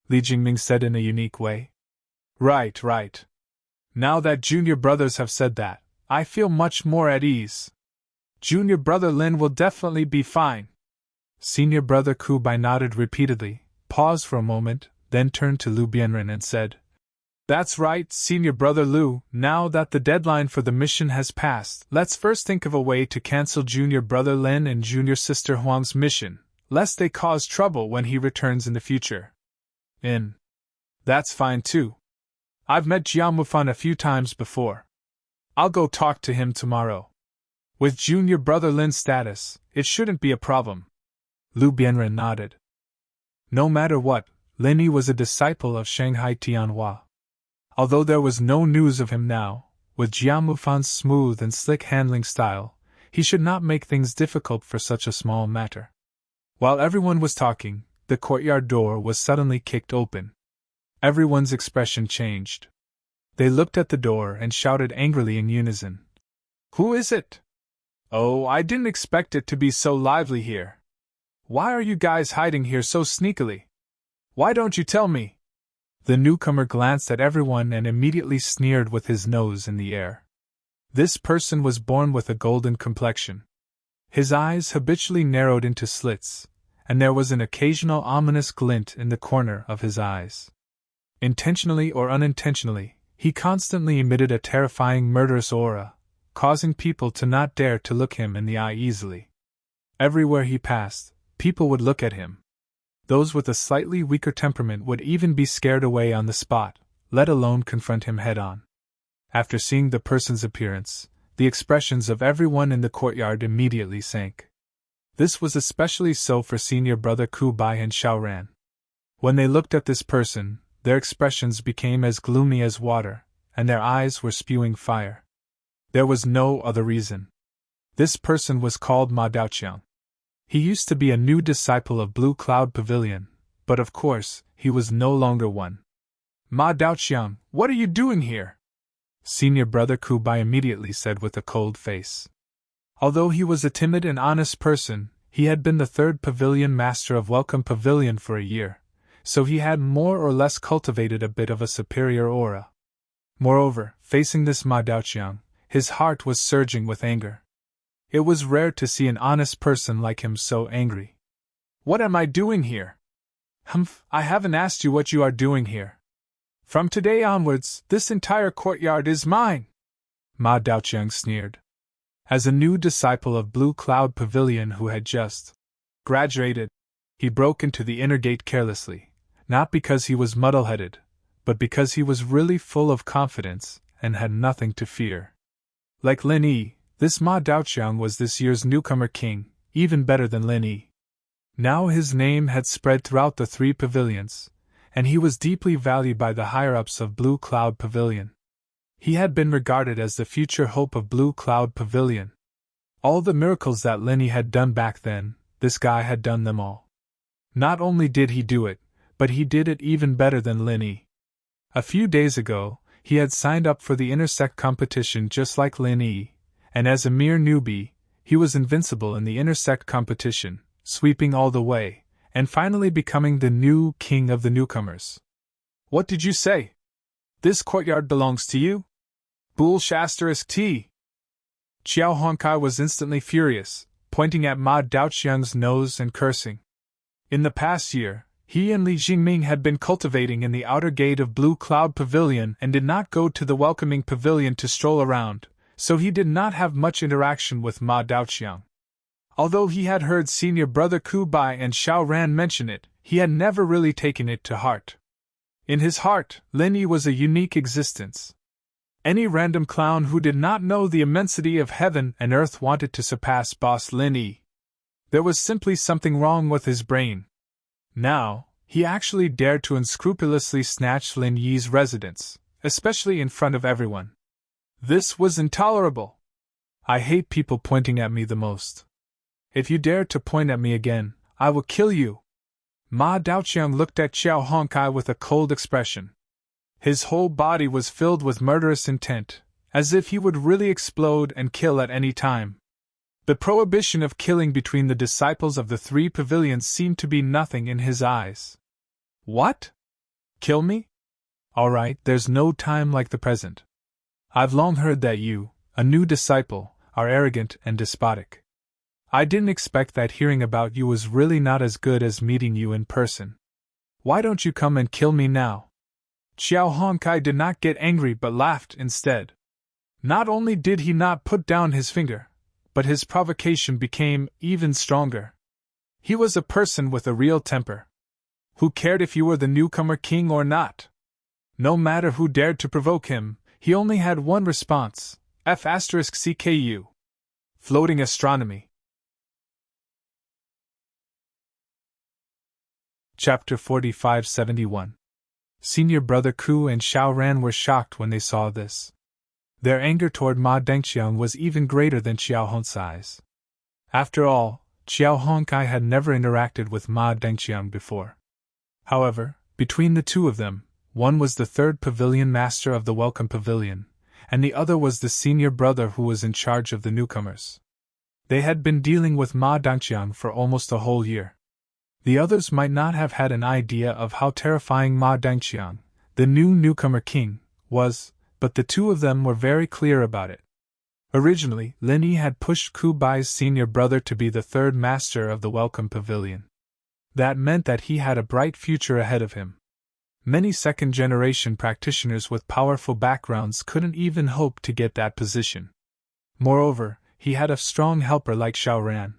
Li Jingming said in a unique way. Right. Now that junior brothers have said that, I feel much more at ease. Junior brother Lin will definitely be fine. Senior brother Ku Bai nodded repeatedly, paused for a moment, then turned to Lu Bianren and said, That's right, Senior Brother Lu. Now that the deadline for the mission has passed, let's first think of a way to cancel Junior Brother Lin and Junior Sister Huang's mission, lest they cause trouble when he returns in the future. That's fine too. I've met Jiao Mufan a few times before. I'll go talk to him tomorrow. With Junior Brother Lin's status, it shouldn't be a problem. Lu Bianren nodded. No matter what, Lin Yi was a disciple of Shanghai Tianhua. Although there was no news of him now, with Jiao Mufan's smooth and slick handling style, he should not make things difficult for such a small matter. While everyone was talking, the courtyard door was suddenly kicked open. Everyone's expression changed. They looked at the door and shouted angrily in unison. Who is it? Oh, I didn't expect it to be so lively here. Why are you guys hiding here so sneakily? Why don't you tell me? The newcomer glanced at everyone and immediately sneered with his nose in the air. This person was born with a golden complexion. His eyes habitually narrowed into slits, and there was an occasional ominous glint in the corner of his eyes. Intentionally or unintentionally, he constantly emitted a terrifying murderous aura, causing people to not dare to look him in the eye easily. Everywhere he passed, people would look at him. Those with a slightly weaker temperament would even be scared away on the spot, let alone confront him head-on. After seeing the person's appearance, the expressions of everyone in the courtyard immediately sank. This was especially so for Senior Brother Ku Bai and Xiaoran. When they looked at this person, their expressions became as gloomy as water, and their eyes were spewing fire. There was no other reason. This person was called Ma Daoqiang. He used to be a new disciple of Blue Cloud Pavilion, but of course, he was no longer one. Ma Daoqiang, what are you doing here? Senior Brother Ku Bai immediately said with a cold face. Although he was a timid and honest person, he had been the third pavilion master of Welcome Pavilion for a year, so he had more or less cultivated a bit of a superior aura. Moreover, facing this Ma Daoqiang, his heart was surging with anger. It was rare to see an honest person like him so angry. What am I doing here? Humph, I haven't asked you what you are doing here. From today onwards, this entire courtyard is mine! Ma Daoqiang sneered. As a new disciple of Blue Cloud Pavilion who had just graduated, he broke into the inner gate carelessly, not because he was muddle-headed, but because he was really full of confidence and had nothing to fear. Like Lin Yi, this Ma Daoqiang was this year's newcomer king, even better than Lin Yi. Now his name had spread throughout the 3 pavilions, and he was deeply valued by the higher-ups of Blue Cloud Pavilion. He had been regarded as the future hope of Blue Cloud Pavilion. All the miracles that Lin Yi had done back then, this guy had done them all. Not only did he do it, but he did it even better than Lin Yi. A few days ago, he had signed up for the intersect competition just like Lin Yi, and as a mere newbie, he was invincible in the intersect competition, sweeping all the way, and finally becoming the new king of the newcomers. What did you say? This courtyard belongs to you? Bull**T. Qiao Huangkai was instantly furious, pointing at Ma Daoqiang's nose and cursing. In the past year, he and Li Jingming had been cultivating in the outer gate of Blue Cloud Pavilion and did not go to the welcoming pavilion to stroll around, so he did not have much interaction with Ma Daoqiang. Although he had heard Senior Brother Ku Bai and Xiaoran mention it, he had never really taken it to heart. In his heart, Lin Yi was a unique existence. Any random clown who did not know the immensity of heaven and earth wanted to surpass Boss Lin Yi. There was simply something wrong with his brain. Now, he actually dared to unscrupulously snatch Lin Yi's residence, especially in front of everyone. This was intolerable. I hate people pointing at me the most. If you dare to point at me again, I will kill you. Ma Daoqiang looked at Qiao Huangkai with a cold expression. His whole body was filled with murderous intent, as if he would really explode and kill at any time. The prohibition of killing between the disciples of the 3 pavilions seemed to be nothing in his eyes. What? Kill me? All right, there's no time like the present. I've long heard that you, a new disciple, are arrogant and despotic. I didn't expect that hearing about you was really not as good as meeting you in person. Why don't you come and kill me now? Xiao Hongkai did not get angry but laughed instead. Not only did he not put down his finger, but his provocation became even stronger. He was a person with a real temper. Who cared if you were the newcomer king or not? No matter who dared to provoke him, he only had one response: F*CKU. Floating astronomy. Chapter 4571. Senior brother Ku and Xiao Ran were shocked when they saw this. Their anger toward Ma Dengqiang was even greater than Xiao Hongcai's. After all, Xiao Hongcai had never interacted with Ma Dengqiang before. However, between the two of them, one was the third pavilion master of the Welcome Pavilion, and the other was the senior brother who was in charge of the newcomers. They had been dealing with Ma Dengqiang for almost a whole year. The others might not have had an idea of how terrifying Ma Dengqiang, the newcomer king, was, but the two of them were very clear about it. Originally, Lin Yi had pushed Ku Bai's senior brother to be the third master of the Welcome Pavilion. That meant that he had a bright future ahead of him. Many second-generation practitioners with powerful backgrounds couldn't even hope to get that position. Moreover, he had a strong helper like Xiao Ran.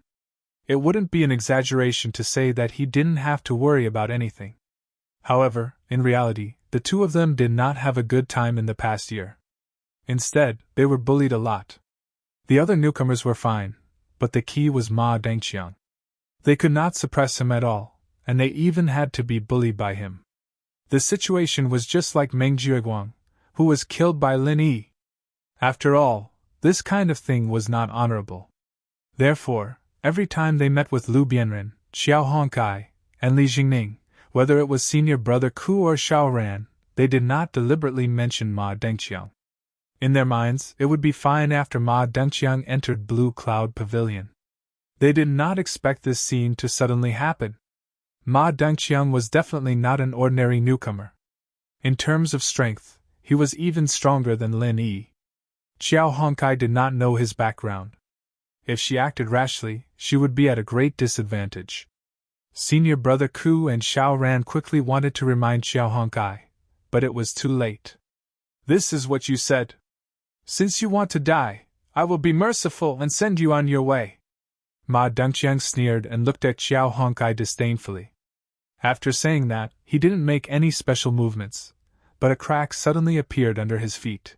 It wouldn't be an exaggeration to say that he didn't have to worry about anything. However, in reality, the two of them did not have a good time in the past year. Instead, they were bullied a lot. The other newcomers were fine, but the key was Ma Dengqiang. They could not suppress him at all, and they even had to be bullied by him. The situation was just like Meng Jieguang, who was killed by Lin Yi. After all, this kind of thing was not honorable. Therefore, every time they met with Lu Bianren, Xiao Hongcai, and Li Jingning, whether it was senior brother Ku or Xiao Ran, they did not deliberately mention Ma Dengqiang. In their minds, it would be fine after Ma Dengqiang entered Blue Cloud Pavilion. They did not expect this scene to suddenly happen. Ma Dengqiang was definitely not an ordinary newcomer. In terms of strength, he was even stronger than Lin Yi. Xiao Hongcai did not know his background. If she acted rashly, she would be at a great disadvantage. Senior brother Ku and Xiao Ran quickly wanted to remind Xiao Hongcai, but it was too late. This is what you said. Since you want to die, I will be merciful and send you on your way. Ma Dengqiang sneered and looked at Xiao Hongcai disdainfully. After saying that, he didn't make any special movements, but a crack suddenly appeared under his feet.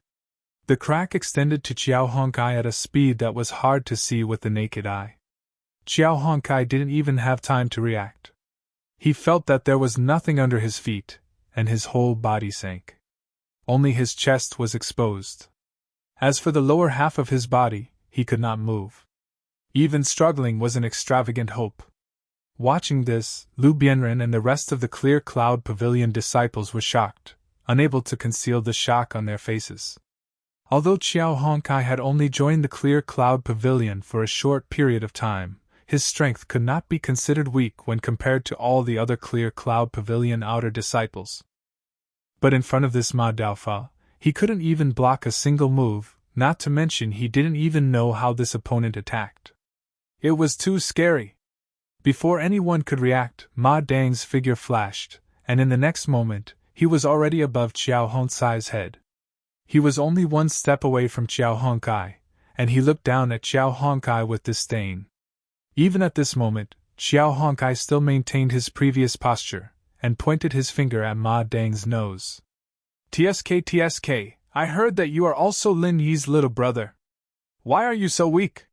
The crack extended to Xiao Hongcai at a speed that was hard to see with the naked eye. Xiao Hongcai didn't even have time to react. He felt that there was nothing under his feet, and his whole body sank. Only his chest was exposed. As for the lower half of his body, he could not move. Even struggling was an extravagant hope. Watching this, Lu Bianren and the rest of the Clear Cloud Pavilion disciples were shocked, unable to conceal the shock on their faces. Although Xiao Hongcai had only joined the Clear Cloud Pavilion for a short period of time, his strength could not be considered weak when compared to all the other Clear Cloud Pavilion outer disciples. But in front of this Ma Daofa, he couldn't even block a single move, not to mention he didn't even know how this opponent attacked. It was too scary. Before anyone could react, Ma Dang's figure flashed, and in the next moment, he was already above Xiao Hongcai's head. He was only one step away from Xiao Hongcai, and he looked down at Xiao Hongcai with disdain. Even at this moment, Xiao Hongcai still maintained his previous posture, and pointed his finger at Ma Dang's nose. TSK, I heard that you are also Lin Yi's little brother. Why are you so weak?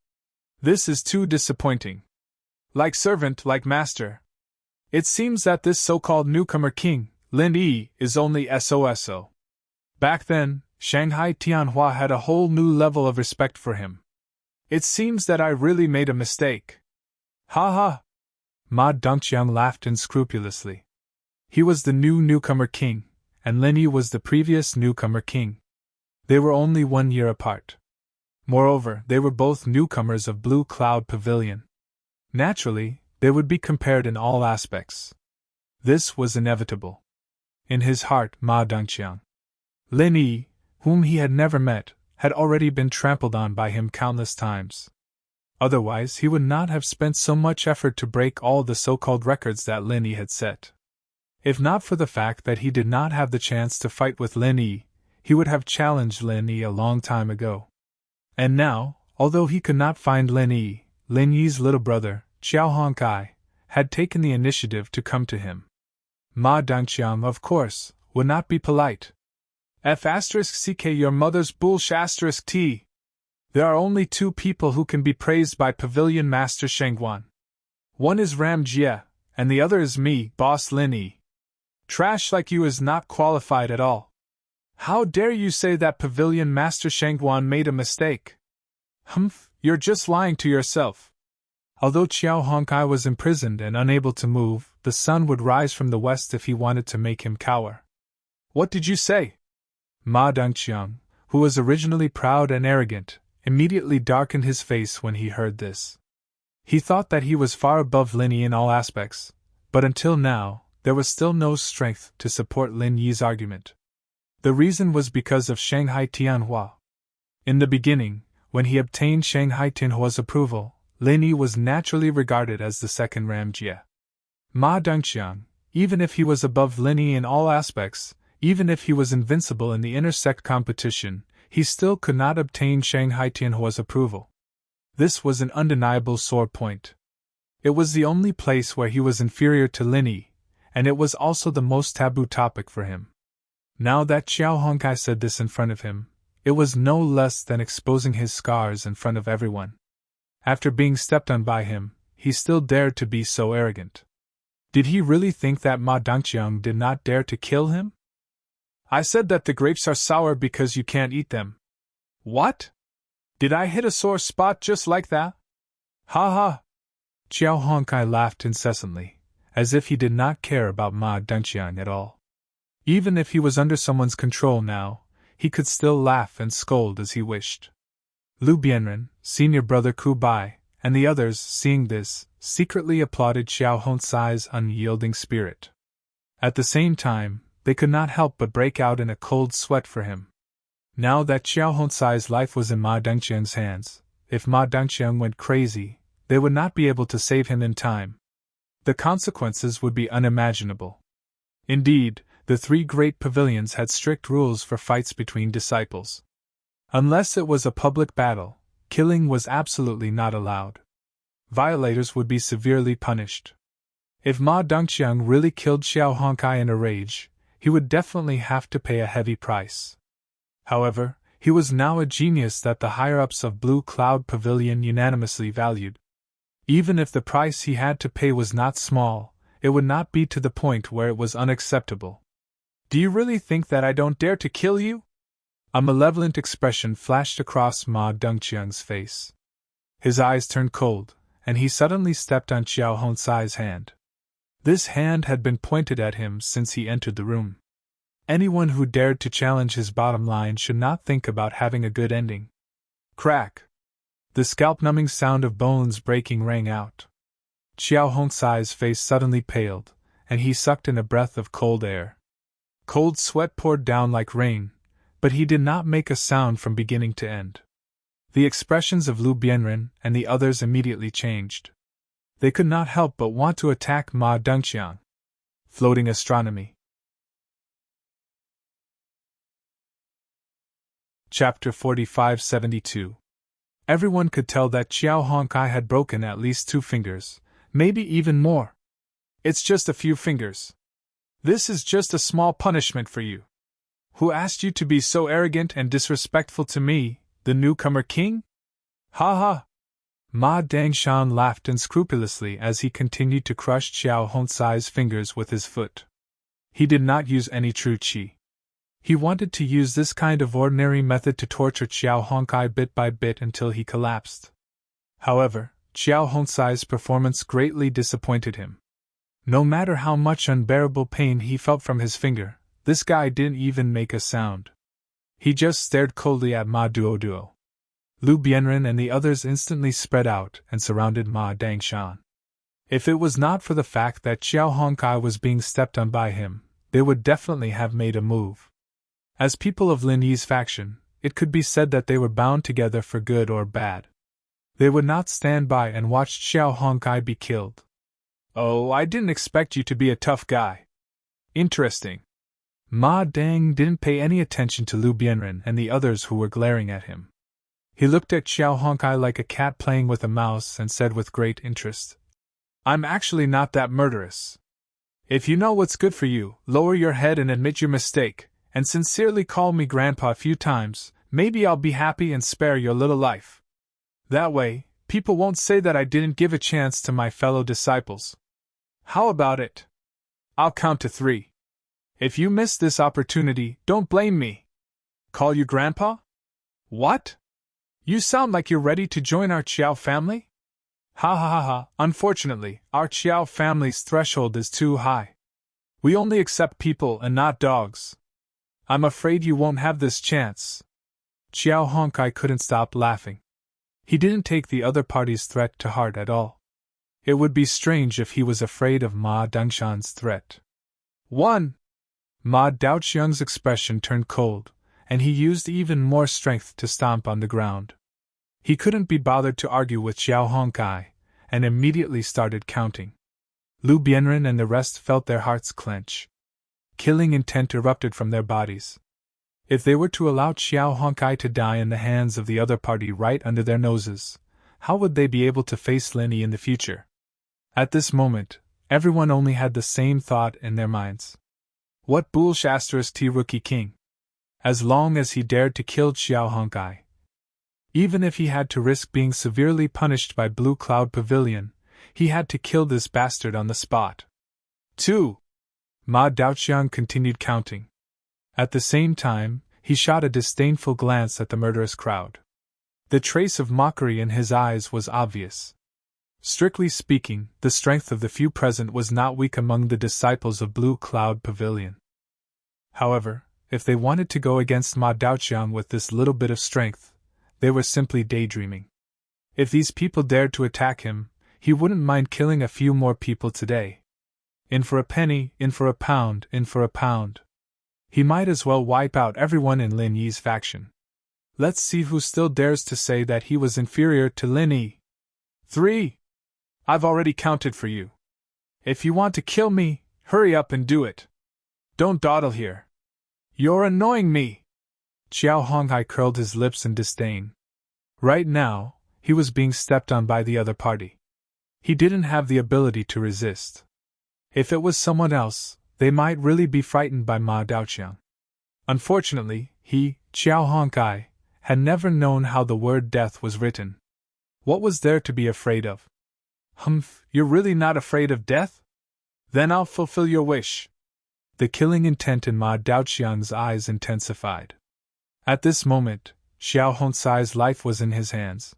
This is too disappointing. Like servant, like master. It seems that this so-called newcomer king, Lin Yi, is only SOSO. Back then, Shanghai Tianhua had a whole new level of respect for him. It seems that I really made a mistake. Ha ha! Ma Dengqiang laughed unscrupulously. He was the newcomer king, and Lin Yi was the previous newcomer king. They were only 1 year apart. Moreover, they were both newcomers of Blue Cloud Pavilion. Naturally, they would be compared in all aspects. This was inevitable. In his heart, Ma Dengqiang, Lin Yi, whom he had never met, had already been trampled on by him countless times. Otherwise, he would not have spent so much effort to break all the so-called records that Lin Yi had set. If not for the fact that he did not have the chance to fight with Lin Yi, he would have challenged Lin Yi a long time ago. And now, although he could not find Lin Yi's little brother, Xiao Hongkai, had taken the initiative to come to him. Ma Dongqiang, of course, would not be polite. F*ck your mother's bullsh** t. There are only two people who can be praised by Pavilion Master Shengguan. One is Ram Jie, and the other is me, Boss Lin Yi. Trash like you is not qualified at all. How dare you say that Pavilion Master Shengguan made a mistake? Humph, you're just lying to yourself. Although Xiao Hongkai was imprisoned and unable to move, the sun would rise from the west if he wanted to make him cower. What did you say? Ma Dongqiang, who was originally proud and arrogant, immediately darkened his face when he heard this. He thought that he was far above Lin Yi in all aspects, but until now, there was still no strength to support Lin Yi's argument. The reason was because of Shanghai Tianhua. In the beginning, when he obtained Shanghai Tianhua's approval, Lin Yi was naturally regarded as the second Ram Jie. Ma Dongqiang, even if he was above Lin Yi in all aspects, even if he was invincible in the intersect competition, he still could not obtain Shanghai Tianhua's approval. This was an undeniable sore point. It was the only place where he was inferior to Lin Yi, and it was also the most taboo topic for him. Now that Xiao Hongkai said this in front of him, it was no less than exposing his scars in front of everyone. After being stepped on by him, he still dared to be so arrogant. Did he really think that Ma Dongqiang did not dare to kill him? I said that the grapes are sour because you can't eat them. What? Did I hit a sore spot just like that? Ha ha! Xiao Hongkai laughed incessantly, as if he did not care about Ma Dongqiang at all. Even if he was under someone's control now, he could still laugh and scold as he wished. Lu Bianren, senior brother Ku Bai, and the others, seeing this, secretly applauded Xiao Hongcai's unyielding spirit. At the same time, they could not help but break out in a cold sweat for him. Now that Xiao Hongcai's life was in Ma Dongqiang's hands, if Ma Dongqiang went crazy, they would not be able to save him in time. The consequences would be unimaginable. Indeed, the three great pavilions had strict rules for fights between disciples. Unless it was a public battle, killing was absolutely not allowed. Violators would be severely punished. If Ma Dongqiang really killed Xiao Hongkai in a rage, he would definitely have to pay a heavy price. However, he was now a genius that the higher-ups of Blue Cloud Pavilion unanimously valued. Even if the price he had to pay was not small, it would not be to the point where it was unacceptable. Do you really think that I don't dare to kill you? A malevolent expression flashed across Ma Dongqiang's face. His eyes turned cold, and he suddenly stepped on Xiao Hongcai's hand. This hand had been pointed at him since he entered the room. Anyone who dared to challenge his bottom line should not think about having a good ending. Crack! The scalp-numbing sound of bones breaking rang out. Xiao Hongcai's face suddenly paled, and he sucked in a breath of cold air. Cold sweat poured down like rain, but he did not make a sound from beginning to end. The expressions of Lu Bianren and the others immediately changed. They could not help but want to attack Ma Dongqiang. Floating astronomy. Chapter 4572. Everyone could tell that Xiao Hongkai had broken at least 2 fingers, maybe even more. It's just a few fingers. This is just a small punishment for you. Who asked you to be so arrogant and disrespectful to me, the newcomer king? Ha ha! Ma Dongqiang laughed unscrupulously as he continued to crush Xiao Hongcai's fingers with his foot. He did not use any true qi. He wanted to use this kind of ordinary method to torture Xiao Hongkai bit by bit until he collapsed. However, Xiao Hongcai's performance greatly disappointed him. No matter how much unbearable pain he felt from his finger, this guy didn't even make a sound. He just stared coldly at Ma Duoduo. Lu Bianren and the others instantly spread out and surrounded Ma Dongqiang. If it was not for the fact that Xiao Hongkai was being stepped on by him, they would definitely have made a move. As people of Lin Yi's faction, it could be said that they were bound together for good or bad. They would not stand by and watch Xiao Hongkai be killed. Oh, I didn't expect you to be a tough guy. Interesting. Ma Dang didn't pay any attention to Lu Bianren and the others who were glaring at him. He looked at Xiao Honkai like a cat playing with a mouse and said with great interest, "I'm actually not that murderous. If you know what's good for you, lower your head and admit your mistake, and sincerely call me Grandpa a few times. Maybe I'll be happy and spare your little life. That way, people won't say that I didn't give a chance to my fellow disciples. How about it? I'll count to 3. If you miss this opportunity, don't blame me. Call you Grandpa? What? You sound like you're ready to join our Qiao family? Ha ha ha ha, unfortunately, our Qiao family's threshold is too high. We only accept people and not dogs. I'm afraid you won't have this chance." Xiao Honkai couldn't stop laughing. He didn't take the other party's threat to heart at all. It would be strange if he was afraid of Ma Dangshan's threat. 1. Ma Daoqiang's expression turned cold, and he used even more strength to stomp on the ground. He couldn't be bothered to argue with Xiao Honkai, and immediately started counting. Lu Bianren and the rest felt their hearts clench. Killing intent erupted from their bodies. If they were to allow Xiao Honkai to die in the hands of the other party right under their noses, how would they be able to face Lin Yi in the future? At this moment, everyone only had the same thought in their minds. What bullsh *T rookie king? As long as he dared to kill Xiao Honkai. Even if he had to risk being severely punished by Blue Cloud Pavilion, he had to kill this bastard on the spot. 2. Ma Daoqiang continued counting. At the same time, he shot a disdainful glance at the murderous crowd. The trace of mockery in his eyes was obvious. Strictly speaking, the strength of the few present was not weak among the disciples of Blue Cloud Pavilion. However, if they wanted to go against Ma Daoqiang with this little bit of strength, they were simply daydreaming. If these people dared to attack him, he wouldn't mind killing a few more people today. In for a penny, in for a pound, in for a pound. He might as well wipe out everyone in Lin Yi's faction. Let's see who still dares to say that he was inferior to Lin Yi. 3. I've already counted for you. If you want to kill me, hurry up and do it. Don't dawdle here. You're annoying me. Xiao Honghai curled his lips in disdain. Right now, he was being stepped on by the other party. He didn't have the ability to resist. If it was someone else, they might really be frightened by Ma Daoqiang. Unfortunately, he, Xiao Honghai, had never known how the word death was written. What was there to be afraid of? Humph, you're really not afraid of death? Then I'll fulfill your wish. The killing intent in Ma Daoqiang's eyes intensified. At this moment, Xiao Honsai's life was in his hands.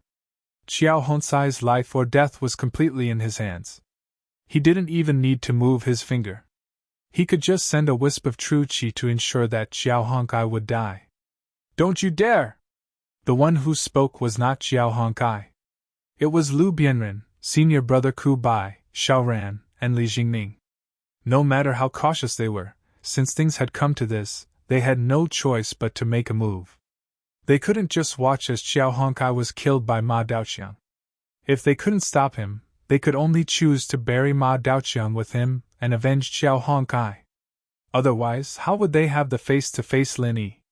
Xiao Honsai's life or death was completely in his hands. He didn't even need to move his finger. He could just send a wisp of true qi to ensure that Xiao Honkai would die. Don't you dare! The one who spoke was not Xiao Honkai. It was Lu Bianren, senior brother Ku Bai, Xiaoran, and Li Jingning. No matter how cautious they were, since things had come to this, they had no choice but to make a move. They couldn't just watch as Xiao Honkai was killed by Ma Daoqiang. If they couldn't stop him, they could only choose to bury Ma Daoqiang with him and avenge Xiao Honkai. Otherwise, how would they have the face to face Lin Yi?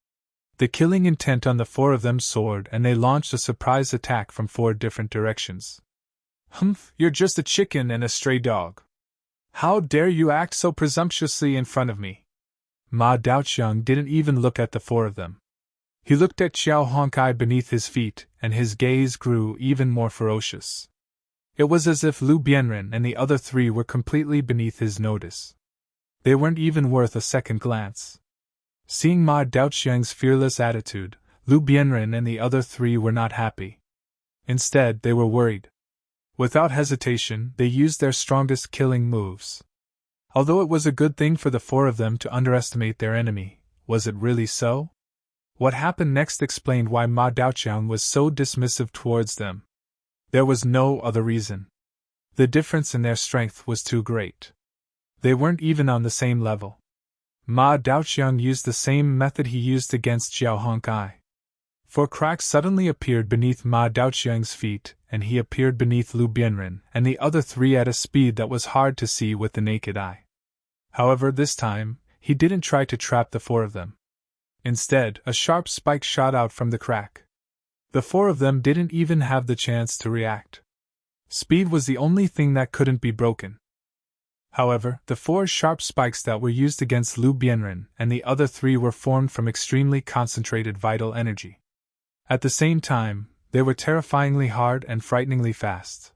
The killing intent on the 4 of them soared, and they launched a surprise attack from 4 different directions. Humph, you're just a chicken and a stray dog. How dare you act so presumptuously in front of me? Ma Daoqiang didn't even look at the 4 of them. He looked at Xiao Honkai beneath his feet, and his gaze grew even more ferocious. It was as if Lu Bianren and the other 3 were completely beneath his notice. They weren't even worth a second glance. Seeing Ma Daoqiang's fearless attitude, Lu Bianren and the other 3 were not happy. Instead, they were worried. Without hesitation, they used their strongest killing moves. Although it was a good thing for the 4 of them to underestimate their enemy, was it really so? What happened next explained why Ma Daoqiang was so dismissive towards them. There was no other reason. The difference in their strength was too great. They weren't even on the same level. Ma Daoqiang used the same method he used against Xiao Honkai. 4 cracks suddenly appeared beneath Ma Daoqiang's feet, and he appeared beneath Lu Bianren and the other 3 at a speed that was hard to see with the naked eye. However, this time, he didn't try to trap the four of them. Instead, a sharp spike shot out from the crack. The four of them didn't even have the chance to react. Speed was the only thing that couldn't be broken. However, the four sharp spikes that were used against Lu Bianren and the other three were formed from extremely concentrated vital energy. At the same time, they were terrifyingly hard and frighteningly fast.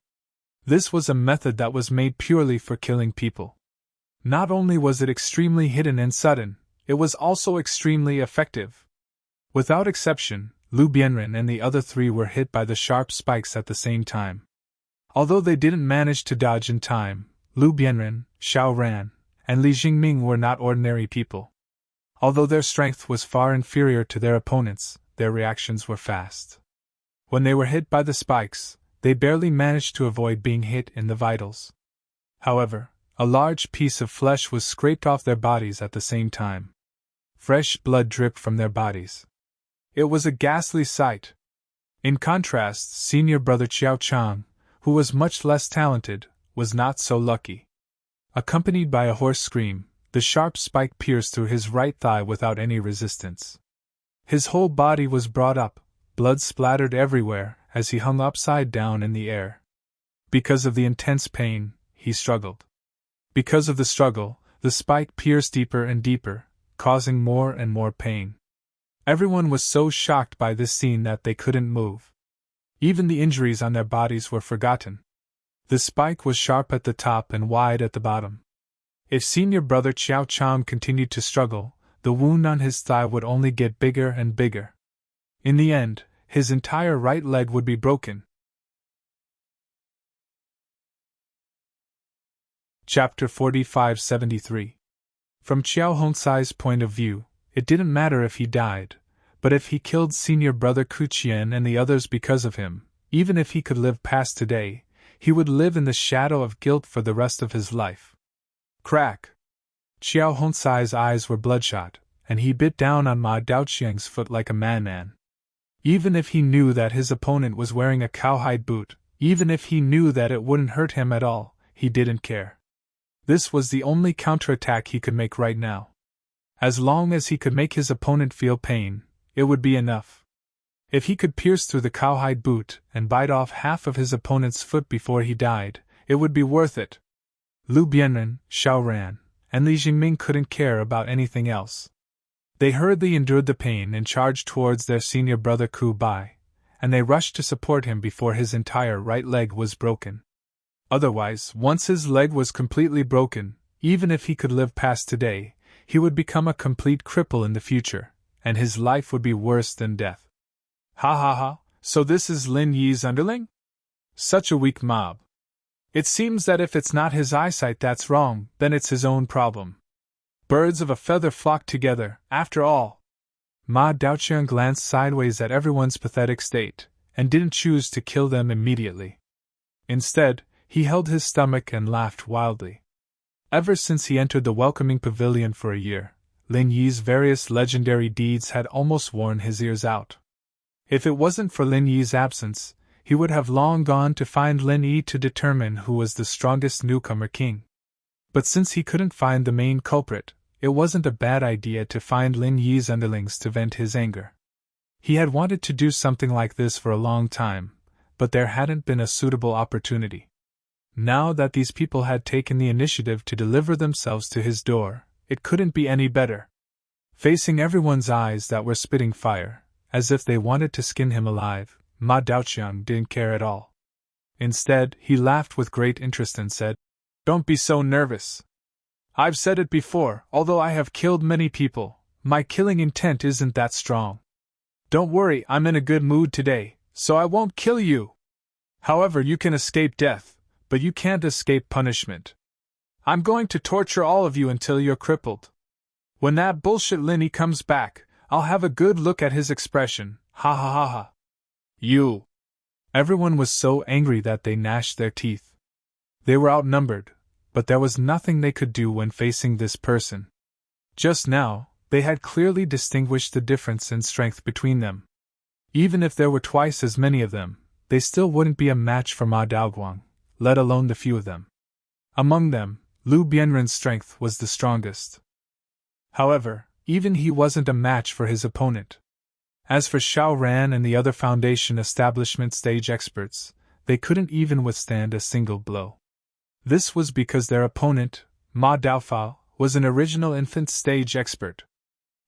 This was a method that was made purely for killing people. Not only was it extremely hidden and sudden, it was also extremely effective. Without exception, Lu Bianren and the other three were hit by the sharp spikes at the same time. Although they didn't manage to dodge in time, Lu Bianren, Xiao Ran, and Li Jingming were not ordinary people. Although their strength was far inferior to their opponents, their reactions were fast. When they were hit by the spikes, they barely managed to avoid being hit in the vitals. However, a large piece of flesh was scraped off their bodies at the same time. Fresh blood dripped from their bodies. It was a ghastly sight. In contrast, senior brother Qiao Chang, who was much less talented, was not so lucky. Accompanied by a hoarse scream, the sharp spike pierced through his right thigh without any resistance. His whole body was brought up, blood splattered everywhere as he hung upside down in the air. Because of the intense pain, he struggled. Because of the struggle, the spike pierced deeper and deeper, causing more and more pain. Everyone was so shocked by this scene that they couldn't move. Even the injuries on their bodies were forgotten. The spike was sharp at the top and wide at the bottom. If senior brother Qiao Chang continued to struggle, the wound on his thigh would only get bigger and bigger. In the end, his entire right leg would be broken. Chapter 4573. From Qiao Hongsai's point of view, it didn't matter if he died, but if he killed senior brother Ku Qian and the others because of him, even if he could live past today, he would live in the shadow of guilt for the rest of his life. Crack! Qiao Hongsai's eyes were bloodshot, and he bit down on Ma Daoqiang's foot like a madman. Even if he knew that his opponent was wearing a cowhide boot, even if he knew that it wouldn't hurt him at all, he didn't care. This was the only counterattack he could make right now. As long as he could make his opponent feel pain, it would be enough. If he could pierce through the cowhide boot and bite off half of his opponent's foot before he died, it would be worth it. Lu Bianren, Xiao Ran, and Li Jingming couldn't care about anything else. They hurriedly endured the pain and charged towards their senior brother Ku Bai, and they rushed to support him before his entire right leg was broken. Otherwise, once his leg was completely broken, even if he could live past today, he would become a complete cripple in the future, and his life would be worse than death. Ha ha ha, so this is Lin Yi's underling? Such a weak mob. It seems that if it's not his eyesight that's wrong, then it's his own problem. Birds of a feather flock together, after all. Ma Daoqiang glanced sideways at everyone's pathetic state, and didn't choose to kill them immediately. Instead, he held his stomach and laughed wildly. Ever since he entered the welcoming pavilion for a year, Lin Yi's various legendary deeds had almost worn his ears out. If it wasn't for Lin Yi's absence, he would have long gone to find Lin Yi to determine who was the strongest newcomer king. But since he couldn't find the main culprit, it wasn't a bad idea to find Lin Yi's underlings to vent his anger. He had wanted to do something like this for a long time, but there hadn't been a suitable opportunity. Now that these people had taken the initiative to deliver themselves to his door, it couldn't be any better. Facing everyone's eyes that were spitting fire, as if they wanted to skin him alive, Ma Daoqiang didn't care at all. Instead, he laughed with great interest and said, "Don't be so nervous. I've said it before, although I have killed many people, my killing intent isn't that strong. Don't worry, I'm in a good mood today, so I won't kill you. However, you can escape death, but you can't escape punishment. I'm going to torture all of you until you're crippled. When that bullshit Linny comes back, I'll have a good look at his expression, ha ha ha ha. You!" Everyone was so angry that they gnashed their teeth. They were outnumbered, but there was nothing they could do when facing this person. Just now, they had clearly distinguished the difference in strength between them. Even if there were twice as many of them, they still wouldn't be a match for Ma Daoguang, let alone the few of them. Among them, Lu Bianren's strength was the strongest. However, even he wasn't a match for his opponent. As for Xiao Ran and the other Foundation establishment stage experts, they couldn't even withstand a single blow. This was because their opponent, Ma Daofao, was an original infant stage expert.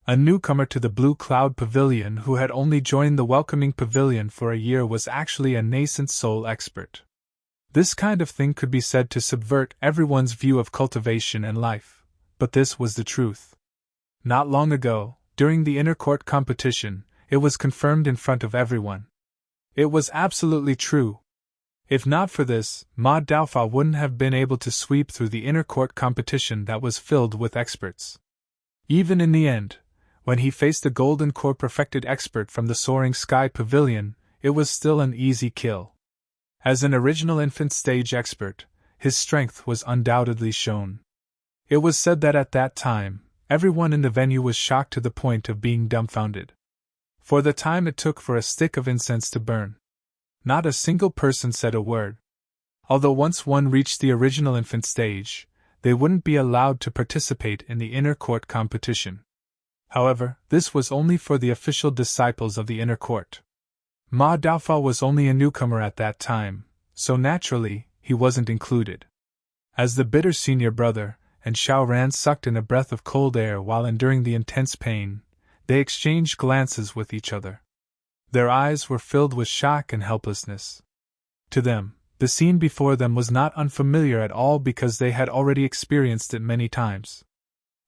A newcomer to the Blue Cloud Pavilion who had only joined the Welcoming Pavilion for a year was actually a nascent soul expert. This kind of thing could be said to subvert everyone's view of cultivation and life, but this was the truth. Not long ago, during the inner court competition, it was confirmed in front of everyone. It was absolutely true. If not for this, Ma Daofao wouldn't have been able to sweep through the inner court competition that was filled with experts. Even in the end, when he faced the Golden Core perfected expert from the Soaring Sky Pavilion, it was still an easy kill. As an original infant stage expert, his strength was undoubtedly shown. It was said that at that time, everyone in the venue was shocked to the point of being dumbfounded. For the time it took for a stick of incense to burn, not a single person said a word. Although once one reached the original infant stage, they wouldn't be allowed to participate in the inner court competition. However, this was only for the official disciples of the inner court. Ma Daofao was only a newcomer at that time, so naturally, he wasn't included. As the bitter senior brother and Xiao Ran sucked in a breath of cold air while enduring the intense pain, they exchanged glances with each other. Their eyes were filled with shock and helplessness. To them, the scene before them was not unfamiliar at all because they had already experienced it many times.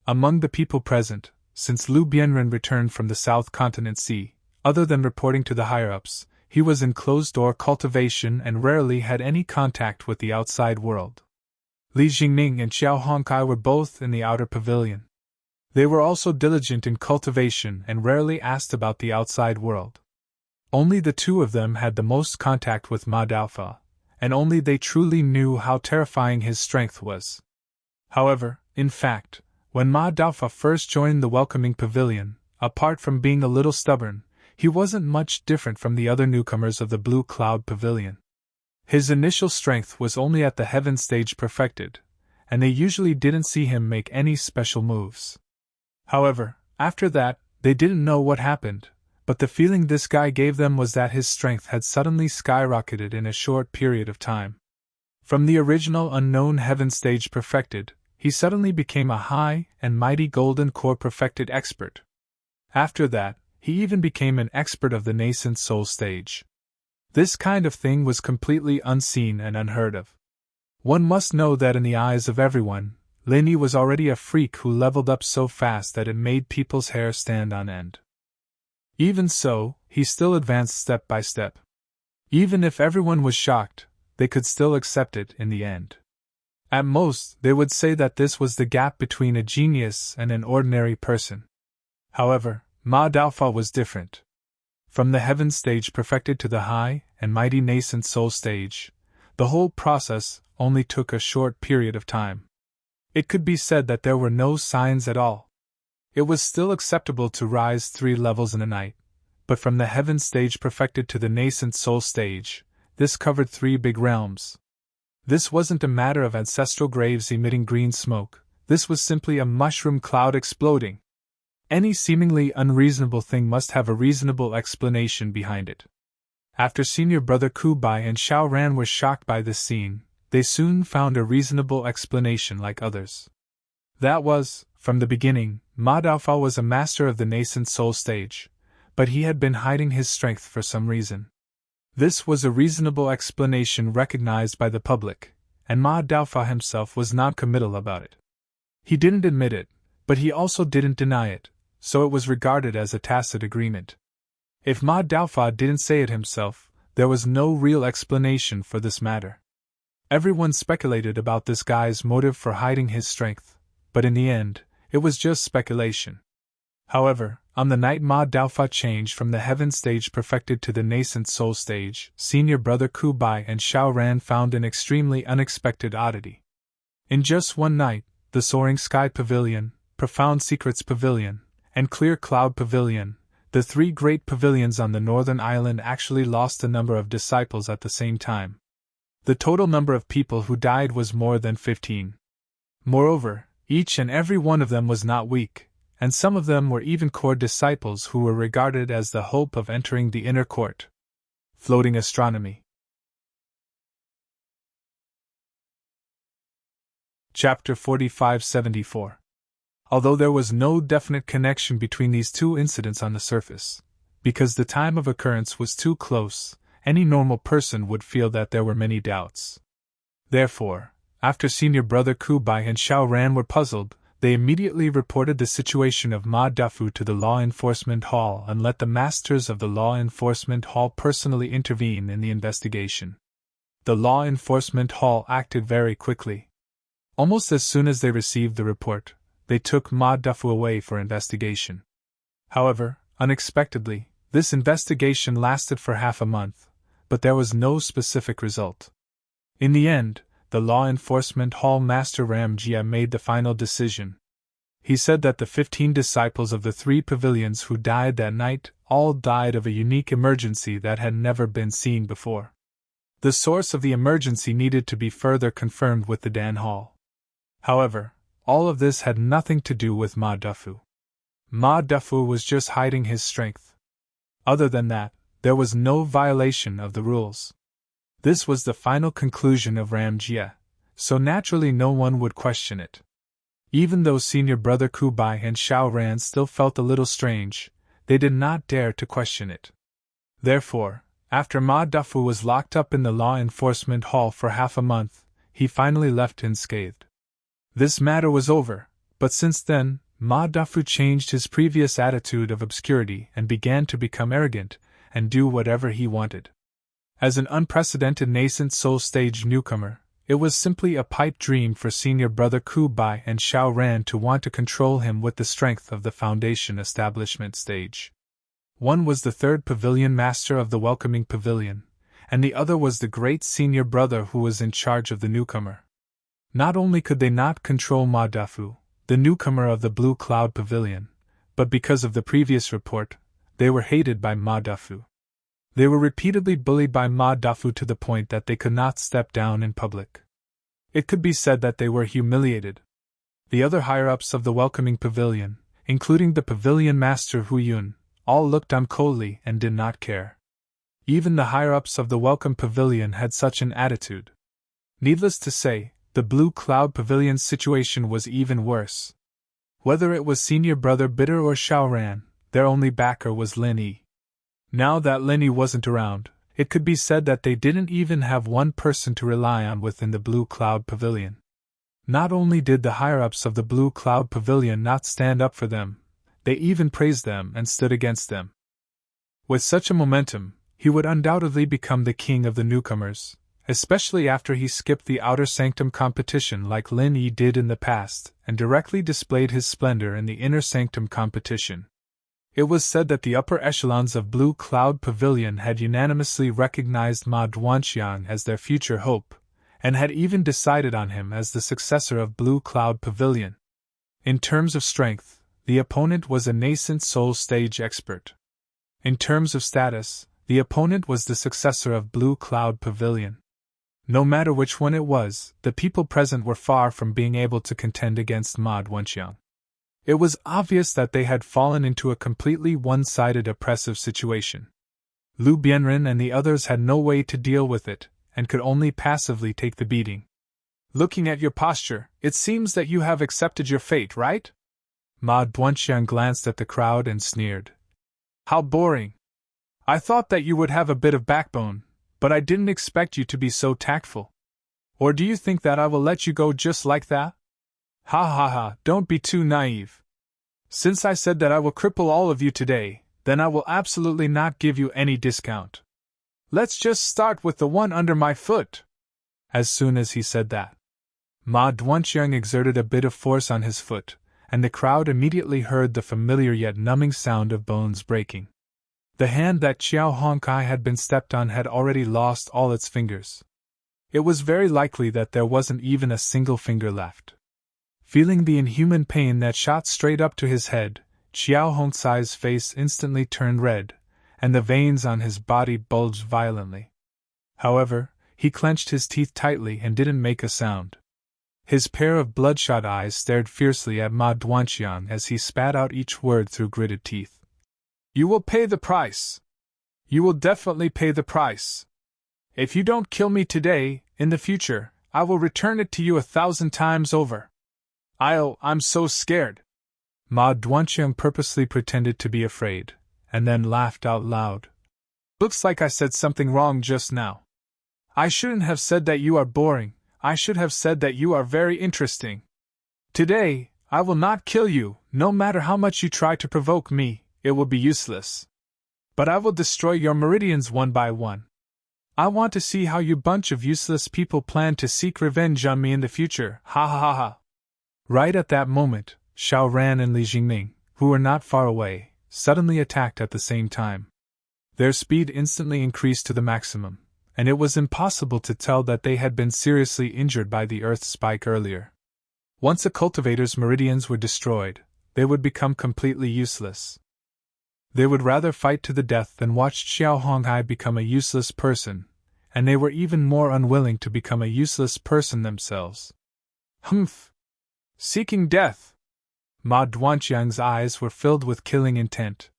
Among the people present, since Lu Bianren returned from the South Continent Sea, other than reporting to the higher-ups, he was in closed-door cultivation and rarely had any contact with the outside world. Li Jingning and Xiao Hongkai were both in the outer pavilion. They were also diligent in cultivation and rarely asked about the outside world. Only the two of them had the most contact with Ma Daofao, and only they truly knew how terrifying his strength was. However, in fact, when Ma Daofao first joined the Welcoming Pavilion, apart from being a little stubborn, he wasn't much different from the other newcomers of the Blue Cloud Pavilion. His initial strength was only at the Heaven stage perfected, and they usually didn't see him make any special moves. However, after that, they didn't know what happened, but the feeling this guy gave them was that his strength had suddenly skyrocketed in a short period of time. From the original unknown Heaven stage perfected, he suddenly became a high and mighty Golden Core perfected expert. After that, he even became an expert of the nascent soul stage. This kind of thing was completely unseen and unheard of. One must know that in the eyes of everyone, Linny was already a freak who leveled up so fast that it made people's hair stand on end. Even so, he still advanced step by step. Even if everyone was shocked, they could still accept it in the end. At most, they would say that this was the gap between a genius and an ordinary person. However, Ma Daofao was different. From the Heaven stage perfected to the high and mighty nascent soul stage, the whole process only took a short period of time. It could be said that there were no signs at all. It was still acceptable to rise 3 levels in a night, but from the Heaven stage perfected to the nascent soul stage, this covered 3 big realms. This wasn't a matter of ancestral graves emitting green smoke, this was simply a mushroom cloud exploding. Any seemingly unreasonable thing must have a reasonable explanation behind it. After senior brother Kubai and Xiao Ran were shocked by this scene, they soon found a reasonable explanation like others. That was, from the beginning, Ma Daofao was a master of the nascent soul stage, but he had been hiding his strength for some reason. This was a reasonable explanation recognized by the public, and Ma Daofao himself was non-committal about it. He didn't admit it, but he also didn't deny it, so it was regarded as a tacit agreement. If Ma Daofao didn't say it himself, there was no real explanation for this matter. Everyone speculated about this guy's motive for hiding his strength, but in the end, it was just speculation. However, on the night Ma Daofao changed from the Heaven stage perfected to the nascent soul stage, senior brother Kubai and Xiao Ran found an extremely unexpected oddity. In just one night, the Soaring Sky Pavilion, Profound Secrets Pavilion, and Clear Cloud Pavilion, the 3 great pavilions on the northern island actually lost a number of disciples at the same time. The total number of people who died was more than 15. Moreover, each and every one of them was not weak, and some of them were even core disciples who were regarded as the hope of entering the inner court. Floating astronomy. Chapter 4574. Although there was no definite connection between these two incidents on the surface, because the time of occurrence was too close, any normal person would feel that there were many doubts. Therefore, after Senior Brother Kubai and Xiao Ran were puzzled, they immediately reported the situation of Ma Dafu to the Law Enforcement Hall and let the masters of the Law Enforcement Hall personally intervene in the investigation. The Law Enforcement Hall acted very quickly. Almost as soon as they received the report, they took Ma Dafu away for investigation. However, unexpectedly, this investigation lasted for half a month, but there was no specific result. In the end, the Law Enforcement Hall Master Ramjia made the final decision. He said that the 15 disciples of the 3 pavilions who died that night all died of a unique emergency that had never been seen before. The source of the emergency needed to be further confirmed with the Dan Hall. However, all of this had nothing to do with Ma Dafu. Ma Dafu was just hiding his strength. Other than that, there was no violation of the rules. This was the final conclusion of Ramjia, so naturally no one would question it. Even though Senior Brother Kubai and Xiao Ran still felt a little strange, they did not dare to question it. Therefore, after Ma Dafu was locked up in the Law Enforcement Hall for half a month, he finally left unscathed. This matter was over, but since then, Ma Dafu changed his previous attitude of obscurity and began to become arrogant and do whatever he wanted. As an unprecedented nascent soul-stage newcomer, it was simply a pipe dream for Senior Brother Kubai and Xiao Ran to want to control him with the strength of the Foundation establishment stage. One was the 3rd Pavilion Master of the Welcoming Pavilion, and the other was the great Senior Brother who was in charge of the newcomer. Not only could they not control Ma Dafu, the newcomer of the Blue Cloud Pavilion, but because of the previous report, they were hated by Ma Dafu. They were repeatedly bullied by Ma Dafu to the point that they could not step down in public. It could be said that they were humiliated. The other higher-ups of the Welcoming Pavilion, including the Pavilion Master Hu Yun, all looked on coldly and did not care. Even the higher-ups of the Welcome Pavilion had such an attitude. Needless to say, the Blue Cloud Pavilion's situation was even worse. Whether it was Senior Brother Bitter or Xiao Ran, their only backer was Lin Yi. Now that Lin Yi wasn't around, it could be said that they didn't even have one person to rely on within the Blue Cloud Pavilion. Not only did the higher-ups of the Blue Cloud Pavilion not stand up for them, they even praised them and stood against them. With such a momentum, he would undoubtedly become the king of the newcomers, especially after he skipped the Outer Sanctum competition like Lin Yi did in the past and directly displayed his splendor in the Inner Sanctum competition. It was said that the upper echelons of Blue Cloud Pavilion had unanimously recognized Ma Duanxiang as their future hope, and had even decided on him as the successor of Blue Cloud Pavilion. In terms of strength, the opponent was a nascent soul stage expert. In terms of status, the opponent was the successor of Blue Cloud Pavilion. No matter which one it was, the people present were far from being able to contend against Ma Duanxiang. It was obvious that they had fallen into a completely one-sided oppressive situation. Lu Bianren and the others had no way to deal with it, and could only passively take the beating. "Looking at your posture, it seems that you have accepted your fate, right?" Ma Duanxiang glanced at the crowd and sneered. "How boring! I thought that you would have a bit of backbone, but I didn't expect you to be so tactful. Or do you think that I will let you go just like that? Ha ha ha, don't be too naive. Since I said that I will cripple all of you today, then I will absolutely not give you any discount. Let's just start with the one under my foot." As soon as he said that, Ma Duanxiang exerted a bit of force on his foot, and the crowd immediately heard the familiar yet numbing sound of bones breaking. The hand that Qiao Hongkai had been stepped on had already lost all its fingers. It was very likely that there wasn't even a single finger left. Feeling the inhuman pain that shot straight up to his head, Qiao Hongkai's face instantly turned red, and the veins on his body bulged violently. However, he clenched his teeth tightly and didn't make a sound. His pair of bloodshot eyes stared fiercely at Ma Duanqiang as he spat out each word through gritted teeth. You will pay the price. You will definitely pay the price. If you don't kill me today, in the future, I will return it to you 1,000 times over. I'm so scared. Ma Duanqiang purposely pretended to be afraid, and then laughed out loud. Looks like I said something wrong just now. I shouldn't have said that you are boring, I should have said that you are very interesting. Today, I will not kill you, no matter how much you try to provoke me, it will be useless. But I will destroy your meridians one by one. I want to see how you bunch of useless people plan to seek revenge on me in the future, ha ha ha ha. Right at that moment, Xiao Ran and Li Jingming, who were not far away, suddenly attacked at the same time. Their speed instantly increased to the maximum, and it was impossible to tell that they had been seriously injured by the earth spike earlier. Once a cultivator's meridians were destroyed, they would become completely useless. They would rather fight to the death than watch Xiao Honghai become a useless person, and they were even more unwilling to become a useless person themselves. Humph! Seeking death! Ma Duanqiang's eyes were filled with killing intent.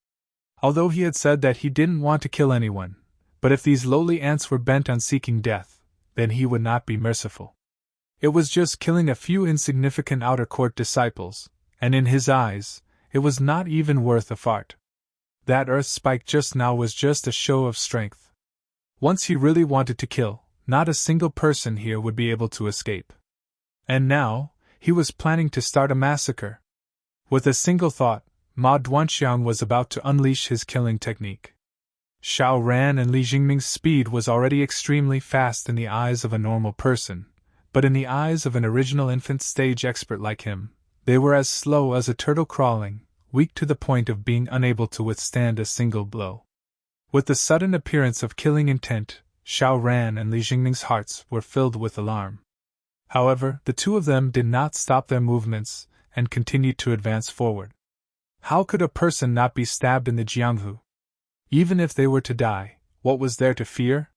Although he had said that he didn't want to kill anyone, but if these lowly ants were bent on seeking death, then he would not be merciful. It was just killing a few insignificant outer court disciples, and in his eyes, it was not even worth a fart. That earth spike just now was just a show of strength. Once he really wanted to kill, not a single person here would be able to escape. And now, he was planning to start a massacre. With a single thought, Ma Duanqiang was about to unleash his killing technique. Xiao Ran and Li Jingming's speed was already extremely fast in the eyes of a normal person, but in the eyes of an original infant stage expert like him, they were as slow as a turtle crawling, weak to the point of being unable to withstand a single blow. With the sudden appearance of killing intent, Xiao Ran and Li Jingming's hearts were filled with alarm. However, the two of them did not stop their movements and continued to advance forward. How could a person not be stabbed in the Jianghu? Even if they were to die, what was there to fear?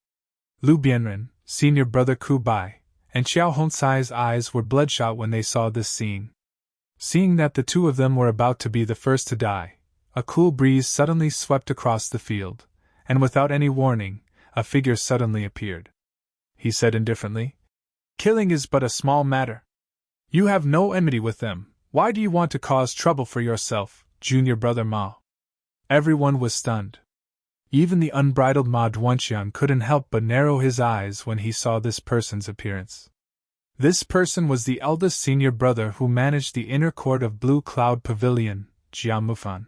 Lu Bianren, senior brother Ku Bai, and Xiao Hongcai's eyes were bloodshot when they saw this scene. Seeing that the two of them were about to be the first to die, a cool breeze suddenly swept across the field, and without any warning, a figure suddenly appeared. He said indifferently, "Killing is but a small matter. You have no enmity with them, why do you want to cause trouble for yourself, junior brother Ma?" Everyone was stunned. Even the unbridled Ma Duanqiang couldn't help but narrow his eyes when he saw this person's appearance. This person was the eldest senior brother who managed the inner court of Blue Cloud Pavilion, Jia Mufan.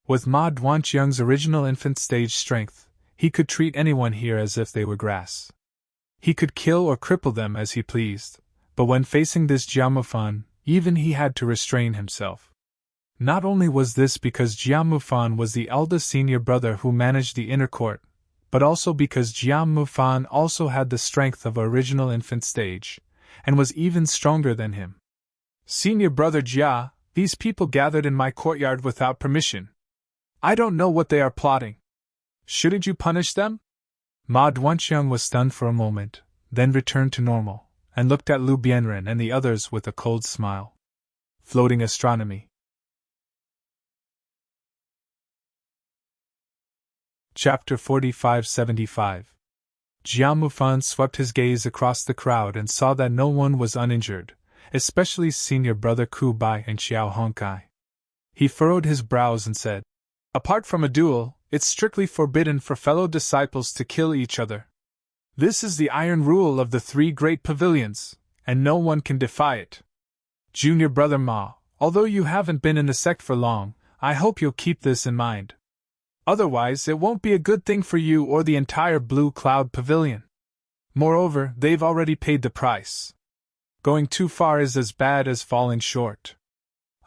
With Ma Duanqiang's original infant stage strength, he could treat anyone here as if they were grass. He could kill or cripple them as he pleased, but when facing this Jia Mufan, even he had to restrain himself. Not only was this because Jia Mufan was the eldest senior brother who managed the inner court, but also because Jia Mufan also had the strength of original infant stage, and was even stronger than him. "Senior brother Jia, these people gathered in my courtyard without permission. I don't know what they are plotting. Shouldn't you punish them?" Ma Duanqiang was stunned for a moment, then returned to normal, and looked at Lu Bianren and the others with a cold smile. Floating astronomy. Chapter 4575. Jia Mufan swept his gaze across the crowd and saw that no one was uninjured, especially senior brother Ku Bai and Xiao Honghai. He furrowed his brows and said, "Apart from a duel, it's strictly forbidden for fellow disciples to kill each other. This is the iron rule of the three great pavilions, and no one can defy it. Junior brother Ma, although you haven't been in the sect for long, I hope you'll keep this in mind. Otherwise, it won't be a good thing for you or the entire Blue Cloud Pavilion. Moreover, they've already paid the price. Going too far is as bad as falling short.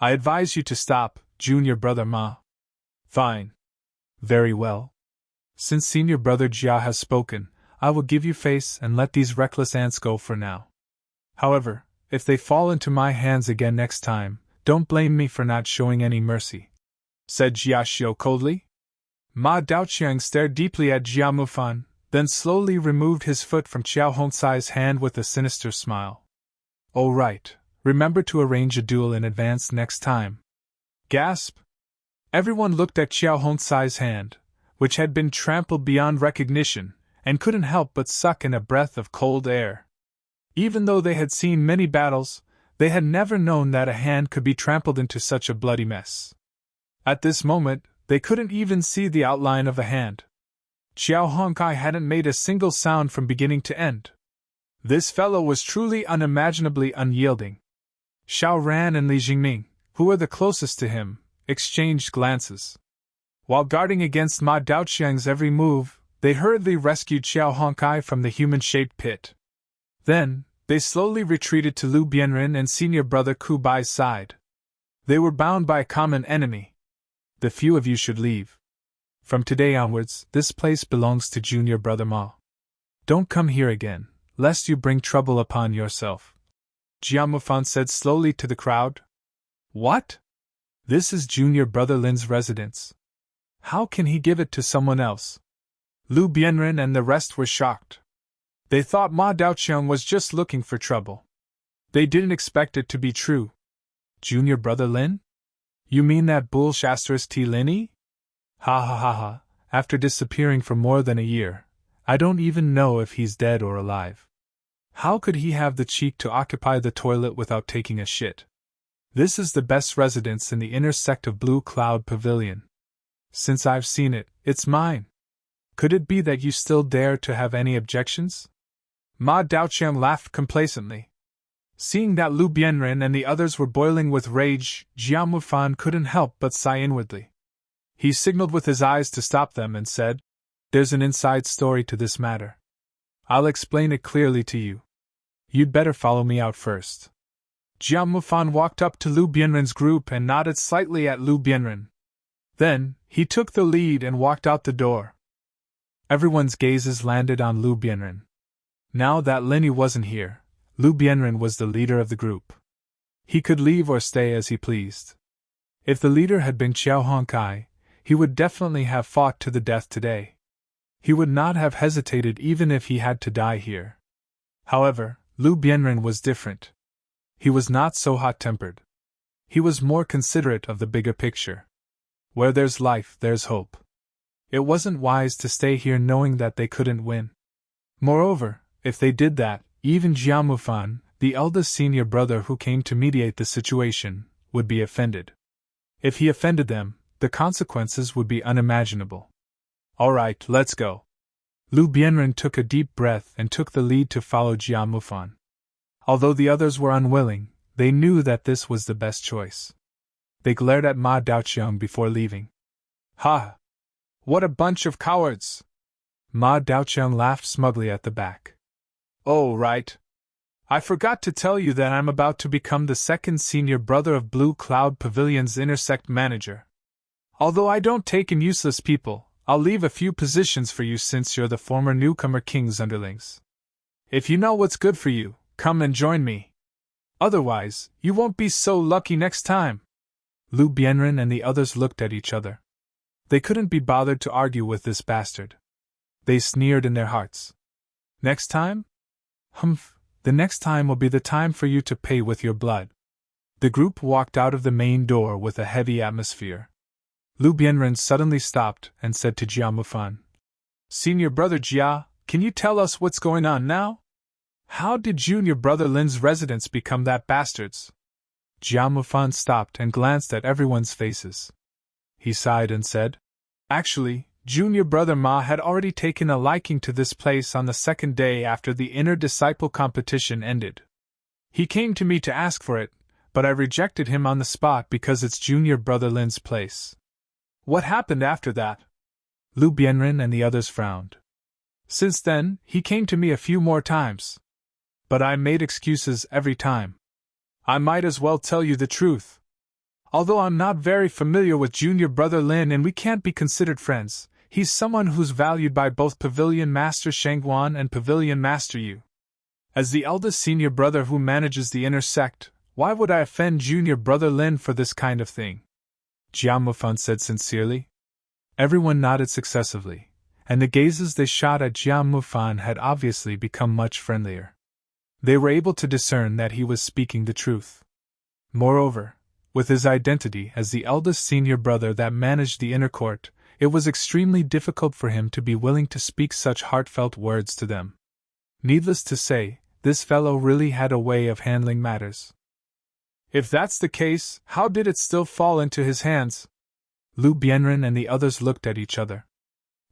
I advise you to stop, junior brother Ma." "Fine. Very well. Since senior brother Jia has spoken, I will give you face and let these reckless ants go for now. However, if they fall into my hands again next time, don't blame me for not showing any mercy," said Jia Xiu coldly. Ma Daoqiang stared deeply at Jia Mufan, then slowly removed his foot from Xiao Hongcai's hand with a sinister smile. Oh right, remember to arrange a duel in advance next time. Gasp! Everyone looked at Xiao Hongsai's hand, which had been trampled beyond recognition, and couldn't help but suck in a breath of cold air. Even though they had seen many battles, they had never known that a hand could be trampled into such a bloody mess. At this moment, they couldn't even see the outline of a hand. Xiao Hongkai hadn't made a single sound from beginning to end. This fellow was truly unimaginably unyielding. Xiao Ran and Li Jingming, who were the closest to him, exchanged glances. While guarding against Ma Daoqiang's every move, they hurriedly rescued Xiao Hongkai from the human-shaped pit. Then, they slowly retreated to Lu Bianren and senior brother Ku Bai's side. They were bound by a common enemy. The few of you should leave. From today onwards, this place belongs to junior brother Ma. Don't come here again, lest you bring trouble upon yourself. Jia Mufan said slowly to the crowd. What? This is junior brother Lin's residence. How can he give it to someone else? Lu Bianren and the rest were shocked. They thought Ma Daoqiang was just looking for trouble. They didn't expect it to be true. Junior brother Lin? You mean that bullsh T Linny? Ha ha ha ha, after disappearing for more than a year, I don't even know if he's dead or alive. How could he have the cheek to occupy the toilet without taking a shit? This is the best residence in the inner sect of Blue Cloud Pavilion. Since I've seen it, it's mine. Could it be that you still dare to have any objections? Ma Daoqiang laughed complacently. Seeing that Lu Bianren and the others were boiling with rage, Jia Mufan couldn't help but sigh inwardly. He signaled with his eyes to stop them and said, There's an inside story to this matter. I'll explain it clearly to you. You'd better follow me out first. Jia Mufan walked up to Lu Bianren's group and nodded slightly at Lu Bianren. Then, he took the lead and walked out the door. Everyone's gazes landed on Lu Bianren. Now that Linny wasn't here, Lu Bianren was the leader of the group. He could leave or stay as he pleased. If the leader had been Xiao Hongkai, he would definitely have fought to the death today. He would not have hesitated even if he had to die here. However, Lu Bianren was different. He was not so hot-tempered. He was more considerate of the bigger picture. Where there's life, there's hope. It wasn't wise to stay here knowing that they couldn't win. Moreover, if they did that, even Jia Mufan, the eldest senior brother who came to mediate the situation, would be offended. If he offended them, the consequences would be unimaginable. All right, let's go. Lu Bianren took a deep breath and took the lead to follow Jia Mufan. Although the others were unwilling, they knew that this was the best choice. They glared at Ma Daoqiang before leaving. Ha! What a bunch of cowards! Ma Daoqiang laughed smugly at the back. Oh, right. I forgot to tell you that I'm about to become the second senior brother of Blue Cloud Pavilion's intersect manager. Although I don't take in useless people, I'll leave a few positions for you since you're the former newcomer king's underlings. If you know what's good for you, come and join me. Otherwise, you won't be so lucky next time. Lu Bianren and the others looked at each other. They couldn't be bothered to argue with this bastard. They sneered in their hearts. Next time? Humph, the next time will be the time for you to pay with your blood. The group walked out of the main door with a heavy atmosphere. Lu Bianren suddenly stopped and said to Jia Mufan, Senior brother Jia, can you tell us what's going on now? How did junior brother Lin's residence become that bastard's? Jia Mufan stopped and glanced at everyone's faces. He sighed and said, Actually, junior brother Ma had already taken a liking to this place on the second day after the inner disciple competition ended. He came to me to ask for it, but I rejected him on the spot because it's junior brother Lin's place. What happened after that? Lu Bianren and the others frowned. Since then, he came to me a few more times. But I made excuses every time. I might as well tell you the truth. Although I'm not very familiar with junior brother Lin and we can't be considered friends, he's someone who's valued by both Pavilion Master Shangguan and Pavilion Master Yu. As the eldest senior brother who manages the inner sect, why would I offend junior brother Lin for this kind of thing? Jia Mufan said sincerely. Everyone nodded successively, and the gazes they shot at Jia Mufan had obviously become much friendlier. They were able to discern that he was speaking the truth. Moreover, with his identity as the eldest senior brother that managed the inner court, it was extremely difficult for him to be willing to speak such heartfelt words to them. Needless to say, this fellow really had a way of handling matters. If that's the case, how did it still fall into his hands? Lu Bianren and the others looked at each other.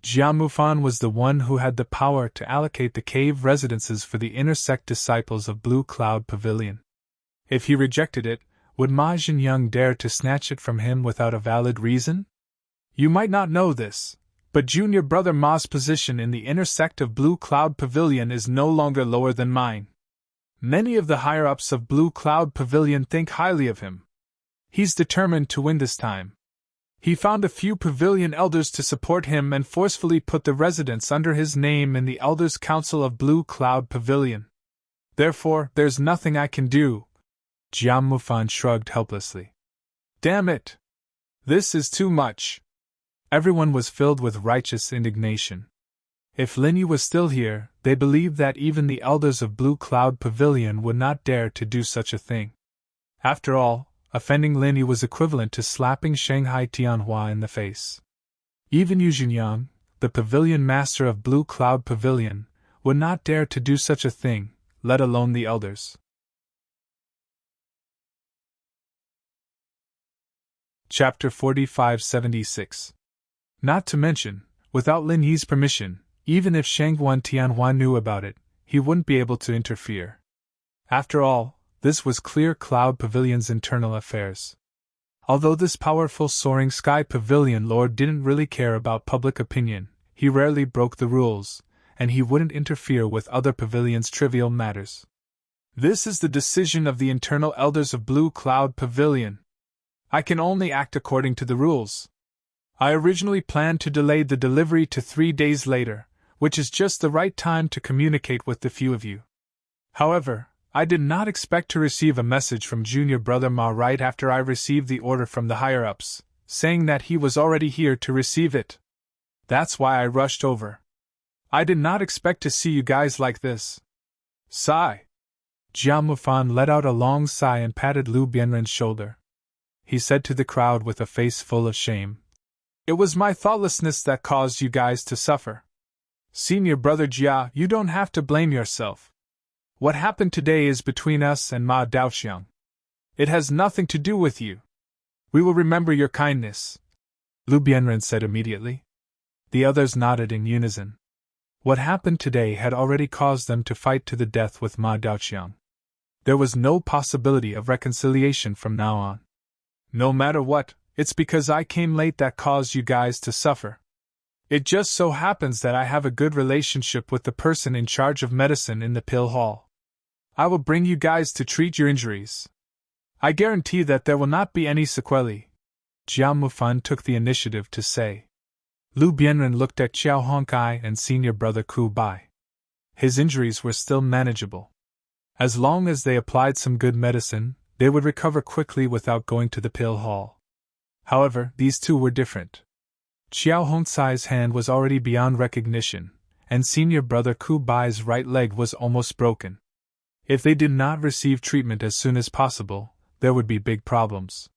Jia Mufan was the one who had the power to allocate the cave residences for the inner sect disciples of Blue Cloud Pavilion. If he rejected it, would Ma Jinyang dare to snatch it from him without a valid reason? You might not know this, but junior brother Ma's position in the inner sect of Blue Cloud Pavilion is no longer lower than mine. Many of the higher-ups of Blue Cloud Pavilion think highly of him. He's determined to win this time. He found a few pavilion elders to support him and forcefully put the residents under his name in the Elders' Council of Blue Cloud Pavilion. Therefore, there's nothing I can do. Jia Mufan shrugged helplessly. Damn it! This is too much. Everyone was filled with righteous indignation. If Linyi was still here, they believed that even the elders of Blue Cloud Pavilion would not dare to do such a thing. After all, offending Linyi was equivalent to slapping Shanghai Tianhua in the face. Even Yu Jinyang, the pavilion master of Blue Cloud Pavilion, would not dare to do such a thing, let alone the elders. Chapter 4576. Not to mention, without Lin Yi's permission, even if Shangguan Tianhua knew about it, he wouldn't be able to interfere. After all, this was Clear Cloud Pavilion's internal affairs. Although this powerful soaring sky pavilion lord didn't really care about public opinion, he rarely broke the rules, and he wouldn't interfere with other pavilions' trivial matters. This is the decision of the internal elders of Blue Cloud Pavilion. I can only act according to the rules. I originally planned to delay the delivery to 3 days later, which is just the right time to communicate with the few of you. However, I did not expect to receive a message from Junior Brother Ma right after I received the order from the higher-ups, saying that he was already here to receive it. That's why I rushed over. I did not expect to see you guys like this. Sigh. Jia Mufan let out a long sigh and patted Lu Bianren's shoulder. He said to the crowd with a face full of shame, "It was my thoughtlessness that caused you guys to suffer. Senior Brother Jia, you don't have to blame yourself. What happened today is between us and Ma Daoxiang. It has nothing to do with you. We will remember your kindness," Lu Bianren said immediately. The others nodded in unison. What happened today had already caused them to fight to the death with Ma Daoxiang. There was no possibility of reconciliation from now on. No matter what, it's because I came late that caused you guys to suffer. It just so happens that I have a good relationship with the person in charge of medicine in the pill hall. I will bring you guys to treat your injuries. I guarantee that there will not be any sequelae, Jia Mufan took the initiative to say. Lu Bianren looked at Xiao Hongkai and senior brother Ku Bai. His injuries were still manageable. As long as they applied some good medicine, they would recover quickly without going to the pill hall. However, these two were different. Xiao Hongcai's hand was already beyond recognition, and senior brother Ku Bai's right leg was almost broken. If they did not receive treatment as soon as possible, there would be big problems.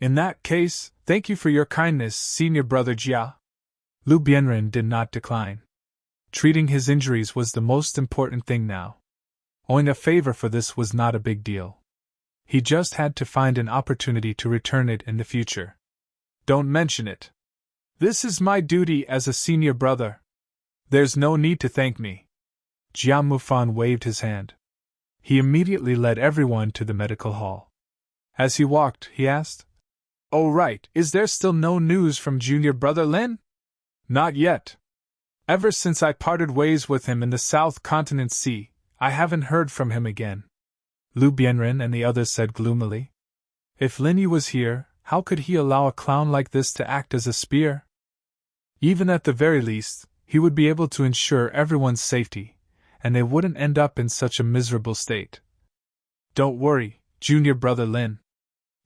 In that case, thank you for your kindness, senior brother Jia. Lu Bianren did not decline. Treating his injuries was the most important thing now. Owing a favor for this was not a big deal. He just had to find an opportunity to return it in the future. Don't mention it. This is my duty as a senior brother. There's no need to thank me. Jia Mufan waved his hand. He immediately led everyone to the medical hall. As he walked, he asked, "Oh right, is there still no news from junior brother Lin?" "Not yet. Ever since I parted ways with him in the South Continent Sea, I haven't heard from him again," Lu Bianren and the others said gloomily. If Linyi was here, how could he allow a clown like this to act as a spear? Even at the very least, he would be able to ensure everyone's safety, and they wouldn't end up in such a miserable state. Don't worry, junior brother Lin.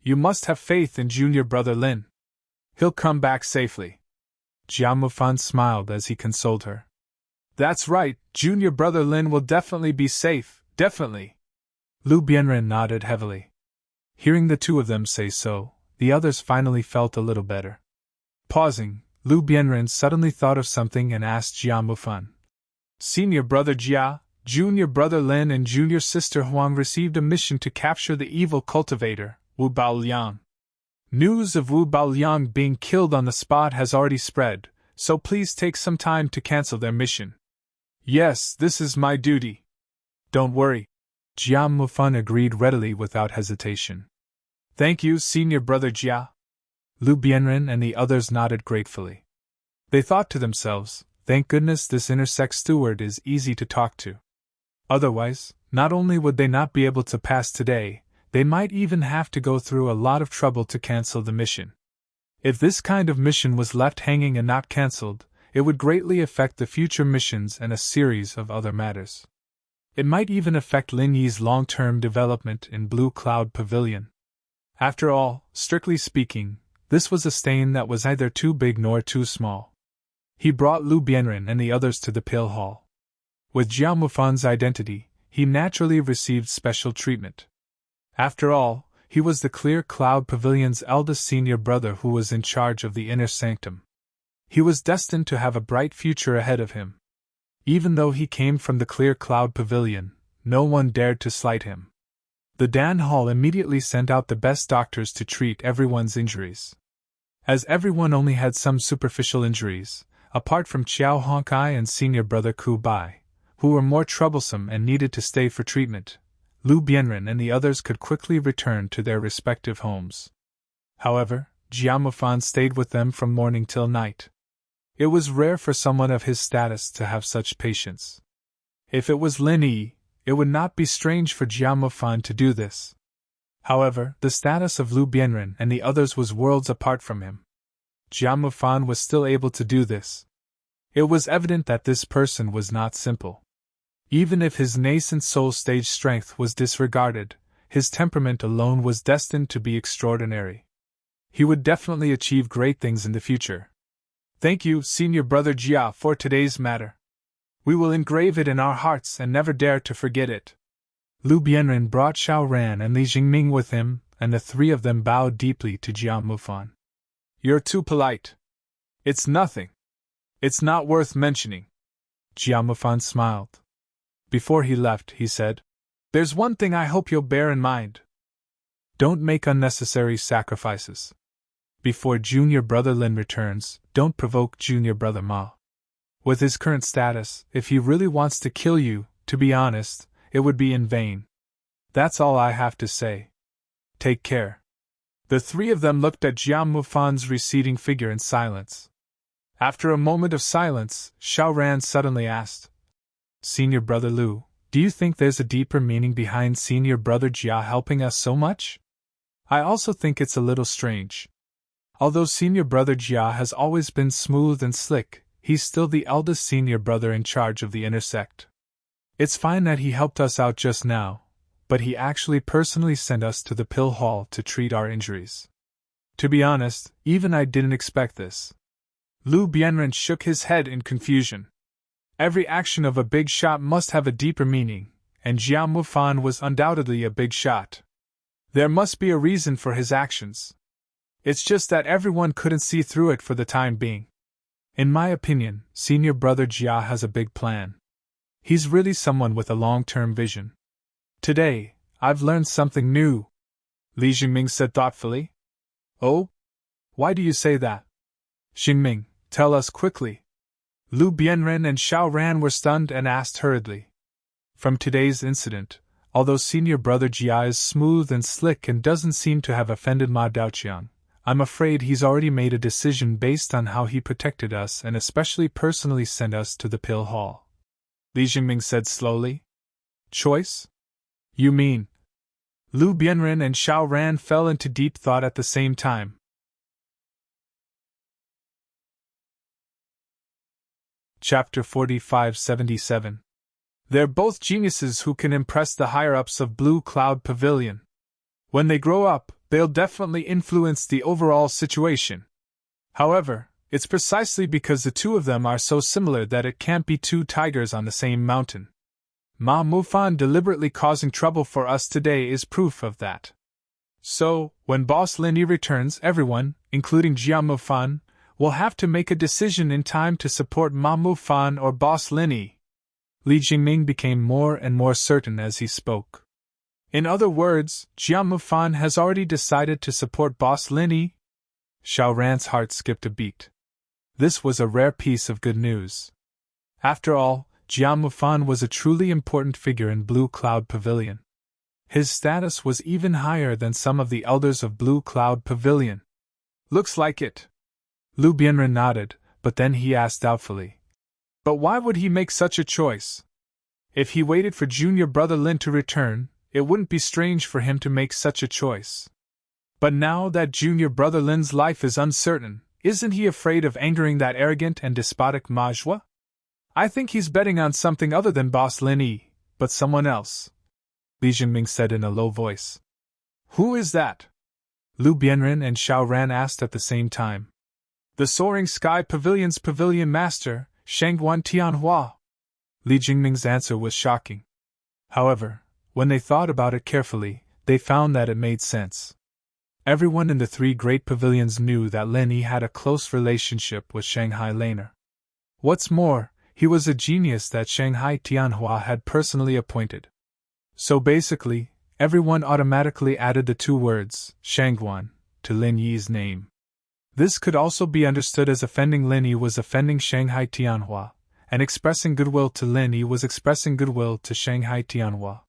You must have faith in junior brother Lin. He'll come back safely. Jia Mufan smiled as he consoled her. That's right, junior brother Lin will definitely be safe, Definitely. Lu Bianren nodded heavily. Hearing the two of them say so, the others finally felt a little better. Pausing, Lu Bianren suddenly thought of something and asked Jia Mufan. Senior brother Jia, junior brother Lin and junior sister Huang received a mission to capture the evil cultivator, Wu Baoliang. News of Wu Baoliang being killed on the spot has already spread, so please take some time to cancel their mission. Yes, this is my duty. Don't worry. Jia Mufan agreed readily without hesitation. Thank you, senior brother Jia. Lu Bianren and the others nodded gratefully. They thought to themselves, thank goodness this intersect steward is easy to talk to. Otherwise, not only would they not be able to pass today, they might even have to go through a lot of trouble to cancel the mission. If this kind of mission was left hanging and not cancelled, it would greatly affect the future missions and a series of other matters. It might even affect Lin Yi's long-term development in Blue Cloud Pavilion. After all, strictly speaking, this was a stain that was neither too big nor too small. He brought Lu Bianren and the others to the pill hall. With Jia Mufan's identity, he naturally received special treatment. After all, he was the Clear Cloud Pavilion's eldest senior brother who was in charge of the inner sanctum. He was destined to have a bright future ahead of him. Even though he came from the Clear Cloud Pavilion, no one dared to slight him. The Dan Hall immediately sent out the best doctors to treat everyone's injuries. As everyone only had some superficial injuries, apart from Qiao Honkai and senior brother Ku Bai, who were more troublesome and needed to stay for treatment, Lu Bianren and the others could quickly return to their respective homes. However, Jia Mufan stayed with them from morning till night. It was rare for someone of his status to have such patience. If it was Lin Yi, it would not be strange for Jia Mufan to do this. However, the status of Lu Bianren and the others was worlds apart from him. Jia Mufan was still able to do this. It was evident that this person was not simple. Even if his nascent soul stage strength was disregarded, his temperament alone was destined to be extraordinary. He would definitely achieve great things in the future. Thank you, senior brother Jia, for today's matter. We will engrave it in our hearts and never dare to forget it. Lu Bianren brought Xiao Ran and Li Jingming with him, and the three of them bowed deeply to Jia Mufan. You're too polite. It's nothing. It's not worth mentioning. Jia Mufan smiled. Before he left, he said, There's one thing I hope you'll bear in mind. Don't make unnecessary sacrifices. Before junior brother Lin returns, don't provoke junior brother Ma. With his current status, if he really wants to kill you, to be honest, it would be in vain. That's all I have to say. Take care. The three of them looked at Jia Mufan's receding figure in silence. After a moment of silence, Xiao Ran suddenly asked, Senior brother Lu, do you think there's a deeper meaning behind senior brother Jia helping us so much? I also think it's a little strange. Although senior brother Jia has always been smooth and slick, he's still the eldest senior brother in charge of the inner sect. It's fine that he helped us out just now, but he actually personally sent us to the pill hall to treat our injuries. To be honest, even I didn't expect this. Lu Bianren shook his head in confusion. Every action of a big shot must have a deeper meaning, and Jia Mufan was undoubtedly a big shot. There must be a reason for his actions. It's just that everyone couldn't see through it for the time being. In my opinion, senior brother Jia has a big plan. He's really someone with a long-term vision. Today, I've learned something new, Li Jingming said thoughtfully. Oh? Why do you say that? Jingming, tell us quickly. Lu Bianren and Xiao Ran were stunned and asked hurriedly. From today's incident, although senior brother Jia is smooth and slick and doesn't seem to have offended Ma Daoqiang, I'm afraid he's already made a decision based on how he protected us and especially personally sent us to the pill hall. Li Jingming said slowly. Choice? You mean? Lu Bianren and Xiao Ran fell into deep thought at the same time. Chapter 4577. They're both geniuses who can impress the higher-ups of Blue Cloud Pavilion. When they grow up, they'll definitely influence the overall situation. However, it's precisely because the two of them are so similar that it can't be two tigers on the same mountain. Ma Mufan deliberately causing trouble for us today is proof of that. So, when Boss Lin returns, everyone, including Jia Mufan, will have to make a decision in time to support Ma Mufan or Boss Lin. Li Jingming became more and more certain as he spoke. In other words, Jia Mufan has already decided to support Boss Lin. Xiao Ran's heart skipped a beat. This was a rare piece of good news. After all, Jia Mufan was a truly important figure in Blue Cloud Pavilion. His status was even higher than some of the elders of Blue Cloud Pavilion. Looks like it. Lu Bianren nodded, but then he asked doubtfully. But why would he make such a choice? If he waited for junior brother Lin to return, it wouldn't be strange for him to make such a choice. But now that junior brother Lin's life is uncertain, isn't he afraid of angering that arrogant and despotic Majwa? I think he's betting on something other than Boss Lin, but someone else, Li Jingming said in a low voice. Who is that? Lu Bianren and Xiao Ran asked at the same time. The Soaring Sky Pavilion's pavilion master, Shangguan Tianhua. Li Jingming's answer was shocking. However, when they thought about it carefully, they found that it made sense. Everyone in the three great pavilions knew that Lin Yi had a close relationship with Shanghai Laner. What's more, he was a genius that Shanghai Tianhua had personally appointed. So basically, everyone automatically added the two words, Shangguan, to Lin Yi's name. This could also be understood as offending Lin Yi was offending Shanghai Tianhua, and expressing goodwill to Lin Yi was expressing goodwill to Shanghai Tianhua.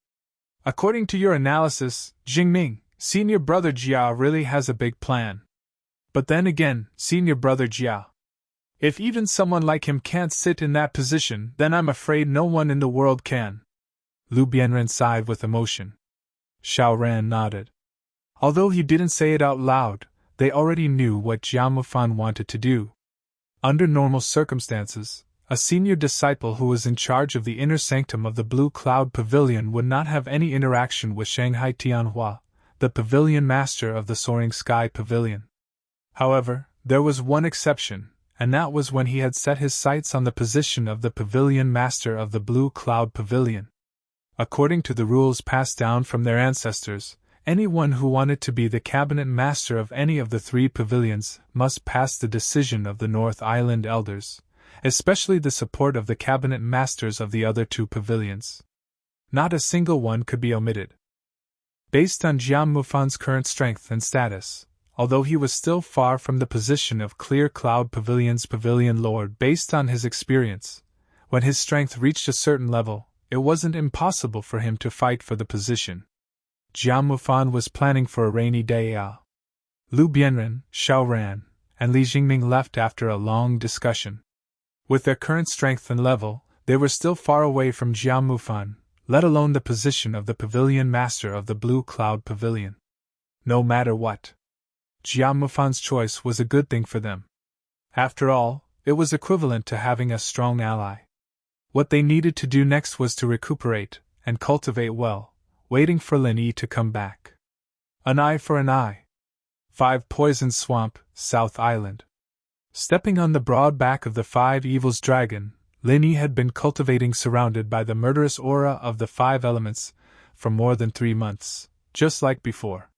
According to your analysis, Jingming, senior brother Jia really has a big plan. But then again, senior brother Jia. If even someone like him can't sit in that position, then I'm afraid no one in the world can. Lu Bianren sighed with emotion. Xiao Ran nodded. Although he didn't say it out loud, they already knew what Jia Mufan wanted to do. Under normal circumstances, a senior disciple who was in charge of the inner sanctum of the Blue Cloud Pavilion would not have any interaction with Shanghai Tianhua, the pavilion master of the Soaring Sky Pavilion. However, there was one exception, and that was when he had set his sights on the position of the pavilion master of the Blue Cloud Pavilion. According to the rules passed down from their ancestors, anyone who wanted to be the cabinet master of any of the three pavilions must pass the decision of the North Island elders, especially the support of the cabinet masters of the other two pavilions. Not a single one could be omitted. Based on Jia Mufan's current strength and status, although he was still far from the position of Clear Cloud Pavilion's pavilion lord based on his experience, when his strength reached a certain level, it wasn't impossible for him to fight for the position. Jia Mufan was planning for a rainy day. Lu Bianren, Xiao Ran, and Li Jingming left after a long discussion. With their current strength and level, they were still far away from Jia Mufan, let alone the position of the pavilion master of the Blue Cloud Pavilion. No matter what, Jia Mufan's choice was a good thing for them. After all, it was equivalent to having a strong ally. What they needed to do next was to recuperate and cultivate well, waiting for Lin Yi to come back. An eye for an eye. 5 Poison Swamp, South Island. Stepping on the broad back of the 5 Evils dragon, Lin Yi had been cultivating surrounded by the murderous aura of the 5 elements for more than 3 months, just like before.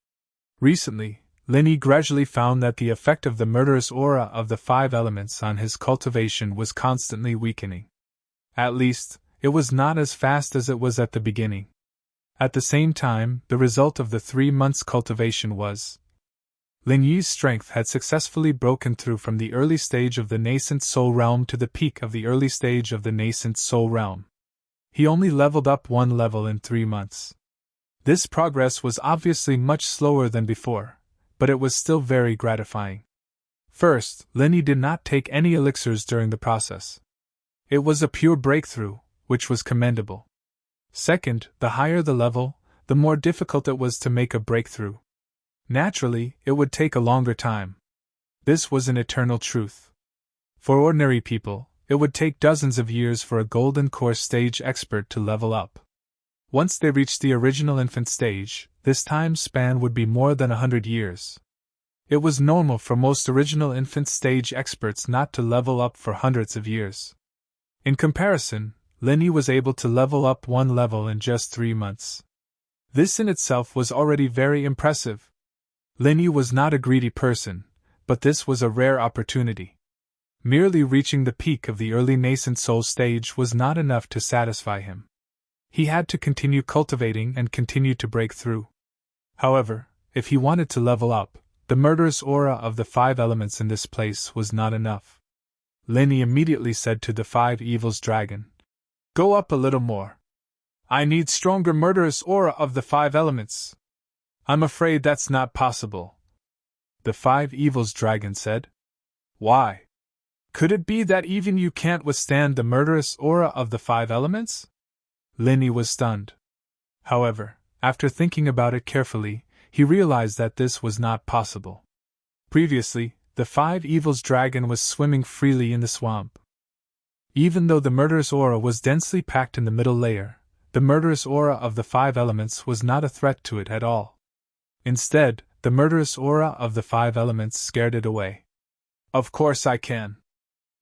Recently, Lin Yi gradually found that the effect of the murderous aura of the 5 elements on his cultivation was constantly weakening. At least, it was not as fast as it was at the beginning. At the same time, the result of the 3 months' cultivation was Lin Yi's strength had successfully broken through from the early stage of the nascent soul realm to the peak of the early stage of the nascent soul realm. He only leveled up 1 level in 3 months. This progress was obviously much slower than before, but it was still very gratifying. First, Lin Yi did not take any elixirs during the process. It was a pure breakthrough, which was commendable. Second, the higher the level, the more difficult it was to make a breakthrough. Naturally, it would take a longer time. This was an eternal truth. For ordinary people, it would take dozens of years for a golden core stage expert to level up. Once they reached the original infant stage, this time span would be more than 100 years. It was normal for most original infant stage experts not to level up for hundreds of years. In comparison, Linny was able to level up one level in just 3 months. This in itself was already very impressive. Linny was not a greedy person, but this was a rare opportunity. Merely reaching the peak of the early nascent soul stage was not enough to satisfy him. He had to continue cultivating and continue to break through. However, if he wanted to level up, the murderous aura of the 5 elements in this place was not enough. Linny immediately said to the 5 evils dragon, "Go up a little more. I need stronger murderous aura of the 5 elements." "I'm afraid that's not possible," the 5 evils dragon said. "Why? Could it be that even you can't withstand the murderous aura of the 5 elements?" Linny was stunned. However, after thinking about it carefully, he realized that this was not possible. Previously, the 5 evils dragon was swimming freely in the swamp. Even though the murderous aura was densely packed in the middle layer, the murderous aura of the 5 elements was not a threat to it at all. Instead, the murderous aura of the 5 elements scared it away. "Of course I can.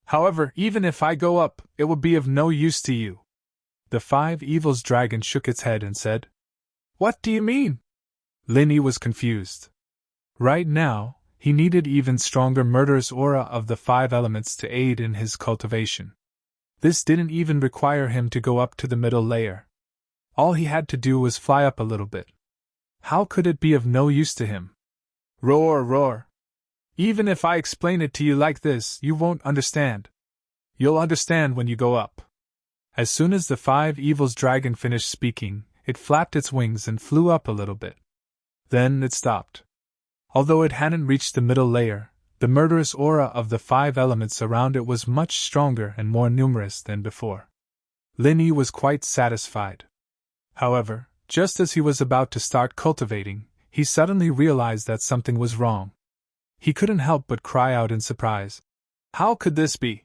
However, even if I go up, it will be of no use to you." The 5 evils dragon shook its head and said, "What do you mean?" Linny was confused. Right now, he needed even stronger murderous aura of the 5 elements to aid in his cultivation. This didn't even require him to go up to the middle layer. All he had to do was fly up a little bit. How could it be of no use to him? Roar, roar. Even if I explain it to you like this, you won't understand. You'll understand when you go up. As soon as the 5 evils dragon finished speaking, it flapped its wings and flew up a little bit. Then it stopped. Although it hadn't reached the middle layer, the murderous aura of the 5 elements around it was much stronger and more numerous than before. Linny was quite satisfied. However, just as he was about to start cultivating, he suddenly realized that something was wrong. He couldn't help but cry out in surprise. How could this be?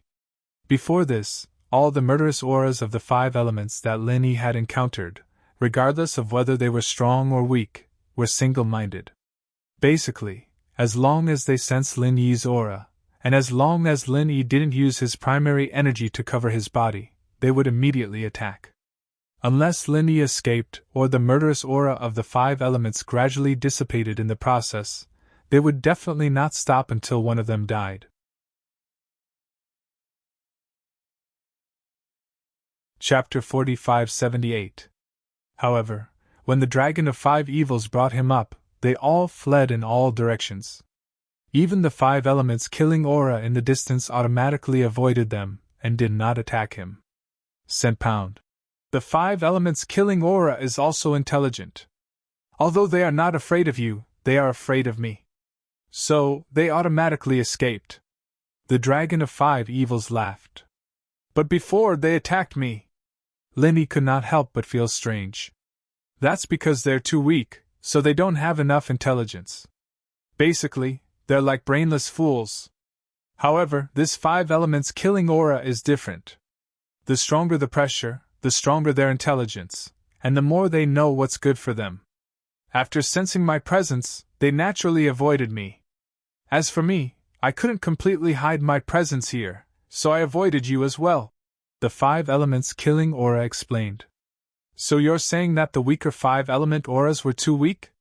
Before this, all the murderous auras of the 5 elements that Linny had encountered, regardless of whether they were strong or weak, were single-minded. Basically, as long as they sensed Linny's aura, and as long as Linny didn't use his primary energy to cover his body, they would immediately attack. Unless Linny escaped or the murderous aura of the 5 elements gradually dissipated in the process, they would definitely not stop until one of them died. Chapter 4578. However, when the dragon of 5 evils brought him up, they all fled in all directions. Even the 5 elements killing aura in the distance automatically avoided them and did not attack him. Cent pound. The 5 elements killing aura is also intelligent. Although they are not afraid of you, they are afraid of me. So, they automatically escaped. The dragon of 5 evils laughed. But before they attacked me, Linny could not help but feel strange. That's because they're too weak, so they don't have enough intelligence. Basically, they're like brainless fools. However, this 5 elements killing aura is different. The stronger the pressure, the stronger their intelligence, and the more they know what's good for them. After sensing my presence, they naturally avoided me. As for me, I couldn't completely hide my presence here, so I avoided you as well, the 5 elements killing aura explained. So you're saying that the weaker 5 element auras were too weak?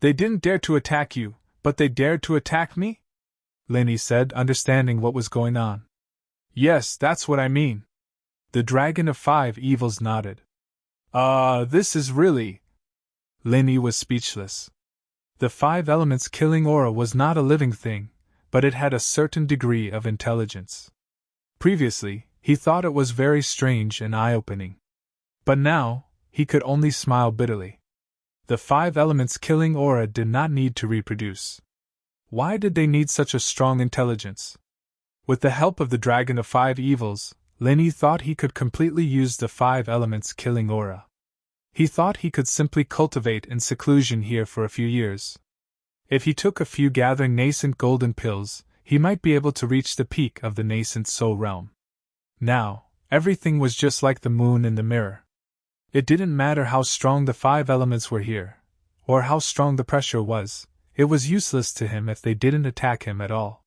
They didn't dare to attack you, but they dared to attack me? Linny said, understanding what was going on. Yes, that's what I mean. The dragon of 5 evils nodded. This is really... Linny was speechless. The 5 elements killing aura was not a living thing, but it had a certain degree of intelligence. Previously, he thought it was very strange and eye-opening. But now, he could only smile bitterly. The 5 elements killing aura did not need to reproduce. Why did they need such a strong intelligence? With the help of the dragon of 5 evils, Linny thought he could completely use the 5 elements killing aura. He thought he could simply cultivate in seclusion here for a few years. If he took a few gathering nascent golden pills, he might be able to reach the peak of the nascent soul realm. Now, everything was just like the moon in the mirror. It didn't matter how strong the 5 elements were here, or how strong the pressure was, it was useless to him if they didn't attack him at all.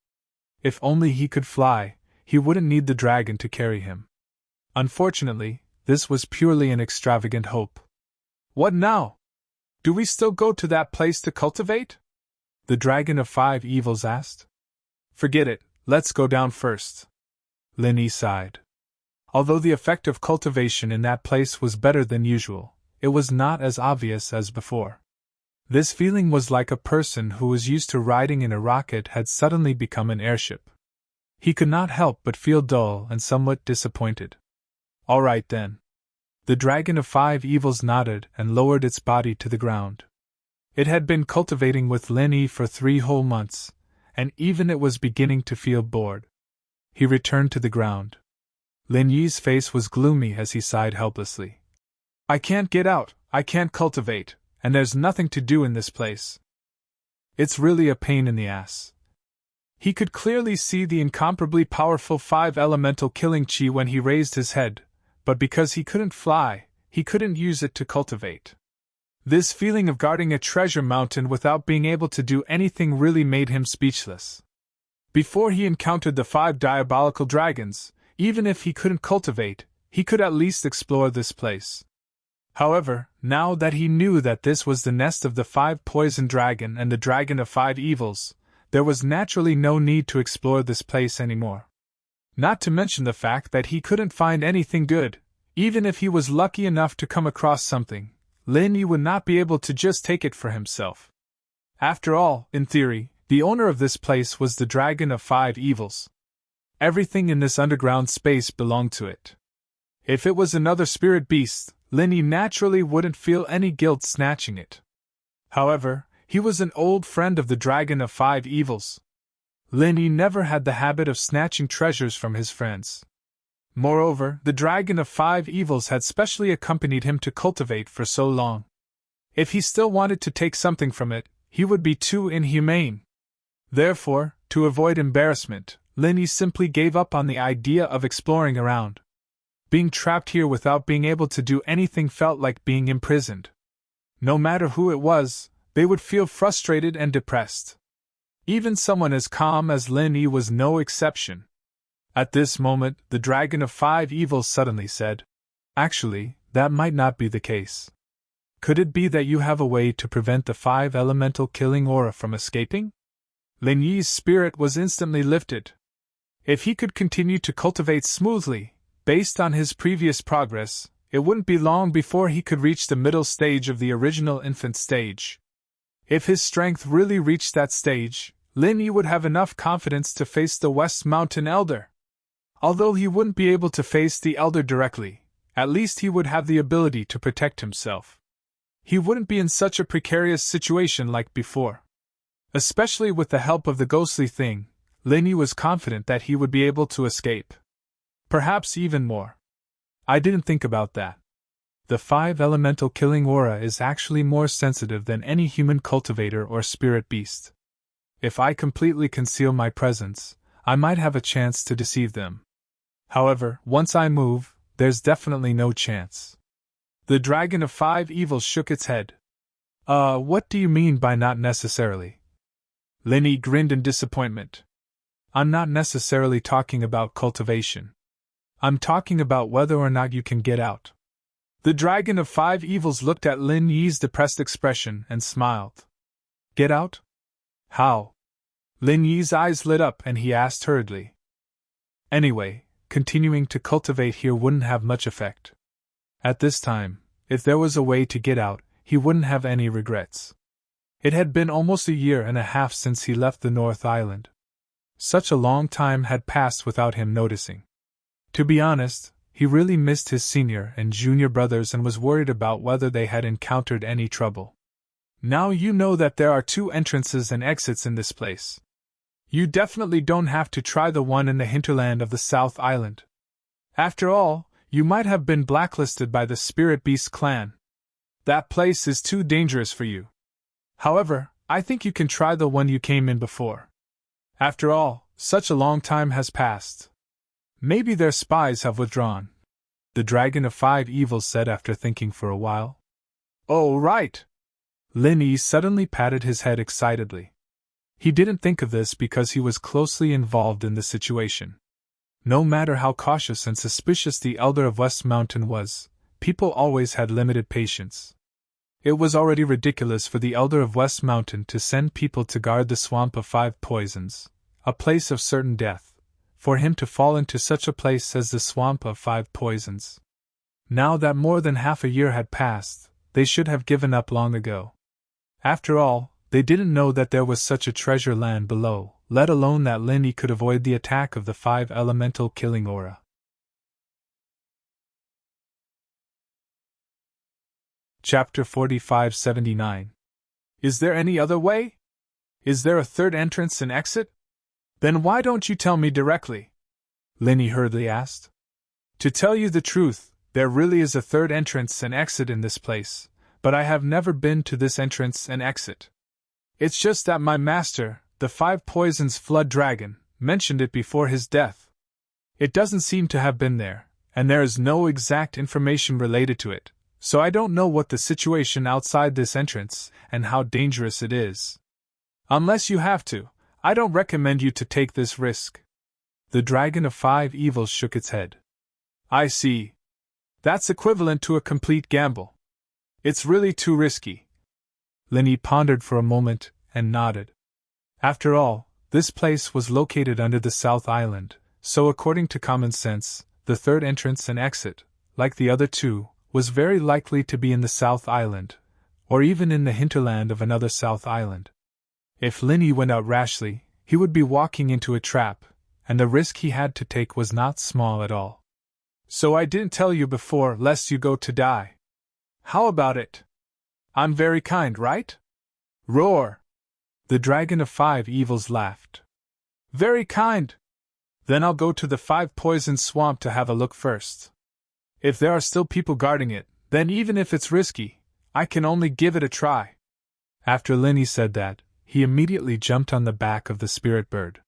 If only he could fly, he wouldn't need the dragon to carry him. Unfortunately, this was purely an extravagant hope. What now? Do we still go to that place to cultivate? The Dragon of Five Evils asked. Forget it, let's go down first. Lin Yi sighed. Although the effect of cultivation in that place was better than usual, it was not as obvious as before. This feeling was like a person who was used to riding in a rocket had suddenly become an airship. He could not help but feel dull and somewhat disappointed. All right then. The Dragon of Five Evils nodded and lowered its body to the ground. It had been cultivating with Lin Yi for 3 whole months, and even it was beginning to feel bored. He returned to the ground. Lin Yi's face was gloomy as he sighed helplessly. I can't get out, I can't cultivate, and there's nothing to do in this place. It's really a pain in the ass. He could clearly see the incomparably powerful 5 elemental killing chi when he raised his head, but because he couldn't fly, he couldn't use it to cultivate. This feeling of guarding a treasure mountain without being able to do anything really made him speechless. Before he encountered the 5 diabolical dragons, even if he couldn't cultivate, he could at least explore this place. However, now that he knew that this was the nest of the 5 poison dragon and the Dragon of Five Evils, there was naturally no need to explore this place anymore. Not to mention the fact that he couldn't find anything good. Even if he was lucky enough to come across something, Lin Yi would not be able to just take it for himself. After all, in theory, the owner of this place was the Dragon of Five Evils. Everything in this underground space belonged to it. If it was another spirit beast, Lin Yi naturally wouldn't feel any guilt snatching it. However, he was an old friend of the Dragon of Five Evils. Lin Yi never had the habit of snatching treasures from his friends. Moreover, the Dragon of Five Evils had specially accompanied him to cultivate for so long. If he still wanted to take something from it, he would be too inhumane. Therefore, to avoid embarrassment, Lin Yi simply gave up on the idea of exploring around. Being trapped here without being able to do anything felt like being imprisoned. No matter who it was, they would feel frustrated and depressed. Even someone as calm as Lin Yi was no exception. At this moment, the Dragon of Five Evils suddenly said, Actually, that might not be the case. Could it be that you have a way to prevent the 5 elemental killing aura from escaping? Lin Yi's spirit was instantly lifted. If he could continue to cultivate smoothly, based on his previous progress, it wouldn't be long before he could reach the middle stage of the original infant stage. If his strength really reached that stage, Lin Yi would have enough confidence to face the West Mountain Elder. Although he wouldn't be able to face the Elder directly, at least he would have the ability to protect himself. He wouldn't be in such a precarious situation like before. Especially with the help of the ghostly thing, Lin Yi was confident that he would be able to escape. Perhaps even more. I didn't think about that. The 5 elemental killing aura is actually more sensitive than any human cultivator or spirit beast. If I completely conceal my presence, I might have a chance to deceive them. However, once I move, there's definitely no chance. The Dragon of Five Evils shook its head. What do you mean by not necessarily? Lin Yi grinned in disappointment. I'm not necessarily talking about cultivation. I'm talking about whether or not you can get out. The Dragon of Five Evils looked at Lin Yi's depressed expression and smiled. Get out? How? Lin Yi's eyes lit up and he asked hurriedly. Anyway, continuing to cultivate here wouldn't have much effect. At this time, if there was a way to get out, he wouldn't have any regrets. It had been almost 1.5 years since he left the North Island. Such a long time had passed without him noticing. To be honest, he really missed his senior and junior brothers and was worried about whether they had encountered any trouble. Now you know that there are 2 entrances and exits in this place. You definitely don't have to try the one in the hinterland of the South Island. After all, you might have been blacklisted by the Spirit Beast clan. That place is too dangerous for you. However, I think you can try the one you came in before. After all, such a long time has passed. Maybe their spies have withdrawn, the Dragon of Five Evils said after thinking for a while. Oh, right! Lin Yi suddenly patted his head excitedly. He didn't think of this because he was closely involved in the situation. No matter how cautious and suspicious the Elder of West Mountain was, people always had limited patience. It was already ridiculous for the Elder of West Mountain to send people to guard the Swamp of Five Poisons, a place of certain death, for him to fall into such a place as the Swamp of Five Poisons. Now that more than half a year had passed, they should have given up long ago. After all, they didn't know that there was such a treasure land below, let alone that Linny could avoid the attack of the five elemental killing aura. Chapter 4579. Is there any other way? Is there a third entrance and exit? Then why don't you tell me directly? Linny hurriedly asked. To tell you the truth, there really is a third entrance and exit in this place, but I have never been to this entrance and exit. It's just that my master, the Five Poisons Flood Dragon, mentioned it before his death. It doesn't seem to have been there, and there is no exact information related to it, so I don't know what the situation outside this entrance and how dangerous it is. Unless you have to, I don't recommend you to take this risk. The Dragon of Five Evils shook its head. I see. That's equivalent to a complete gamble. It's really too risky. Linny pondered for a moment and nodded. After all, this place was located under the South Island, so according to common sense, the third entrance and exit, like the other two, was very likely to be in the South Island, or even in the hinterland of another South Island. If Linny went out rashly, he would be walking into a trap, and the risk he had to take was not small at all. So I didn't tell you before, lest you go to die. How about it? I'm very kind, right? Roar! The Dragon of Five Evils laughed. Very kind! Then I'll go to the Five Poisons Swamp to have a look first. If there are still people guarding it, then even if it's risky, I can only give it a try. After Linny said that, he immediately jumped on the back of the spirit bird.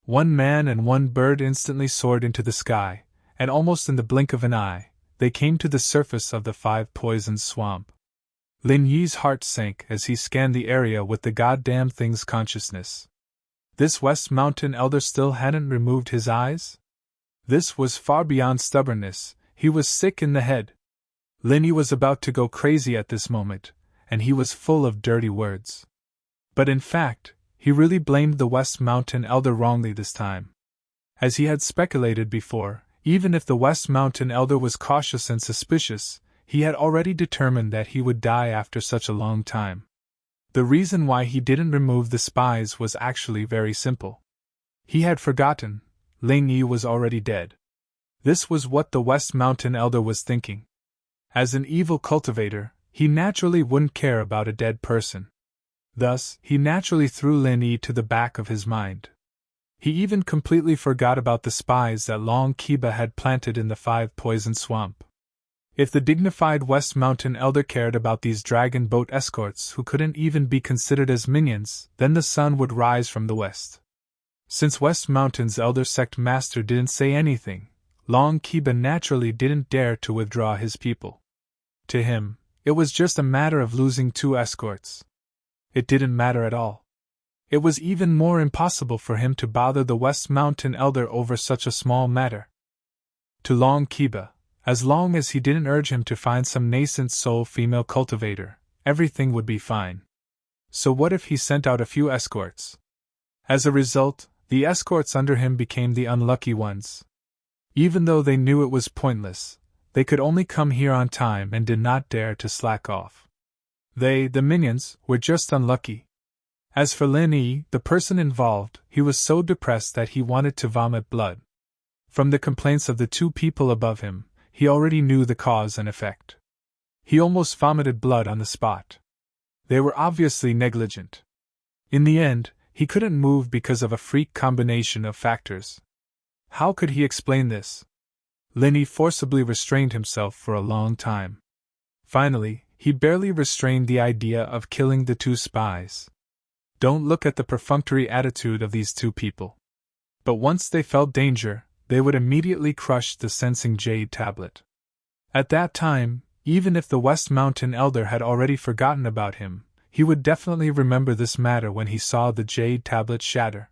One man and one bird instantly soared into the sky, and almost in the blink of an eye, they came to the surface of the Five Poisons Swamp. Lin Yi's heart sank as he scanned the area with the goddamn thing's consciousness. This West Mountain Elder still hadn't removed his eyes? This was far beyond stubbornness, he was sick in the head. Linny was about to go crazy at this moment, and he was full of dirty words. But in fact, he really blamed the West Mountain Elder wrongly this time. As he had speculated before, even if the West Mountain Elder was cautious and suspicious, he had already determined that he would die after such a long time. The reason why he didn't remove the spies was actually very simple. He had forgotten, Ling Yi was already dead. This was what the West Mountain Elder was thinking. As an evil cultivator, he naturally wouldn't care about a dead person. Thus, he naturally threw Lin Yi to the back of his mind. He even completely forgot about the spies that Long Kiba had planted in the Five Poison Swamp. If the dignified West Mountain Elder cared about these dragon boat escorts who couldn't even be considered as minions, then the sun would rise from the west. Since West Mountain's Elder Sect Master didn't say anything, Long Kiba naturally didn't dare to withdraw his people. To him, it was just a matter of losing 2 escorts. It didn't matter at all. It was even more impossible for him to bother the West Mountain Elder over such a small matter. To Long Kiba, as long as he didn't urge him to find some nascent soul female cultivator, everything would be fine. So what if he sent out a few escorts? As a result, the escorts under him became the unlucky ones. Even though they knew it was pointless, they could only come here on time and did not dare to slack off. They, the minions, were just unlucky. As for Lin Yi, the person involved, he was so depressed that he wanted to vomit blood. From the complaints of the 2 people above him, he already knew the cause and effect. He almost vomited blood on the spot. They were obviously negligent. In the end, he couldn't move because of a freak combination of factors. How could he explain this? Lin Yi forcibly restrained himself for a long time. Finally, he barely restrained the idea of killing the 2 spies. Don't look at the perfunctory attitude of these 2 people. But once they felt danger, they would immediately crush the sensing jade tablet. At that time, even if the West Mountain Elder had already forgotten about him, he would definitely remember this matter when he saw the jade tablet shatter.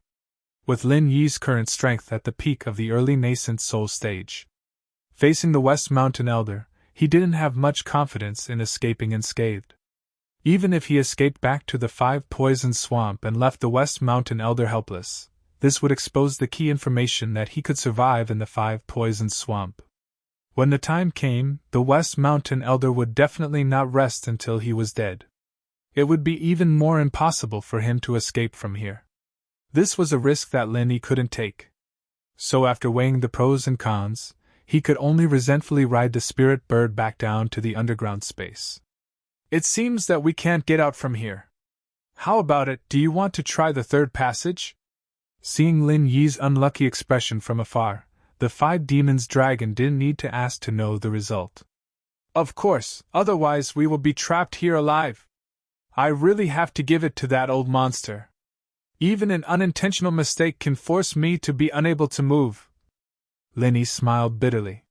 with Lin Yi's current strength at the peak of the early nascent soul stage. Facing the West Mountain Elder, he didn't have much confidence in escaping unscathed. Even if he escaped back to the Five Poison Swamp and left the West Mountain Elder helpless, this would expose the key information that he could survive in the Five Poison Swamp. When the time came, the West Mountain Elder would definitely not rest until he was dead. It would be even more impossible for him to escape from here. This was a risk that Lin Yi couldn't take. So after weighing the pros and cons, he could only resentfully ride the spirit bird back down to the underground space. It seems that we can't get out from here. How about it, do you want to try the third passage? Seeing Lin Yi's unlucky expression from afar, the Five Demons Dragon didn't need to ask to know the result. Of course, otherwise we will be trapped here alive. I really have to give it to that old monster. Even an unintentional mistake can force me to be unable to move. Lin Yi smiled bitterly.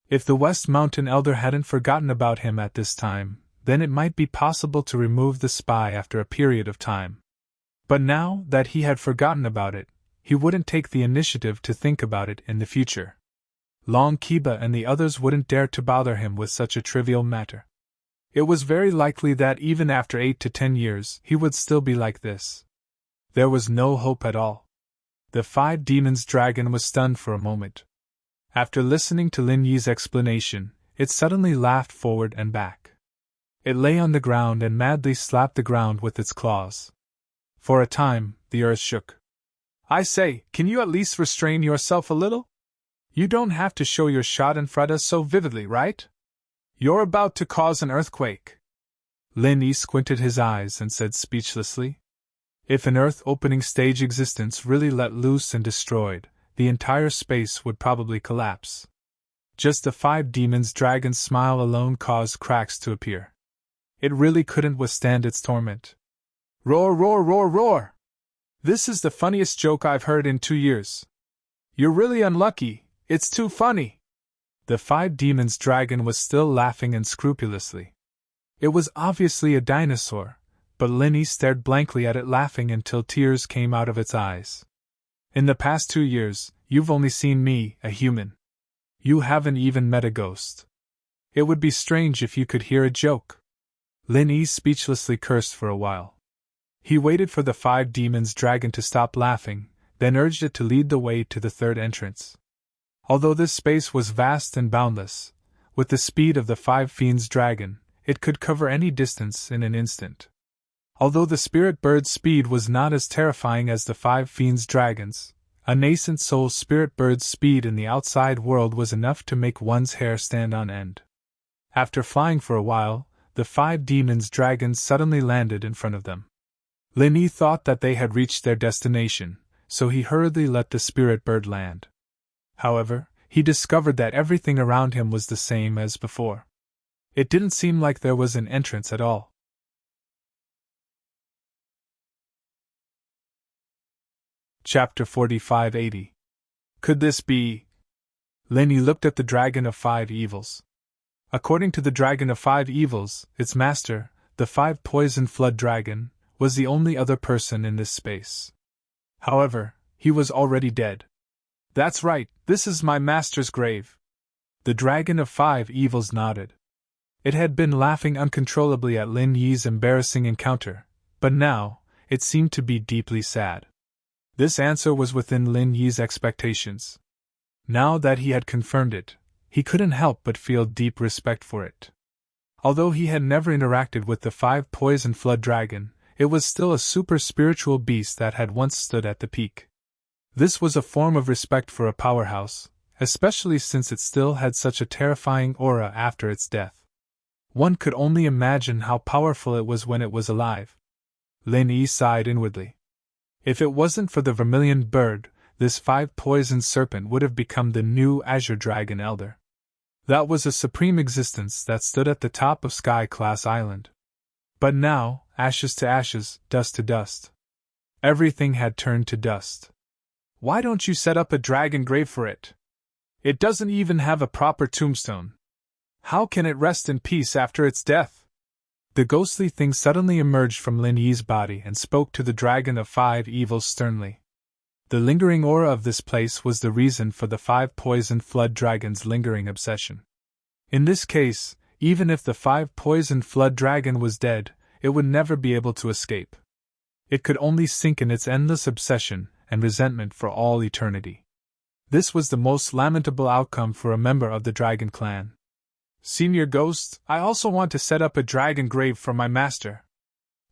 If the West Mountain Elder hadn't forgotten about him at this time, then it might be possible to remove the spy after a period of time. But now that he had forgotten about it, he wouldn't take the initiative to think about it in the future. Long Kiba and the others wouldn't dare to bother him with such a trivial matter. It was very likely that even after 8 to 10 years, he would still be like this. There was no hope at all. The Five Demons Dragon was stunned for a moment. After listening to Lin Yi's explanation, it suddenly laughed forward and back. It lay on the ground and madly slapped the ground with its claws. For a time, the earth shook. I say, can you at least restrain yourself a little? You don't have to show your schadenfreude so vividly, right? You're about to cause an earthquake. Lin Yi squinted his eyes and said speechlessly. If an earth-opening stage existence really let loose and destroyed, the entire space would probably collapse. Just the Five Demons Dragon's smile alone caused cracks to appear. It really couldn't withstand its torment. Roar, roar, roar, roar! This is the funniest joke I've heard in 2 years. You're really unlucky, it's too funny. The Five Demons Dragon was still laughing unscrupulously. It was obviously a dinosaur, but Lin Yi stared blankly at it, laughing until tears came out of its eyes. In the past 2 years, you've only seen me, a human. You haven't even met a ghost. It would be strange if you could hear a joke. Lin Yi speechlessly cursed for a while. He waited for the Five Demons Dragon to stop laughing, then urged it to lead the way to the third entrance. Although this space was vast and boundless, with the speed of the Five Fiends Dragon, it could cover any distance in an instant. Although the Spirit Bird's speed was not as terrifying as the Five Fiends Dragon's, a nascent soul Spirit Bird's speed in the outside world was enough to make one's hair stand on end. After flying for a while, the Five Demons Dragons suddenly landed in front of them. Lin Yi thought that they had reached their destination, so he hurriedly let the Spirit Bird land. However, he discovered that everything around him was the same as before. It didn't seem like there was an entrance at all. Chapter 4580. Could this be? Lin Yi looked at the Dragon of Five Evils. According to the Dragon of Five Evils, its master, the Five Poison Flood Dragon, was the only other person in this space. However, he was already dead. That's right, this is my master's grave. The Dragon of Five Evils nodded. It had been laughing uncontrollably at Lin Yi's embarrassing encounter, but now, it seemed to be deeply sad. This answer was within Lin Yi's expectations. Now that he had confirmed it, he couldn't help but feel deep respect for it. Although he had never interacted with the Five Poison Flood Dragon, it was still a super spiritual beast that had once stood at the peak. This was a form of respect for a powerhouse, especially since it still had such a terrifying aura after its death. One could only imagine how powerful it was when it was alive. Lin Yi sighed inwardly. If it wasn't for the vermilion bird, this five-poisoned serpent would have become the new Azure Dragon Elder. That was a supreme existence that stood at the top of Sky-class Island. But now, ashes to ashes, dust to dust. Everything had turned to dust. Why don't you set up a dragon grave for it? It doesn't even have a proper tombstone. How can it rest in peace after its death? The ghostly thing suddenly emerged from Lin Yi's body and spoke to the Dragon of Five Evils sternly. The lingering aura of this place was the reason for the 5 poisoned flood dragons' lingering obsession. In this case, even if the 5 poisoned flood dragon was dead, it would never be able to escape. It could only sink in its endless obsession and resentment for all eternity. This was the most lamentable outcome for a member of the dragon clan. Senior Ghost, I also want to set up a dragon grave for my master.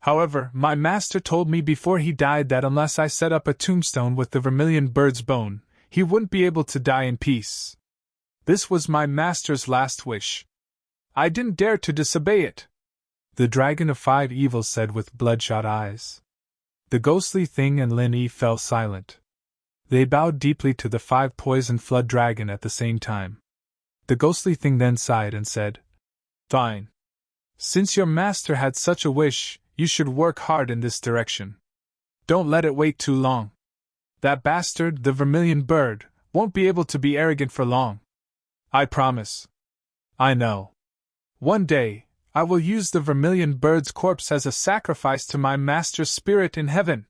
However, my master told me before he died that unless I set up a tombstone with the vermilion bird's bone, he wouldn't be able to die in peace. This was my master's last wish. I didn't dare to disobey it, the Dragon of 5 Evils said with bloodshot eyes. The ghostly thing and Lin Yi fell silent. They bowed deeply to the 5 poisoned flood dragon at the same time. The ghostly thing then sighed and said, Fine. Since your master had such a wish, you should work hard in this direction. Don't let it wait too long. That bastard, the vermilion bird, won't be able to be arrogant for long. I promise. I know. One day, I will use the vermilion bird's corpse as a sacrifice to my master's spirit in heaven.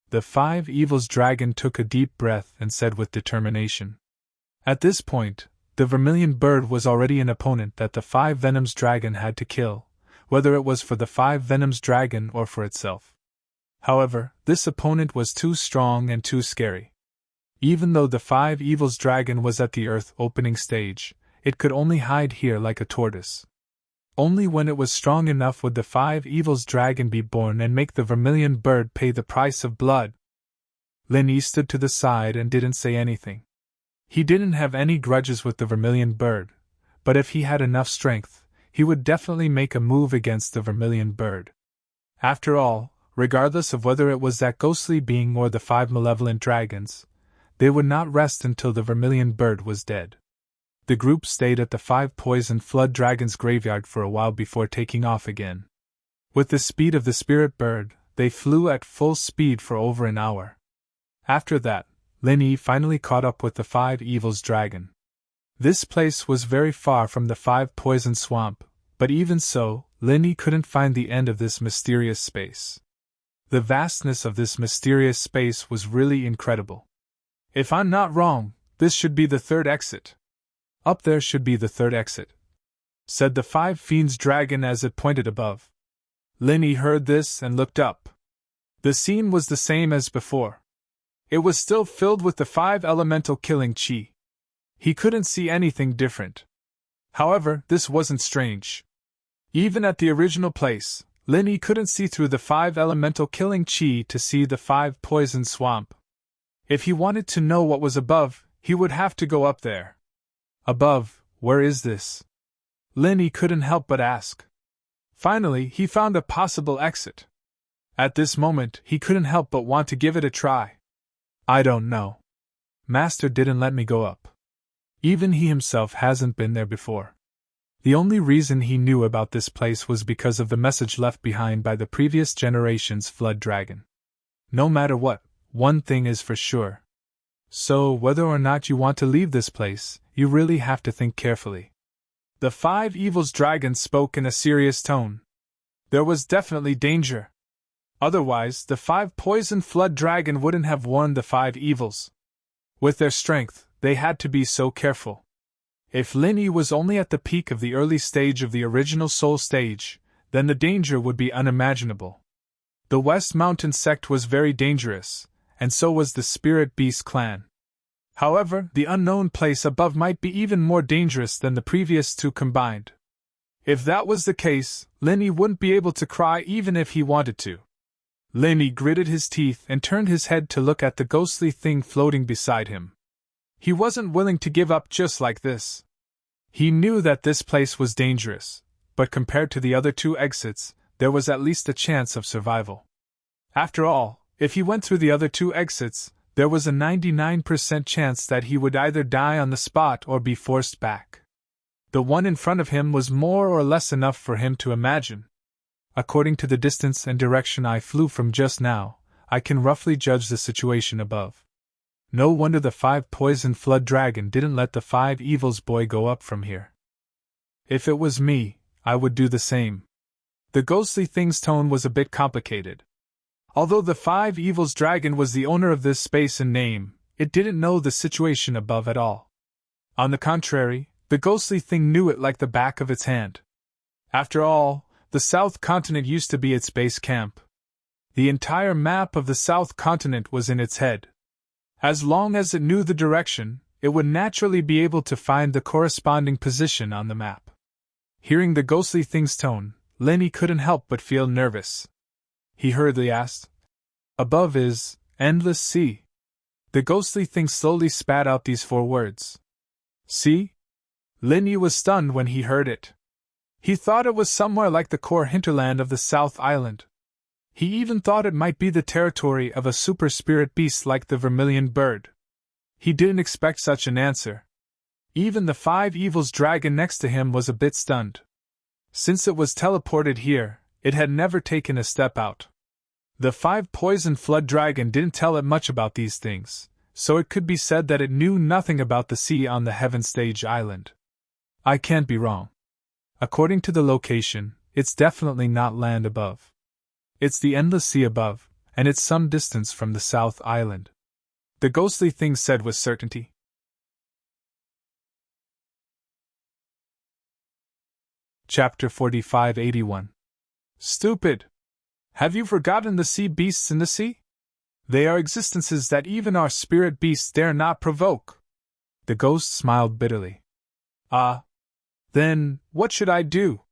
The 5 Evils dragon took a deep breath and said with determination. At this point, the vermilion bird was already an opponent that the 5 Venoms dragon had to kill, whether it was for the 5 Venoms dragon or for itself. However, this opponent was too strong and too scary. Even though the 5 Evils dragon was at the Earth opening stage, it could only hide here like a tortoise. Only when it was strong enough would the 5 Evils dragon be born and make the vermilion bird pay the price of blood. Lin Yi stood to the side and didn't say anything. He didn't have any grudges with the vermilion bird, but if he had enough strength, he would definitely make a move against the vermilion bird. After all, regardless of whether it was that ghostly being or the 5 malevolent dragons, they would not rest until the vermilion bird was dead. The group stayed at the 5 poisoned flood dragons' graveyard for a while before taking off again. With the speed of the spirit bird, they flew at full speed for over an hour. After that, Lin Yi finally caught up with the 5 Evils dragon. This place was very far from the 5 poisoned swamp, but even so, Lin Yi couldn't find the end of this mysterious space. The vastness of this mysterious space was really incredible. If I'm not wrong, this should be the 3rd exit. Up there should be the 3rd exit, said the 5 Fiends dragon as it pointed above. Lin Yi heard this and looked up. The scene was the same as before. It was still filled with the 5 elemental killing chi. He couldn't see anything different. However, this wasn't strange. Even at the original place, Lin Yi couldn't see through the 5 elemental killing chi to see the 5 poisoned swamp. If he wanted to know what was above, he would have to go up there. Above, where is this? Lin Yi couldn't help but ask. Finally, he found a possible exit. At this moment, he couldn't help but want to give it a try. I don't know. Master didn't let me go up. Even he himself hasn't been there before. The only reason he knew about this place was because of the message left behind by the previous generation's flood dragon. No matter what, one thing is for sure. So, whether or not you want to leave this place, you really have to think carefully. The 5 Evils dragon spoke in a serious tone. There was definitely danger. Otherwise, the 5 poisoned flood dragon wouldn't have warned the 5 Evils. With their strength, they had to be so careful. If Lin Yi was only at the peak of the early stage of the original soul stage, then the danger would be unimaginable. The West Mountain sect was very dangerous, and so was the Spirit Beast clan. However, the unknown place above might be even more dangerous than the previous 2 combined. If that was the case, Lin Yi wouldn't be able to cry even if he wanted to. Lin Yi gritted his teeth and turned his head to look at the ghostly thing floating beside him. He wasn't willing to give up just like this. He knew that this place was dangerous, but compared to the other 2 exits, there was at least a chance of survival. After all, if he went through the other 2 exits, there was a 99% chance that he would either die on the spot or be forced back. The one in front of him was more or less enough for him to imagine. According to the distance and direction I flew from just now, I can roughly judge the situation above. No wonder the 5 poisoned flood dragon didn't let the 5 Evils boy go up from here. If it was me, I would do the same. The ghostly thing's tone was a bit complicated. Although the Five Evils dragon was the owner of this space in name, it didn't know the situation above at all. On the contrary, the ghostly thing knew it like the back of its hand. After all, the South Continent used to be its base camp. The entire map of the South Continent was in its head. As long as it knew the direction, it would naturally be able to find the corresponding position on the map. Hearing the ghostly thing's tone, Lenny couldn't help but feel nervous. He hurriedly asked, "Above is endless sea." The ghostly thing slowly spat out these 4 words. "See?" Lenny was stunned when he heard it. He thought it was somewhere like the core hinterland of the South Island. He even thought it might be the territory of a super spirit beast like the vermilion bird. He didn't expect such an answer. Even the Five Evils dragon next to him was a bit stunned. Since it was teleported here, it had never taken a step out. The 5 poison flood dragon didn't tell it much about these things, so it could be said that it knew nothing about the sea on the Heaven Stage Island. I can't be wrong. According to the location, it's definitely not land above. It's the endless sea above, and it's some distance from the South Island. The ghostly thing said with certainty. Chapter 4581. Stupid! Have you forgotten the sea beasts in the sea? They are existences that even our spirit beasts dare not provoke. The ghost smiled bitterly. Ah. Then, what should I do?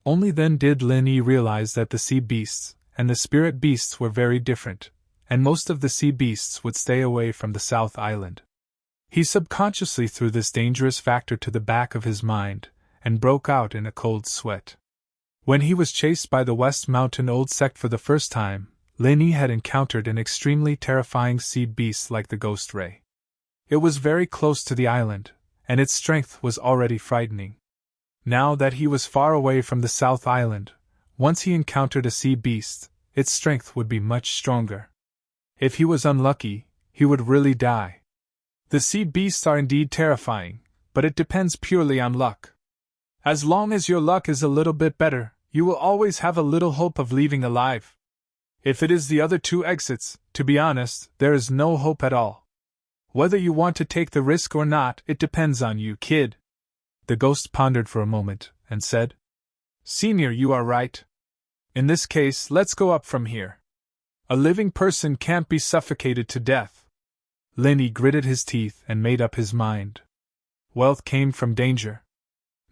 Only then did Lenny realize that the sea beasts and the spirit beasts were very different, and most of the sea beasts would stay away from the South Island. He subconsciously threw this dangerous factor to the back of his mind, and broke out in a cold sweat. When he was chased by the West Mountain Old Sect for the first time, Lenny had encountered an extremely terrifying sea beast like the Ghost Ray. It was very close to the island, and its strength was already frightening. Now that he was far away from the South Island, once he encountered a sea beast, its strength would be much stronger. If he was unlucky, he would really die. The sea beasts are indeed terrifying, but it depends purely on luck. As long as your luck is a little bit better, you will always have a little hope of leaving alive. If it is the other 2 exits, to be honest, there is no hope at all. Whether you want to take the risk or not, it depends on you, kid. The ghost pondered for a moment, and said, "Senior, you are right. In this case, let's go up from here. A living person can't be suffocated to death." Lenny gritted his teeth and made up his mind. Wealth came from danger.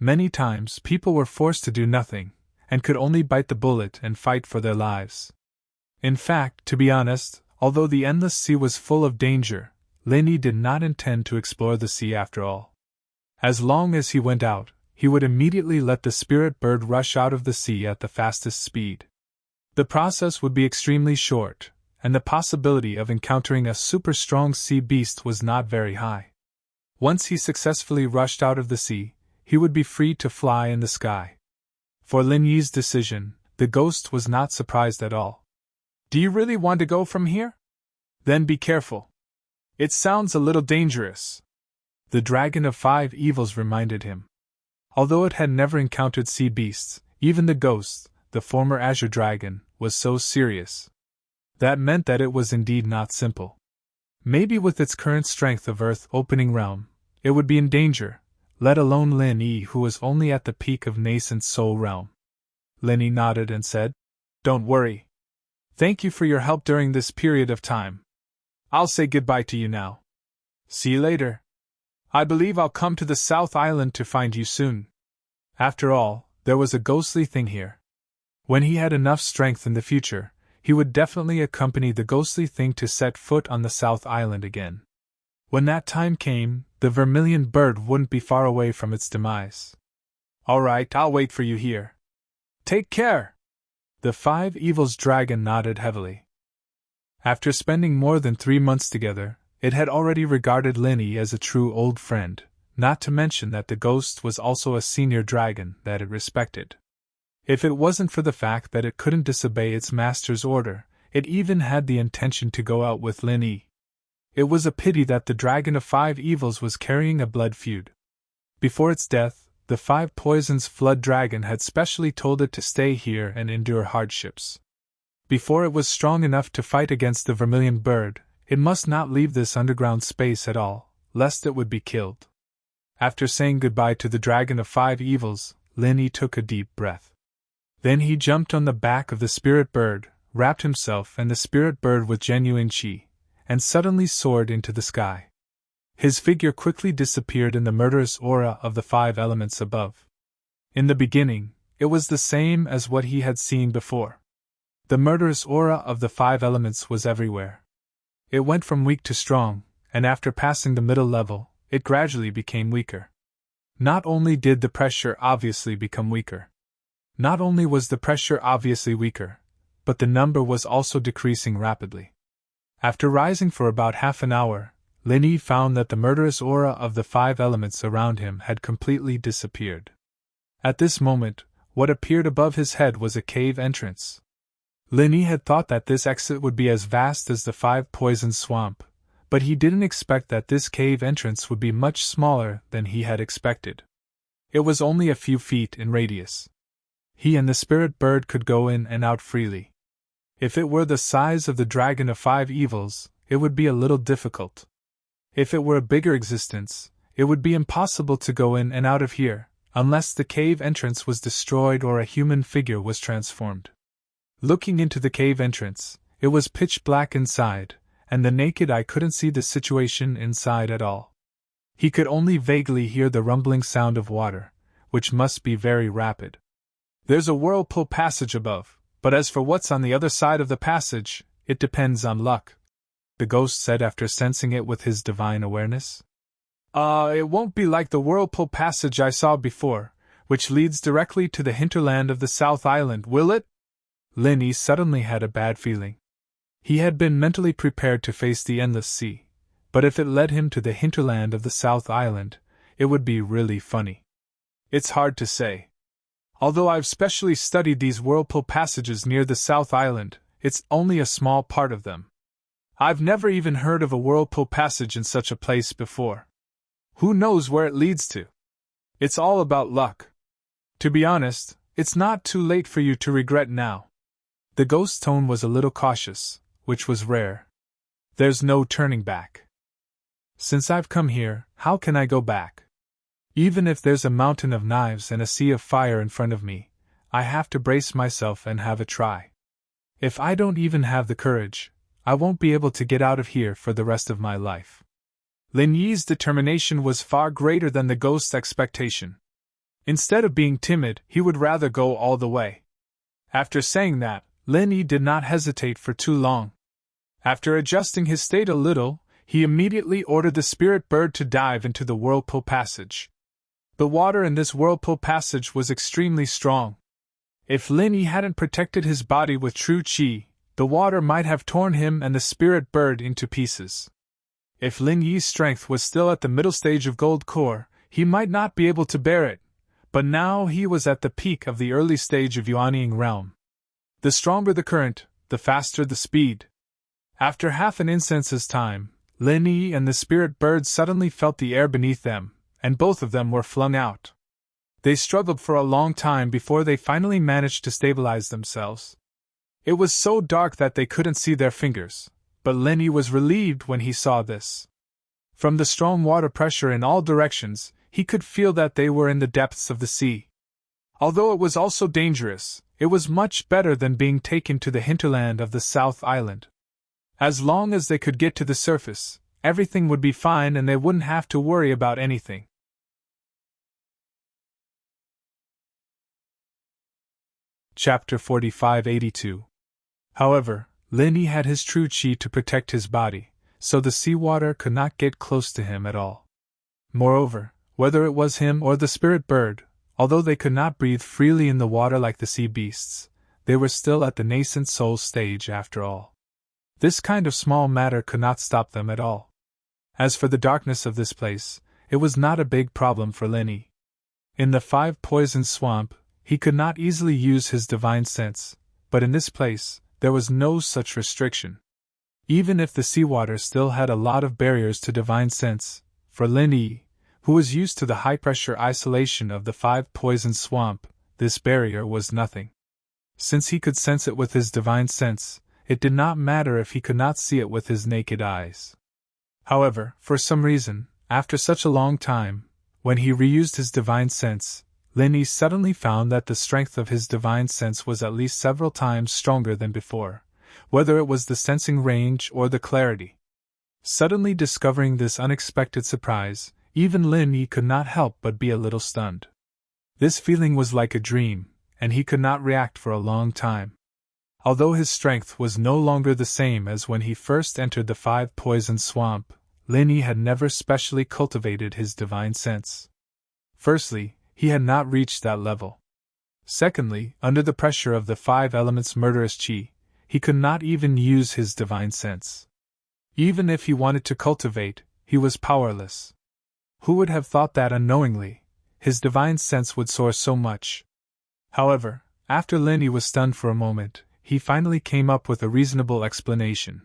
Many times people were forced to do nothing, and could only bite the bullet and fight for their lives. In fact, to be honest, although the endless sea was full of danger, Lenny did not intend to explore the sea after all. As long as he went out, he would immediately let the spirit bird rush out of the sea at the fastest speed. The process would be extremely short, and the possibility of encountering a super strong sea beast was not very high. Once he successfully rushed out of the sea, he would be free to fly in the sky. For Lenny's decision, the ghost was not surprised at all. "Do you really want to go from here? Then be careful. It sounds a little dangerous." The Dragon of 5 Evils reminded him. Although it had never encountered sea beasts, even the ghost, the former Azure Dragon, was so serious. That meant that it was indeed not simple. Maybe with its current strength of Earth opening realm, it would be in danger, let alone Lenny, who was only at the peak of nascent soul realm. Lenny nodded and said, "Don't worry. Thank you for your help during this period of time. I'll say goodbye to you now. See you later. I believe I'll come to the South Island to find you soon." After all, there was a ghostly thing here. When he had enough strength in the future, he would definitely accompany the ghostly thing to set foot on the South Island again. When that time came, the vermilion bird wouldn't be far away from its demise. "All right, I'll wait for you here. Take care." The 5 Evils dragon nodded heavily. After spending more than 3 months together, it had already regarded Lenny as a true old friend, not to mention that the ghost was also a senior dragon that it respected. If it wasn't for the fact that it couldn't disobey its master's order, it even had the intention to go out with Lenny. It was a pity that the Dragon of 5 Evils was carrying a blood feud. Before its death, the 5 Poisons Flood Dragon had specially told it to stay here and endure hardships. Before it was strong enough to fight against the vermilion bird, it must not leave this underground space at all, lest it would be killed. After saying goodbye to the dragon of 5 evils, Lin Yi took a deep breath. Then he jumped on the back of the spirit bird, wrapped himself and the spirit bird with genuine qi, and suddenly soared into the sky. His figure quickly disappeared in the murderous aura of the 5 elements above. In the beginning, it was the same as what he had seen before. The murderous aura of the 5 elements was everywhere. It went from weak to strong, and after passing the middle level, it gradually became weaker. Not only did the pressure obviously become weaker. Not only was the pressure obviously weaker, but the number was also decreasing rapidly. After rising for about half an hour, Lin Yi found that the murderous aura of the 5 elements around him had completely disappeared. At this moment, what appeared above his head was a cave entrance. Lin Yi had thought that this exit would be as vast as the 5 poison swamp, but he didn't expect that this cave entrance would be much smaller than he had expected. It was only a few feet in radius. He and the spirit bird could go in and out freely. If it were the size of the dragon of 5 evils, it would be a little difficult. If it were a bigger existence, it would be impossible to go in and out of here, unless the cave entrance was destroyed or a human figure was transformed. Looking into the cave entrance, it was pitch black inside, and the naked eye couldn't see the situation inside at all. He could only vaguely hear the rumbling sound of water, which must be very rapid. There's a whirlpool passage above, but as for what's on the other side of the passage, it depends on luck, the ghost said after sensing it with his divine awareness. It won't be like the whirlpool passage I saw before, which leads directly to the hinterland of the South Island, will it? Lin Yi suddenly had a bad feeling. He had been mentally prepared to face the endless sea, but if it led him to the hinterland of the South Island, it would be really funny. It's hard to say. Although I've specially studied these whirlpool passages near the South Island, it's only a small part of them. I've never even heard of a whirlpool passage in such a place before. Who knows where it leads to? It's all about luck. To be honest, it's not too late for you to regret now. The ghost's tone was a little cautious, which was rare. There's no turning back. Since I've come here, how can I go back? Even if there's a mountain of knives and a sea of fire in front of me, I have to brace myself and have a try. If I don't even have the courage, I won't be able to get out of here for the rest of my life. Lin Yi's determination was far greater than the ghost's expectation. Instead of being timid, he would rather go all the way. After saying that, Lin Yi did not hesitate for too long. After adjusting his state a little, he immediately ordered the spirit bird to dive into the whirlpool passage. The water in this whirlpool passage was extremely strong. If Lin Yi hadn't protected his body with true qi, the water might have torn him and the spirit bird into pieces. If Lin Yi's strength was still at the middle stage of gold core, he might not be able to bear it, but now he was at the peak of the early stage of Yuanying realm. The stronger the current, the faster the speed. After half an instance's time, Lin Yi and the spirit bird suddenly felt the air beneath them, and both of them were flung out. They struggled for a long time before they finally managed to stabilize themselves. It was so dark that they couldn't see their fingers, but Lin Yi was relieved when he saw this. From the strong water pressure in all directions, he could feel that they were in the depths of the sea. Although it was also dangerous, it was much better than being taken to the hinterland of the South Island. As long as they could get to the surface, everything would be fine and they wouldn't have to worry about anything. Chapter 4582. However, Lin Yi had his true qi to protect his body, so the seawater could not get close to him at all. Moreover, whether it was him or the spirit bird, although they could not breathe freely in the water like the sea beasts, they were still at the nascent soul stage after all. This kind of small matter could not stop them at all. As for the darkness of this place, it was not a big problem for Lin Yi. In the 5 poison swamp, he could not easily use his divine sense, but in this place, there was no such restriction. Even if the seawater still had a lot of barriers to divine sense, for Lin Yi, who was used to the high-pressure isolation of the 5 poison swamp, this barrier was nothing. Since he could sense it with his divine sense, it did not matter if he could not see it with his naked eyes. However, for some reason, after such a long time, when he reused his divine sense, Linny suddenly found that the strength of his divine sense was at least several times stronger than before, whether it was the sensing range or the clarity. Suddenly discovering this unexpected surprise, even Linny could not help but be a little stunned. This feeling was like a dream, and he could not react for a long time. Although his strength was no longer the same as when he first entered the 5-poison swamp, Linny had never specially cultivated his divine sense. Firstly, he had not reached that level. Secondly, under the pressure of the 5 elements' murderous chi, he could not even use his divine sense. Even if he wanted to cultivate, he was powerless. Who would have thought that unknowingly, his divine sense would soar so much? However, after Linny was stunned for a moment, he finally came up with a reasonable explanation.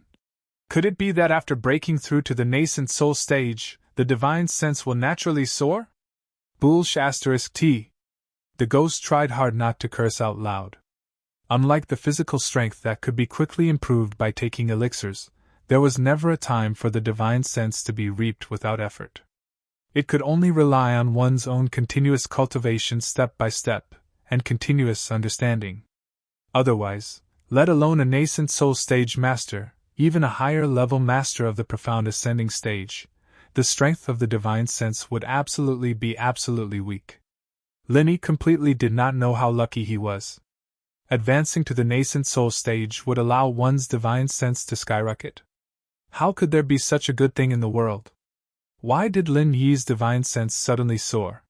Could it be that after breaking through to the nascent soul stage, the divine sense will naturally soar? T. The ghost tried hard not to curse out loud. Unlike the physical strength that could be quickly improved by taking elixirs, there was never a time for the divine sense to be reaped without effort. It could only rely on one's own continuous cultivation step by step, and continuous understanding. Otherwise, let alone a nascent soul stage master, even a higher level master of the profound ascending stage, the strength of the divine sense would be absolutely weak. Linny completely did not know how lucky he was. Advancing to the nascent soul stage would allow one's divine sense to skyrocket. How could there be such a good thing in the world? Why did Lin Yi's divine sense suddenly soar?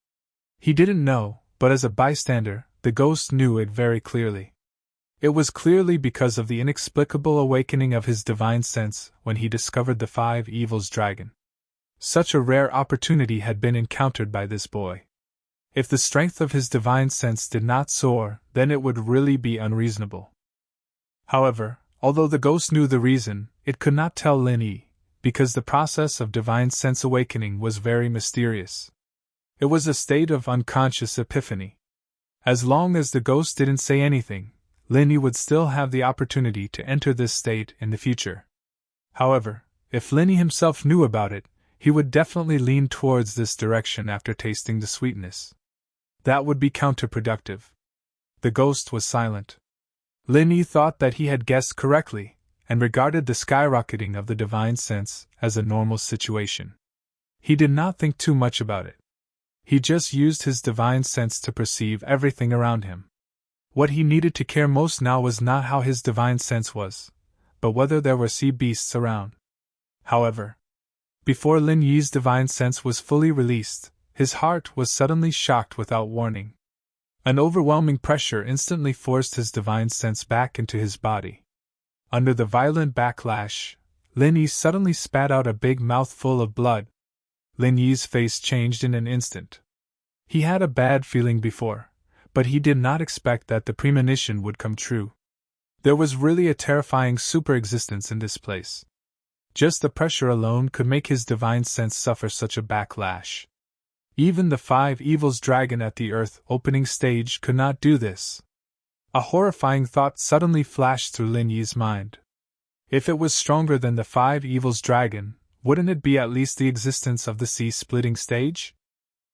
He didn't know, but as a bystander, the ghost knew it very clearly. It was clearly because of the inexplicable awakening of his divine sense when he discovered the 5 evils dragon. Such a rare opportunity had been encountered by this boy. If the strength of his divine sense did not soar, then it would really be unreasonable. However, although the ghost knew the reason, it could not tell Lin Yi, because the process of divine sense awakening was very mysterious. It was a state of unconscious epiphany. As long as the ghost didn't say anything, Lin Yi would still have the opportunity to enter this state in the future. However, if Lin Yi himself knew about it, he would definitely lean towards this direction after tasting the sweetness. That would be counterproductive. The ghost was silent. Lin Yi thought that he had guessed correctly, and regarded the skyrocketing of the divine sense as a normal situation. He did not think too much about it. He just used his divine sense to perceive everything around him. What he needed to care most now was not how his divine sense was, but whether there were sea beasts around. However, before Lin Yi's divine sense was fully released, his heart was suddenly shocked without warning. An overwhelming pressure instantly forced his divine sense back into his body. Under the violent backlash, Lin Yi suddenly spat out a big mouthful of blood. Lin Yi's face changed in an instant. He had a bad feeling before, but he did not expect that the premonition would come true. There was really a terrifying super-existence in this place. Just the pressure alone could make his divine sense suffer such a backlash. Even the 5 evils dragon at the Earth opening stage could not do this. A horrifying thought suddenly flashed through Lin Yi's mind. If it was stronger than the 5 evils dragon, wouldn't it be at least the existence of the sea-splitting stage?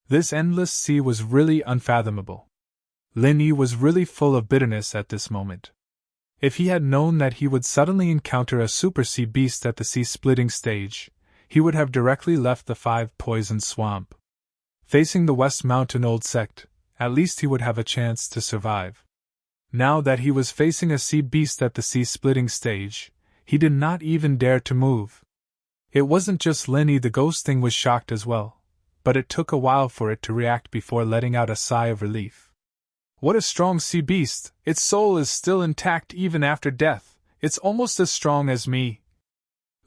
This endless sea was really unfathomable. Lin Yi was really full of bitterness at this moment. If he had known that he would suddenly encounter a super sea beast at the sea-splitting stage, he would have directly left the 5-poison swamp. Facing the West Mountain Old Sect, at least he would have a chance to survive. Now that he was facing a sea beast at the sea-splitting stage, he did not even dare to move. It wasn't just Lin Yi, the ghost thing was shocked as well, but it took a while for it to react before letting out a sigh of relief. What a strong sea beast! Its soul is still intact even after death. It's almost as strong as me.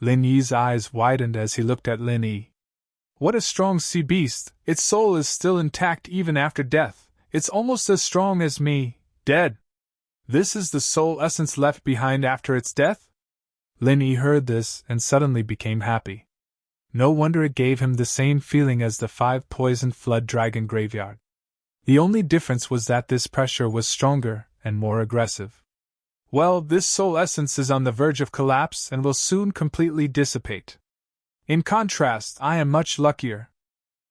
Lin Yi's eyes widened as he looked at Lin Yi. What a strong sea beast! Its soul is still intact even after death. It's almost as strong as me, dead. This is the soul essence left behind after its death? Lin Yi heard this and suddenly became happy. No wonder it gave him the same feeling as the 5-poison flood dragon graveyard. The only difference was that this pressure was stronger, and more aggressive. Well, this soul essence is on the verge of collapse and will soon completely dissipate. In contrast, I am much luckier.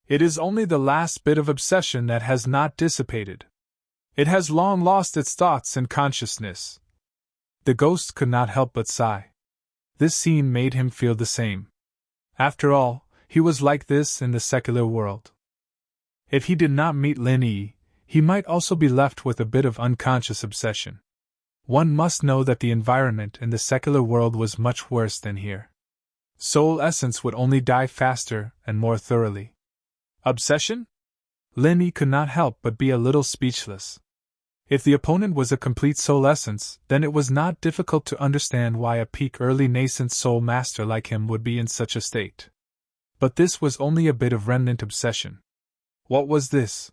It is only the last bit of obsession that has not dissipated. It has long lost its thoughts and consciousness. The ghost could not help but sigh. This scene made him feel the same. After all, he was like this in the secular world. If he did not meet Lin Yi, he might also be left with a bit of unconscious obsession. One must know that the environment in the secular world was much worse than here. Soul essence would only die faster and more thoroughly. Obsession? Lin Yi could not help but be a little speechless. If the opponent was a complete soul essence, then it was not difficult to understand why a peak early nascent soul master like him would be in such a state. But this was only a bit of remnant obsession. What was this?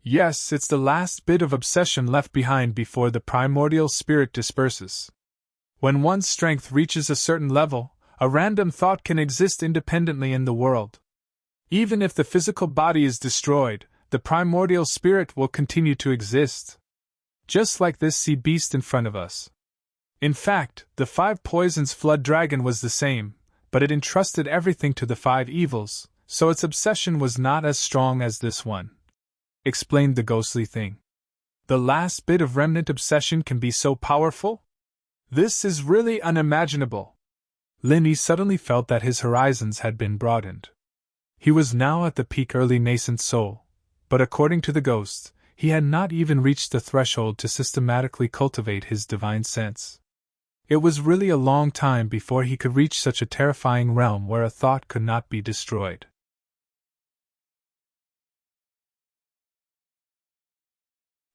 Yes, it's the last bit of obsession left behind before the primordial spirit disperses. When one's strength reaches a certain level, a random thought can exist independently in the world. Even if the physical body is destroyed, the primordial spirit will continue to exist. Just like this sea beast in front of us. In fact, the 5 poisons flood dragon was the same, but it entrusted everything to the 5 evils, so its obsession was not as strong as this one. Explained the ghostly thing. The last bit of remnant obsession can be so powerful? This is really unimaginable. Lin Yi suddenly felt that his horizons had been broadened. He was now at the peak early nascent soul, but according to the ghost, he had not even reached the threshold to systematically cultivate his divine sense. It was really a long time before he could reach such a terrifying realm where a thought could not be destroyed.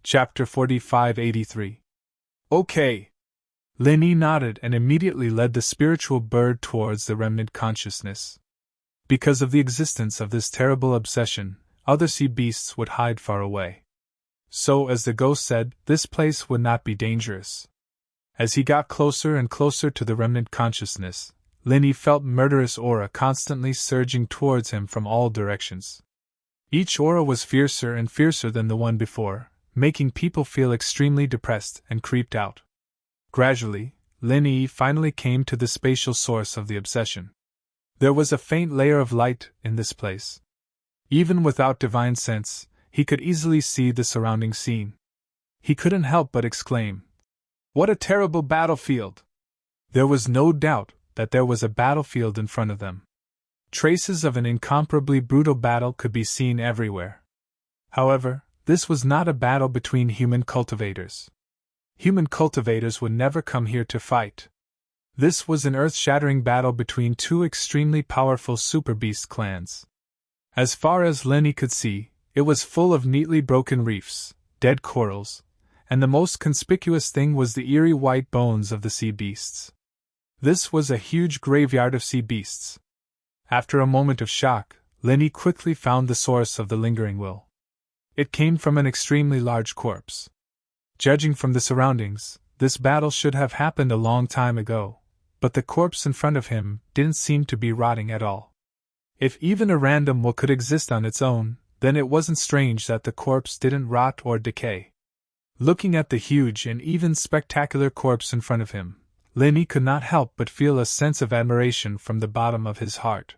Chapter 4583. Okay. Lin Yi nodded and immediately led the spiritual bird towards the remnant consciousness. Because of the existence of this terrible obsession, other sea beasts would hide far away. So, as the ghost said, this place would not be dangerous. As he got closer and closer to the remnant consciousness, Lin Yi felt murderous aura constantly surging towards him from all directions. Each aura was fiercer and fiercer than the one before, making people feel extremely depressed and creeped out. Gradually, Lin Yi finally came to the spatial source of the obsession. There was a faint layer of light in this place. Even without divine sense, he could easily see the surrounding scene. He couldn't help but exclaim, "What a terrible battlefield!" There was no doubt that there was a battlefield in front of them. Traces of an incomparably brutal battle could be seen everywhere. However, this was not a battle between human cultivators. Human cultivators would never come here to fight. This was an earth-shattering battle between 2 extremely powerful super beast clans. As far as Lin Yi could see, it was full of neatly broken reefs, dead corals, and the most conspicuous thing was the eerie white bones of the sea beasts. This was a huge graveyard of sea beasts. After a moment of shock, Lin Yi quickly found the source of the lingering will. It came from an extremely large corpse. Judging from the surroundings, this battle should have happened a long time ago, but the corpse in front of him didn't seem to be rotting at all. If even a random will could exist on its own, then it wasn't strange that the corpse didn't rot or decay. Looking at the huge and even spectacular corpse in front of him, Lin Yi could not help but feel a sense of admiration from the bottom of his heart.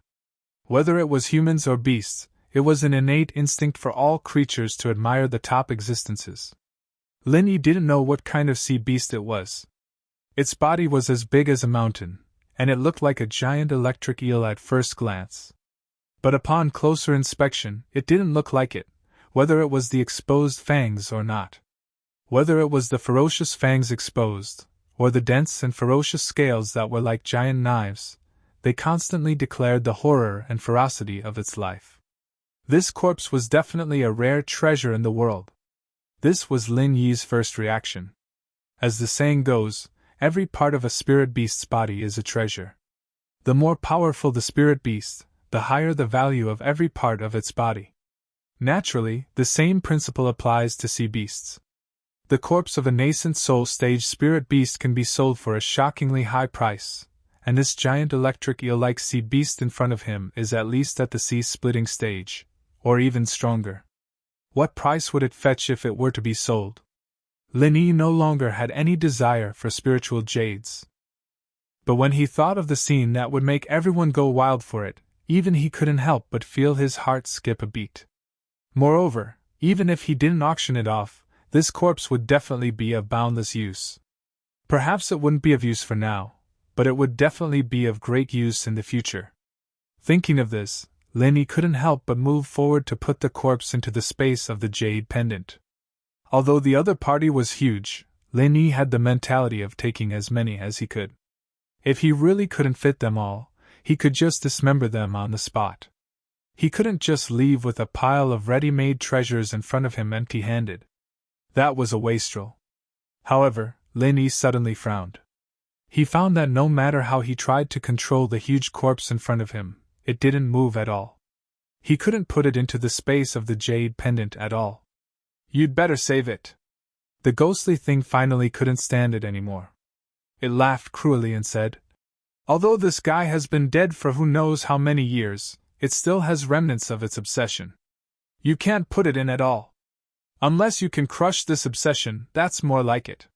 Whether it was humans or beasts, it was an innate instinct for all creatures to admire the top existences. Lin Yi didn't know what kind of sea beast it was. Its body was as big as a mountain, and it looked like a giant electric eel at first glance. But upon closer inspection, it didn't look like it, whether it was the exposed fangs or not. Whether it was the ferocious fangs exposed, or the dense and ferocious scales that were like giant knives, they constantly declared the horror and ferocity of its life. This corpse was definitely a rare treasure in the world. This was Lin Yi's first reaction. As the saying goes, every part of a spirit beast's body is a treasure. The more powerful the spirit beast, the higher the value of every part of its body. Naturally, the same principle applies to sea beasts. The corpse of a nascent soul-stage spirit beast can be sold for a shockingly high price, and this giant electric eel-like sea beast in front of him is at least at the sea-splitting stage, or even stronger. What price would it fetch if it were to be sold? Lin no longer had any desire for spiritual jades. But when he thought of the scene that would make everyone go wild for it, even he couldn't help but feel his heart skip a beat. Moreover, even if he didn't auction it off, this corpse would definitely be of boundless use. Perhaps it wouldn't be of use for now, but it would definitely be of great use in the future. Thinking of this, Lin couldn't help but move forward to put the corpse into the space of the jade pendant. Although the other party was huge, Lin had the mentality of taking as many as he could. If he really couldn't fit them all, he could just dismember them on the spot. He couldn't just leave with a pile of ready-made treasures in front of him empty-handed. That was a wastrel. However, Lin suddenly frowned. He found that no matter how he tried to control the huge corpse in front of him, it didn't move at all. He couldn't put it into the space of the jade pendant at all. You'd better save it. The ghostly thing finally couldn't stand it anymore. It laughed cruelly and said, "Although this guy has been dead for who knows how many years, it still has remnants of its obsession. You can't put it in at all. Unless you can crush this obsession, that's more like it."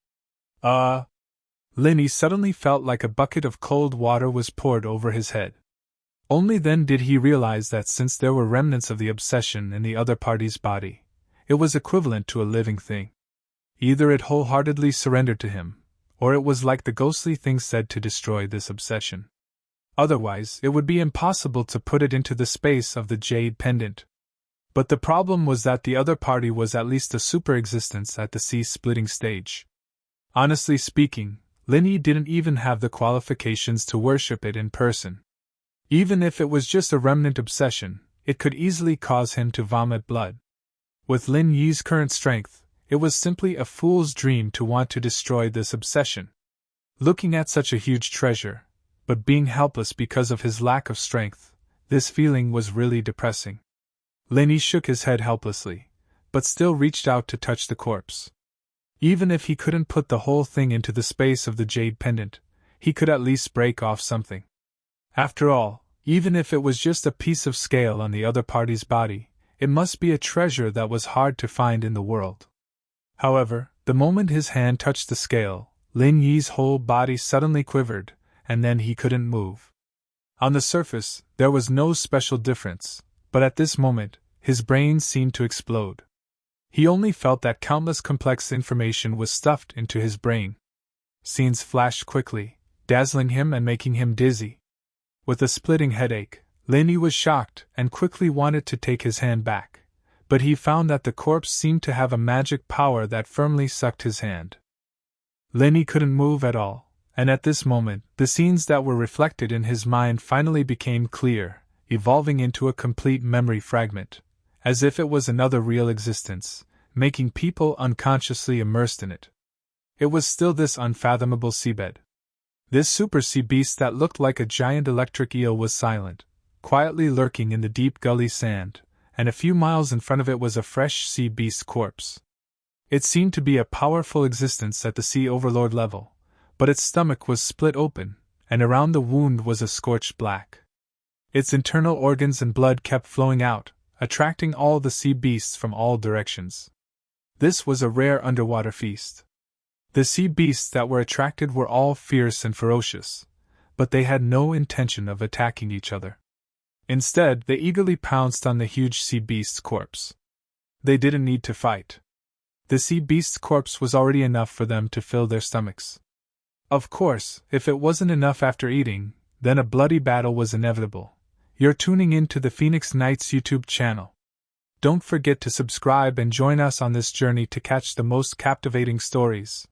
Lin suddenly felt like a bucket of cold water was poured over his head. Only then did he realize that since there were remnants of the obsession in the other party's body, it was equivalent to a living thing. Either it wholeheartedly surrendered to him, or it was like the ghostly thing said to destroy this obsession. Otherwise, it would be impossible to put it into the space of the jade pendant. But the problem was that the other party was at least a super-existence at the sea-splitting stage. Honestly speaking, Lin didn't even have the qualifications to worship it in person. Even if it was just a remnant obsession, it could easily cause him to vomit blood. With Lin Yi's current strength, it was simply a fool's dream to want to destroy this obsession. Looking at such a huge treasure, but being helpless because of his lack of strength, this feeling was really depressing. Lin shook his head helplessly, but still reached out to touch the corpse. Even if he couldn't put the whole thing into the space of the jade pendant, he could at least break off something. After all, even if it was just a piece of scale on the other party's body, it must be a treasure that was hard to find in the world. However, the moment his hand touched the scale, Lin Yi's whole body suddenly quivered, and then he couldn't move. On the surface, there was no special difference, but at this moment, his brain seemed to explode. He only felt that countless complex information was stuffed into his brain. Scenes flashed quickly, dazzling him and making him dizzy. With a splitting headache, Lin was shocked and quickly wanted to take his hand back, but he found that the corpse seemed to have a magic power that firmly sucked his hand. Lin couldn't move at all, and at this moment, the scenes that were reflected in his mind finally became clear, evolving into a complete memory fragment, as if it was another real existence, making people unconsciously immersed in it. It was still this unfathomable seabed. This super sea beast that looked like a giant electric eel was silent, quietly lurking in the deep gully sand, and a few miles in front of it was a fresh sea beast corpse. It seemed to be a powerful existence at the sea overlord level, but its stomach was split open, and around the wound was a scorched black. Its internal organs and blood kept flowing out, attracting all the sea beasts from all directions. This was a rare underwater feast. The sea beasts that were attracted were all fierce and ferocious, but they had no intention of attacking each other. Instead, they eagerly pounced on the huge sea beast's corpse. They didn't need to fight. The sea beast's corpse was already enough for them to fill their stomachs. Of course, if it wasn't enough after eating, then a bloody battle was inevitable. You're tuning in to the Phoenix Knights YouTube channel. Don't forget to subscribe and join us on this journey to catch the most captivating stories.